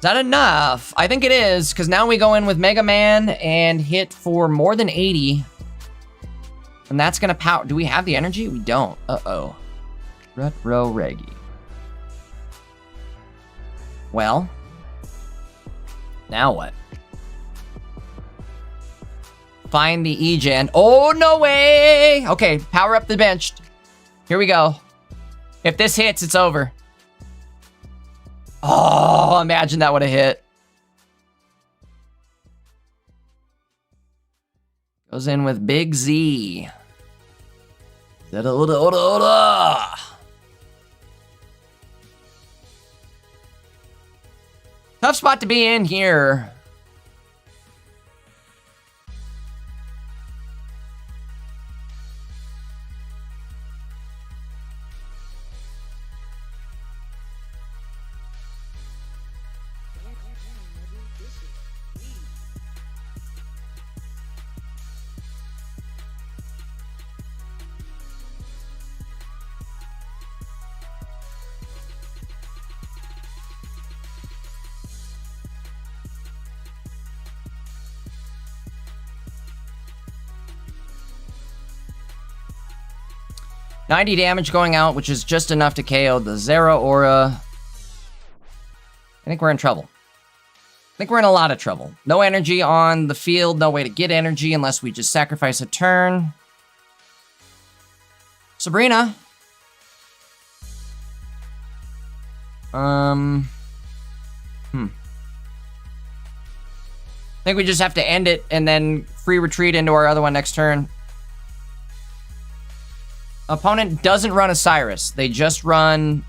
that enough? I think it is, because now we go in with Mega Man and hit for more than 80. And that's going to power. Do we have the energy? We don't. Uh-oh. Retro Reggie. Well. Now what? find the E-Gen. Oh, no way! Okay, power up the bench. Here we go. If this hits, it's over. Oh, imagine that would have hit. Goes in with Big Z. Tough spot to be in here. $90 damage going out, which is just enough to KO the Zera Aura. I think we're in trouble. I think we're in a lot of trouble. No energy on the field, no way to get energy unless we just sacrifice a turn. Sabrina. I think we just have to end it and then free retreat into our other one next turn. Opponent doesn't run a Cyrus. They just run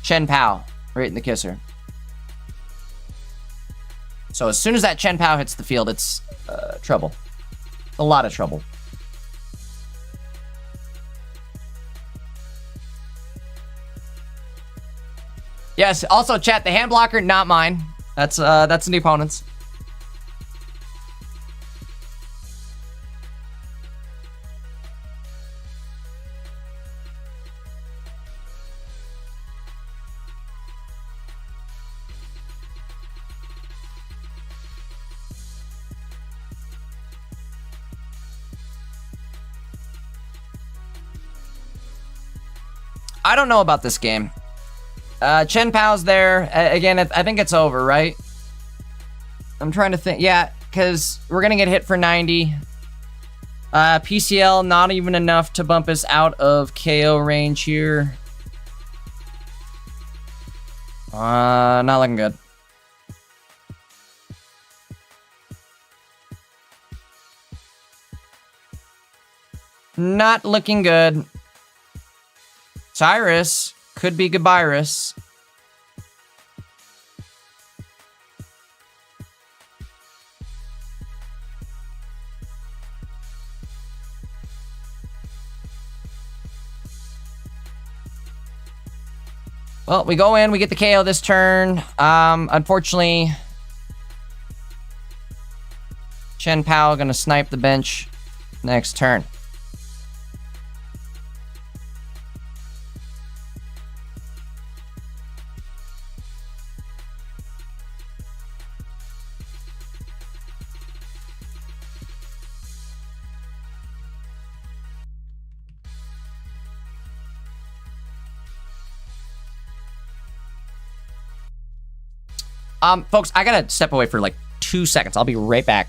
Chen Pao right in the kisser. So as soon as that Chen Pao hits the field, it's trouble. A lot of trouble. Yes, also chat, the hand blocker, not mine. That's the opponent's. I don't know about this game. Chen Pao's there. Again, I think it's over, right? I'm trying to think. Yeah, because we're going to get hit for 90. PCL, not even enough to bump us out of KO range here. Not looking good. Not looking good. Cyrus could be Gabyrus. Well, we go in, we get the KO this turn. Unfortunately, Chen Pao gonna snipe the bench next turn. Folks, I gotta step away for like 2 seconds. I'll be right back.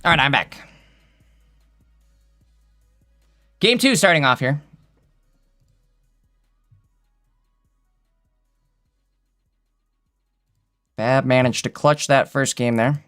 All right, I'm back. Game 2 starting off here. Fab managed to clutch that first game there.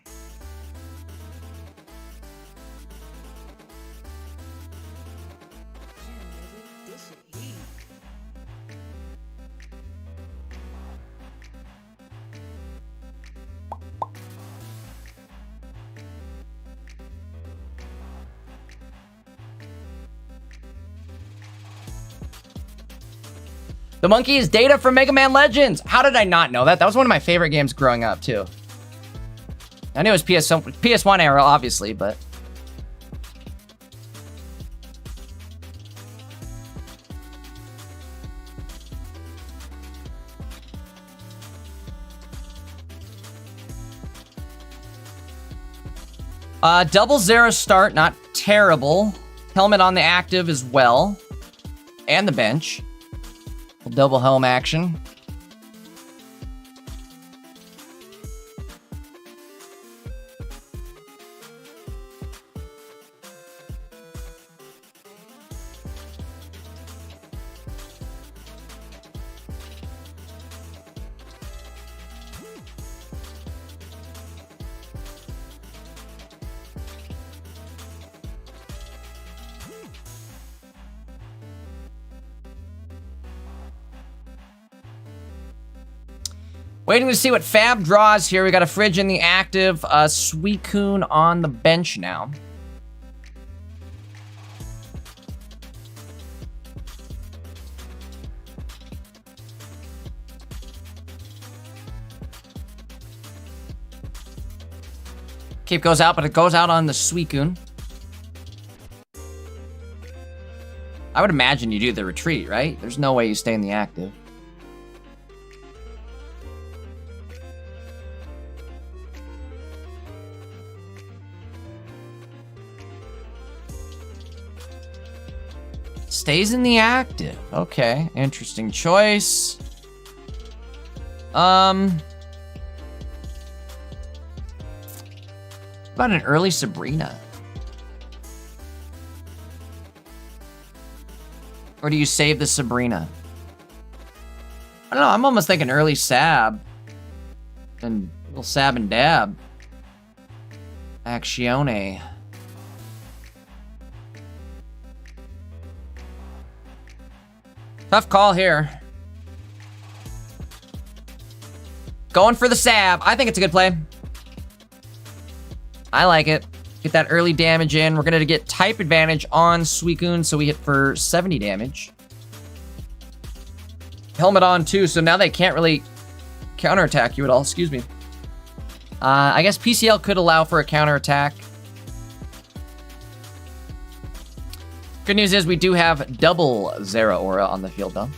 The monkey is Data from Mega Man Legends. How did I not know that? That was one of my favorite games growing up, too. I knew it was PS1 era, obviously, but... double zero start, not terrible. Helmet on the active as well. And the bench. Double helm action. Waiting to see what Fab draws here. We got a Fridge in the active, Suicune on the bench now. Cape goes out, but it goes out on the Suicune. I would imagine you do the retreat, right? There's no way you stay in the active. Stays in the active. Okay, interesting choice. About an early Sabrina? Or do you save the Sabrina? I don't know, I'm almost thinking early Sab. And little Sab and Dab. Actione. Tough call here. Going for the Sab. I think it's a good play. I like it. Get that early damage in. We're going to get type advantage on Suicune, so we hit for 70 damage. Helmet on, too, so now they can't really counterattack you at all. Excuse me. I guess PCL could allow for a counterattack. Good news is we do have double Zera Aura on the field, though.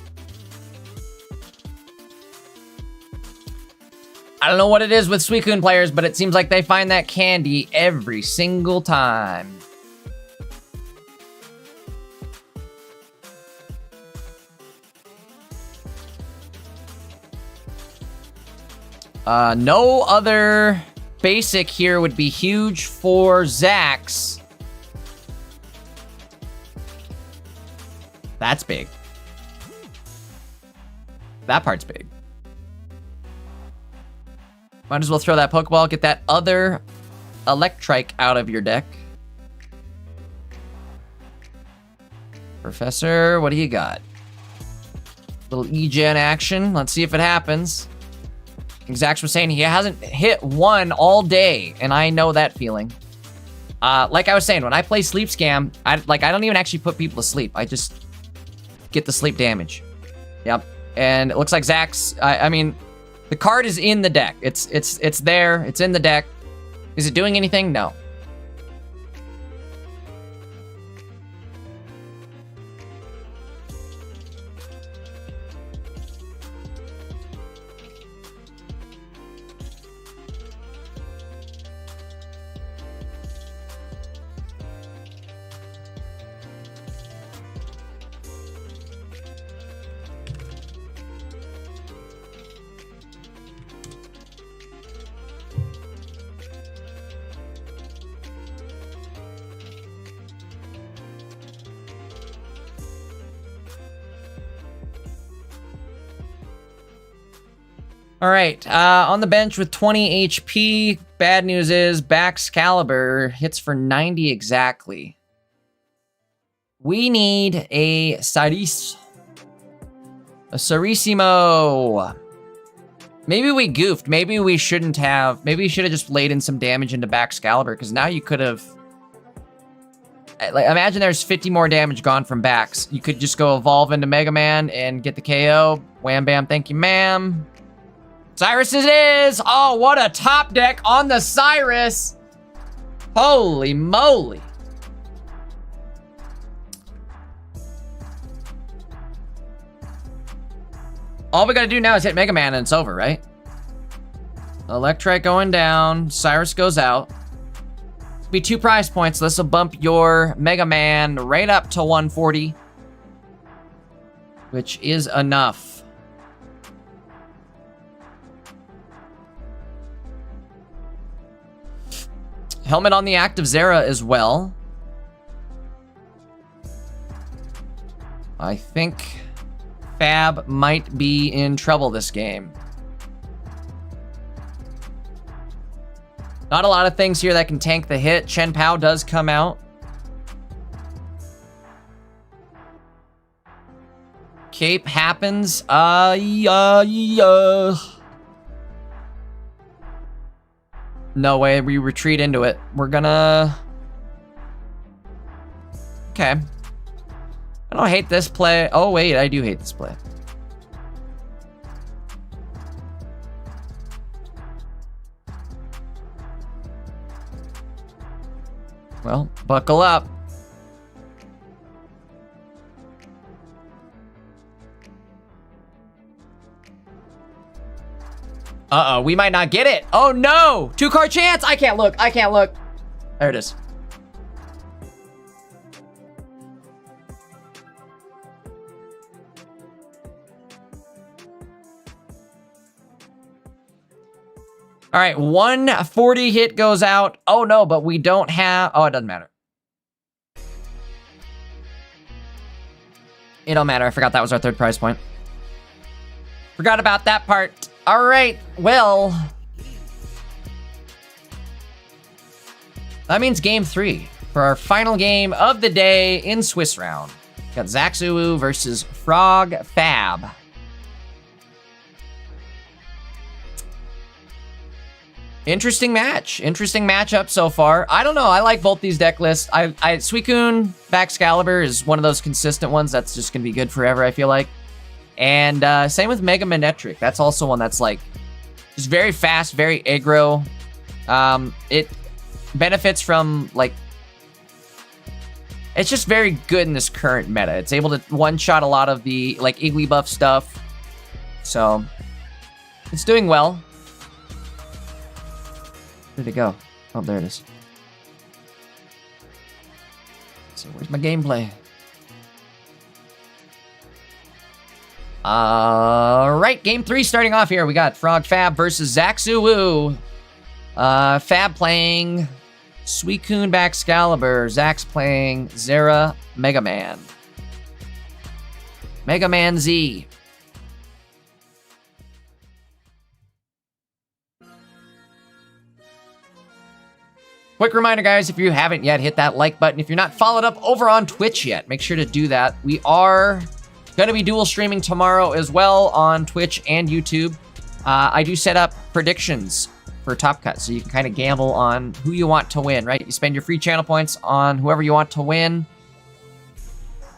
I don't know what it is with Suicune players, but it seems like they find that candy every single time. No other basic here would be huge for Zax. That's big. That part's big. Might as well throw that Pokeball, get that other Electrike out of your deck. Professor, what do you got? Little E-Gen action. Let's see if it happens. Zax was saying he hasn't hit one all day, and I know that feeling. Like I was saying, when I play Sleep Scam, I don't even actually put people to sleep. I just get the sleep damage. Yep. And it looks like Zax, I mean, the card is in the deck. It's there. It's in the deck. Is it doing anything? No. All right, on the bench with 20 HP. Bad news is Baxcalibur hits for 90 exactly. We need a Saris. A Sarissimo. Maybe we goofed. Maybe we shouldn't have. Maybe we should have just laid in some damage into Baxcalibur, because now you could have... Like, imagine there's 50 more damage gone from Bax. You could just go evolve into Mega Man and get the KO. Wham bam, thank you, ma'am. Cyrus it is! Oh, what a top deck on the Cyrus! Holy moly! All we gotta do now is hit Mega Man and it's over, right? Electrite going down, Cyrus goes out. Be 2 prize points. This will bump your Mega Man right up to 140, which is enough. Helmet on the active Zera as well. I think Fab might be in trouble this game. Not a lot of things here that can tank the hit. Chen Pao does come out. Cape happens. No way, we retreat into it. We're gonna... Okay. I don't hate this play. Oh, wait, I do hate this play. Well, buckle up. Uh-oh, we might not get it. Oh, no! 2-card chance! I can't look. I can't look. There it is. All right, 140 hit goes out. Oh, no, but we don't have... Oh, it doesn't matter. It don't matter. I forgot that was our 3rd prize point. Forgot about that part. All right, well... That means game 3 for our final game of the day in Swiss round. Got Zaxuu versus Frog Fab. Interesting match. Interesting matchup so far. I don't know. I like both these deck lists. Suicune Baxcalibur is one of those consistent ones that's just going to be good forever, I feel like. And same with Mega Manetric. That's also one that's like just very fast, very aggro. It benefits from like... It's just very good in this current meta. It's able to one-shot a lot of the like Igglybuff stuff. So it's doing well. Where'd it go? Oh, there it is. So where's my gameplay? Alright, game 3 starting off here. We got Frog Fab versus Zaxuu. Fab playing Suicune Baxcalibur. Zax playing Zera Mega Man. Mega Man Z. Quick reminder, guys, if you haven't yet, hit that like button. If you're not followed up over on Twitch yet, make sure to do that. We are going to be dual streaming tomorrow as well on Twitch and YouTube. I do set up predictions for Top Cut, so you can kind of gamble on who you want to win, right? You spend your free channel points on whoever you want to win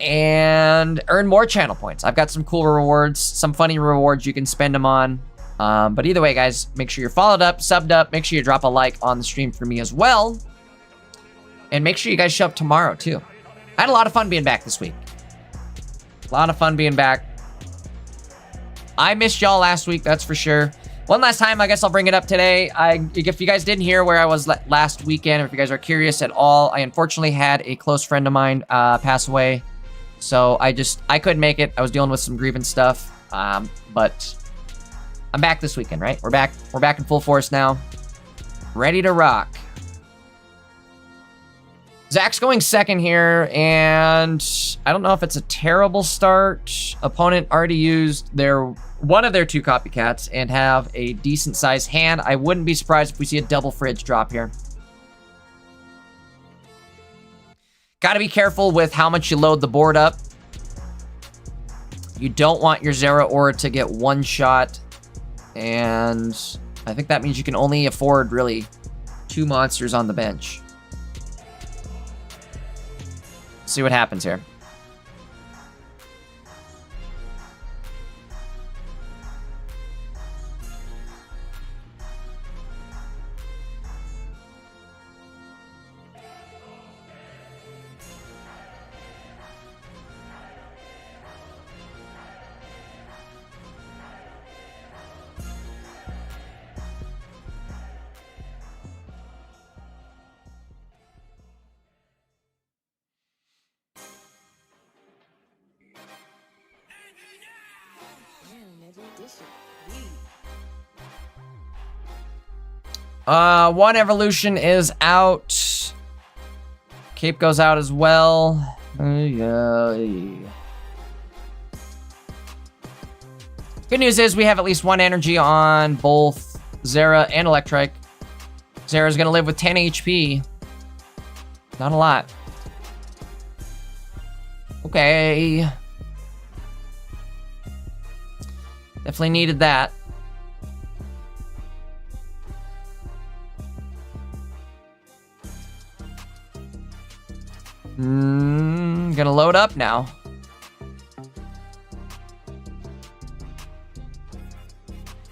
and earn more channel points. I've got some cool rewards, some funny rewards you can spend them on. But either way, guys, make sure you're followed up, subbed up. Make sure you drop a like on the stream for me as well. And make sure you guys show up tomorrow, too. I had a lot of fun being back this week. A lot of fun being back. I missed y'all last week, that's for sure. One last time, I guess I'll bring it up today. If you guys didn't hear where I was last weekend, or if you guys are curious at all, I unfortunately had a close friend of mine pass away. So I couldn't make it. I was dealing with some grievance stuff. But I'm back this weekend, right? We're back in full force now. Ready to rock. Zach's going second here, and I don't know if it's a terrible start. Opponent already used one of their 2 copycats and have a decent sized hand. I wouldn't be surprised if we see a double fridge drop here. Got to be careful with how much you load the board up. You don't want your Zera Aura to get one shot, and I think that means you can only afford really 2 monsters on the bench. See what happens here. One evolution is out. Cape goes out as well. Yeah. Good news is we have at least 1 energy on both Zera and Electrike. Zera's gonna live with 10 HP. Not a lot. Okay. Definitely needed that. Gonna load up now.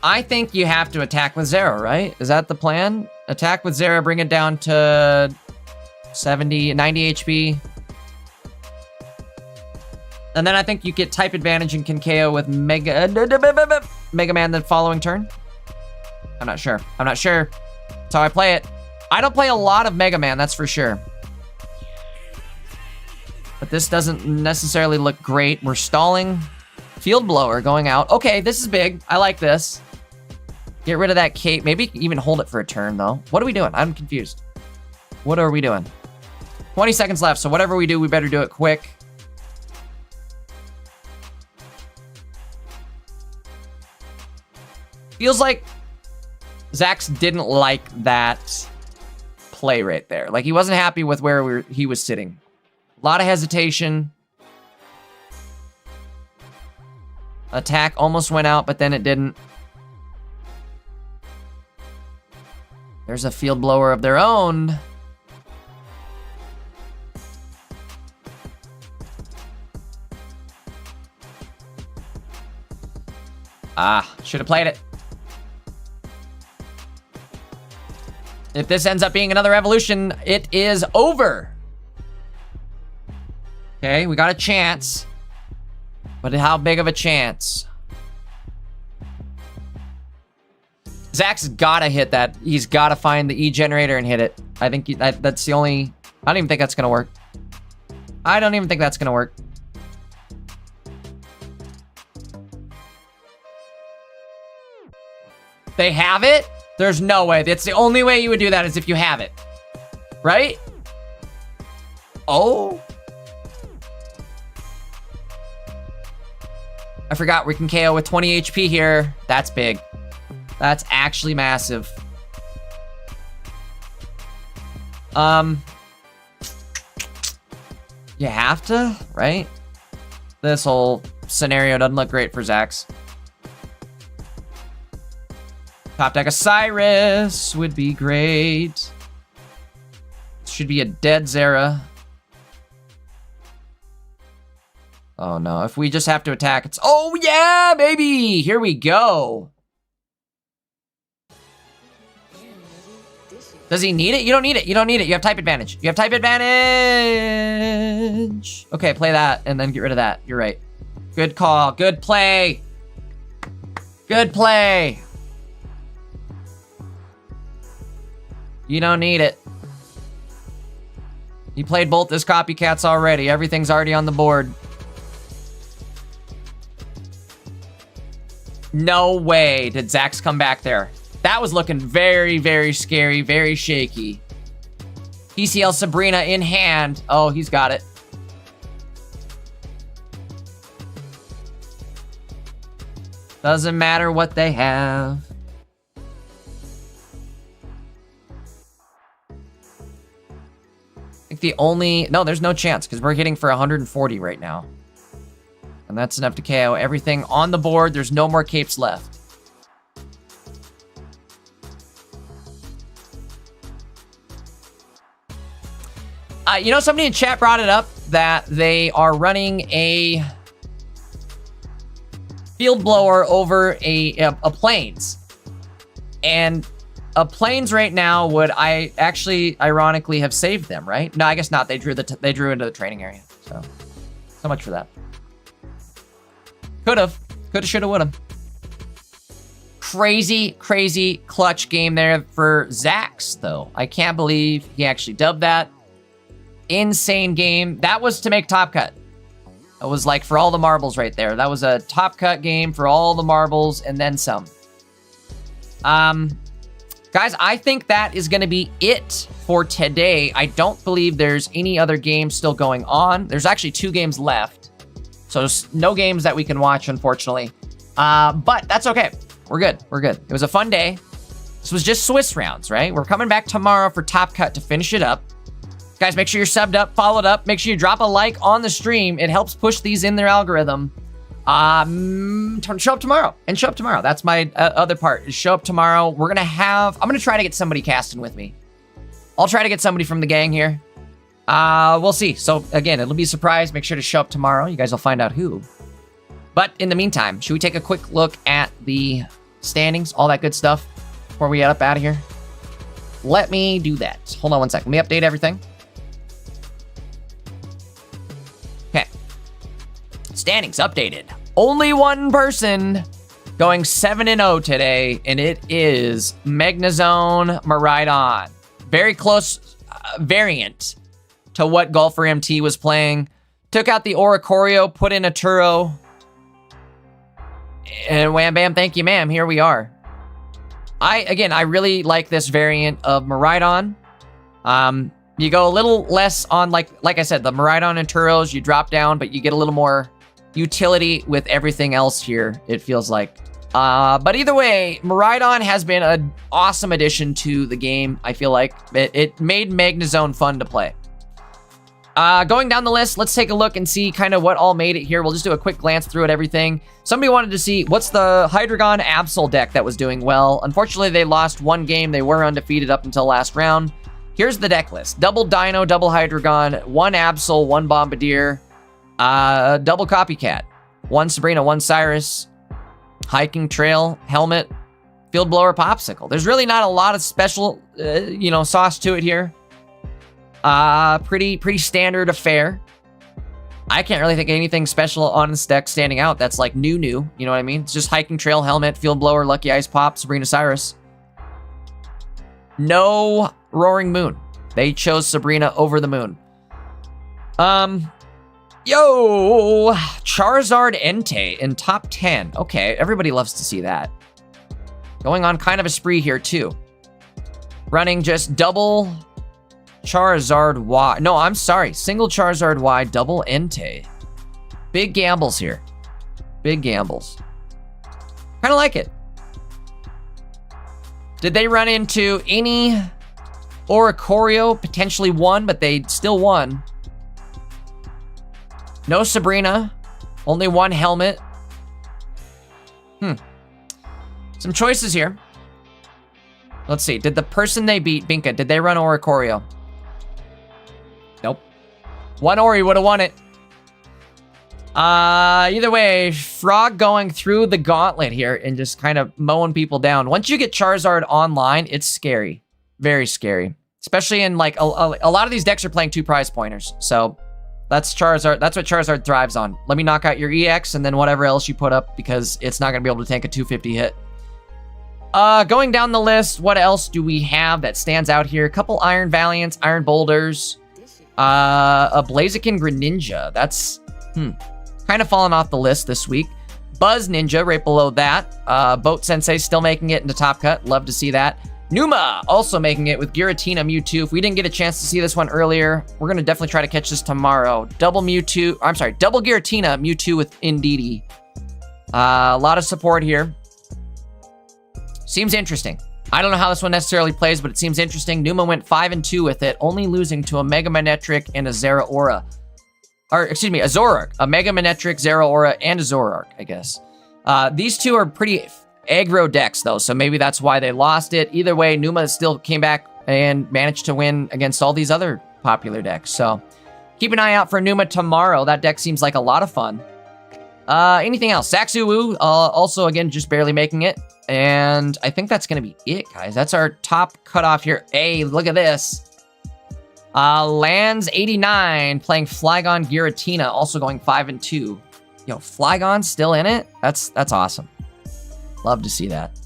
I think you have to attack with Zera, right? Is that the plan? Attack with Zera, bring it down to 90 HP. And then I think you get type advantage and can KO with Mega Man the following turn. I'm not sure. That's how I play it. I don't play a lot of Mega Man, that's for sure. But this doesn't necessarily look great. We're stalling. Field Blower going out. Okay, this is big. I like this. Get rid of that cape. Maybe even hold it for a turn, though. What are we doing? I'm confused. What are we doing? 20 seconds left, so whatever we do, we better do it quick. Feels like Zax didn't like that play right there. Like, he wasn't happy with where he was sitting. A lot of hesitation. Attack almost went out, but then it didn't. There's a Field Blower of their own. Ah, should have played it. If this ends up being another evolution, it is over. Okay, we got a chance. But how big of a chance? Zach's gotta hit that. He's gotta find the E generator and hit it. I think that's the only... I don't even think that's gonna work. I don't even think that's gonna work. They have it? There's no way. That's the only way you would do that is if you have it. Right? Oh. I forgot we can KO with 20 HP here. That's big. That's actually massive. You have to, right? This whole scenario doesn't look great for Zax. Top deck Osiris would be great. Should be a dead Zera. Oh no, if we just have to attack, it's... Oh yeah, baby! Here we go. Does he need it? You don't need it. You don't need it. You have type advantage. You have type advantage. Okay, play that and then get rid of that. You're right. Good call. Good play. Good play. You don't need it. You played both his copycats already. Everything's already on the board. No way did Zax come back there. That was looking very, very scary, very shaky. PCL Sabrina in hand. Oh, he's got it. Doesn't matter what they have. I think the only... No, there's no chance because we're hitting for 140 right now. And that's enough to KO everything on the board. There's no more capes left. You know, somebody in chat brought it up that they are running a field blower over a plains. And a plains right now would ironically have saved them, right? No, I guess not. They drew into the training area. So much for that. Could've, shoulda, woulda. Crazy clutch game there for Zax, though. I can't believe he actually dubbed that. Insane game. That was to make top cut. It was like for all the marbles right there. That was a top cut game for all the marbles and then some. Guys, I think that is going to be it for today. I don't believe there's any other games still going on. There's actually 2 games left. So no games that we can watch, unfortunately. But that's okay. We're good. It was a fun day. This was just Swiss rounds, right? We're coming back tomorrow for Top Cut to finish it up. Guys, make sure you're subbed up, followed up. Make sure you drop a like on the stream. It helps push these in their algorithm. Show up tomorrow. That's my other part, is show up tomorrow. I'm going to try to get somebody casting with me. I'll try to get somebody from the gang here. We'll see. So again, it'll be a surprise. Make sure to show up tomorrow. You guys will find out who. But in the meantime, should we take a quick look at the standings, all that good stuff, before we get up out of here? Let me do that. Hold on one second. Let me update everything. Okay. Standings updated. Only one person going 7-0 today, and it is Magnazone Maridon. Very close variant to what Golfer MT was playing. Took out the Oricorio, put in a Turo. And wham bam, thank you ma'am, here we are. I really like this variant of Maridon. You go a little less on, like I said, the Maridon and Turos, you drop down, but you get a little more utility with everything else here, it feels like. But either way, Maridon has been an awesome addition to the game, I feel like. It made Magnazone fun to play. Going down the list, let's take a look and see kind of what all made it here. We'll just do a quick glance through at everything. Somebody wanted to see what's the Hydreigon Absol deck that was doing well. Unfortunately, they lost one game. They were undefeated up until last round. Here's the deck list. Double Dino, double Hydreigon, 1 Absol, 1 Bombardier, double Copycat, 1 Sabrina, 1 Cyrus, Hiking Trail, Helmet, Field Blower, Popsicle. There's really not a lot of special, sauce to it here. Pretty standard affair. I can't really think of anything special on this deck standing out that's like new, you know what I mean? It's just Hiking Trail, Helmet, Field Blower, Lucky Ice Pop, Sabrina Cyrus. No Roaring Moon. They chose Sabrina over the moon. Yo, Charizard Entei in top 10. Okay, everybody loves to see that. Going on kind of a spree here too. Running just double Charizard Y. No, I'm sorry. Single Charizard Y, double Entei. Big gambles here. Big gambles. Kind of like it. Did they run into any Oricorio? Potentially one, but they still won. No Sabrina. Only 1 Helmet. Some choices here. Let's see. Did the person they beat, Binka, did they run Oricorio? Nope. 1 Ori would have won it. Either way, Frog going through the gauntlet here and just kind of mowing people down. Once you get Charizard online, it's scary. Very scary. Especially in like a lot of these decks are playing 2 prize pointers. So that's Charizard. That's what Charizard thrives on. Let me knock out your EX and then whatever else you put up because it's not going to be able to tank a 250 hit. Going down the list, what else do we have that stands out here? A couple Iron Valiants, Iron Boulders, a Blaziken Greninja. That's kind of fallen off the list this week. Buzz Ninja right below that. Boat Sensei still making it into Top Cut. Love to see that. Numa also making it with Giratina Mewtwo. If we didn't get a chance to see this one earlier, we're going to definitely try to catch this tomorrow. Double Giratina Mewtwo with Indeedee. A lot of support here. Seems interesting. I don't know how this one necessarily plays, but it seems interesting. Numa went 5-2 with it, only losing to a Mega Manectric and a Zeraora. Or, excuse me, a Zoroark. A Mega Manectric, Zeraora, and a Zoroark, I guess. These two are pretty aggro decks, though, so maybe that's why they lost it. Either way, Numa still came back and managed to win against all these other popular decks. So keep an eye out for Numa tomorrow. That deck seems like a lot of fun. Anything else? Saxuwu, also, again, just barely making it. And I think that's going to be it, guys. That's our top cutoff here. Hey, look at this. Lands89 playing Flygon Giratina, also going 5-2. Yo, Flygon's still in it? That's awesome. Love to see that.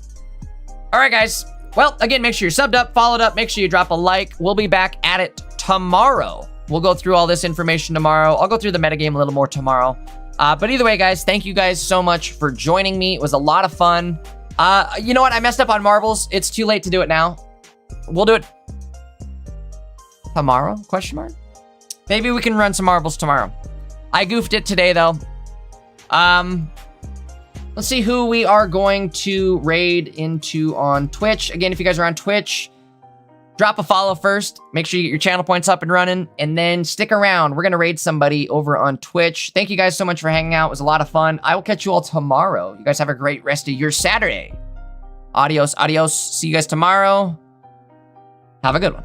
All right, guys. Well, again, make sure you're subbed up, followed up. Make sure you drop a like. We'll be back at it tomorrow. We'll go through all this information tomorrow. I'll go through the metagame a little more tomorrow. But either way, guys, thank you guys so much for joining me. It was a lot of fun. You know what? I messed up on marbles. It's too late to do it now. We'll do it tomorrow? Question mark? Maybe we can run some marbles tomorrow. I goofed it today, though. Let's see who we are going to raid into on Twitch. Again, if you guys are on Twitch, drop a follow first. Make sure you get your channel points up and running, and then stick around. We're going to raid somebody over on Twitch. Thank you guys so much for hanging out. It was a lot of fun. I will catch you all tomorrow. You guys have a great rest of your Saturday. Adios, adios. See you guys tomorrow. Have a good one.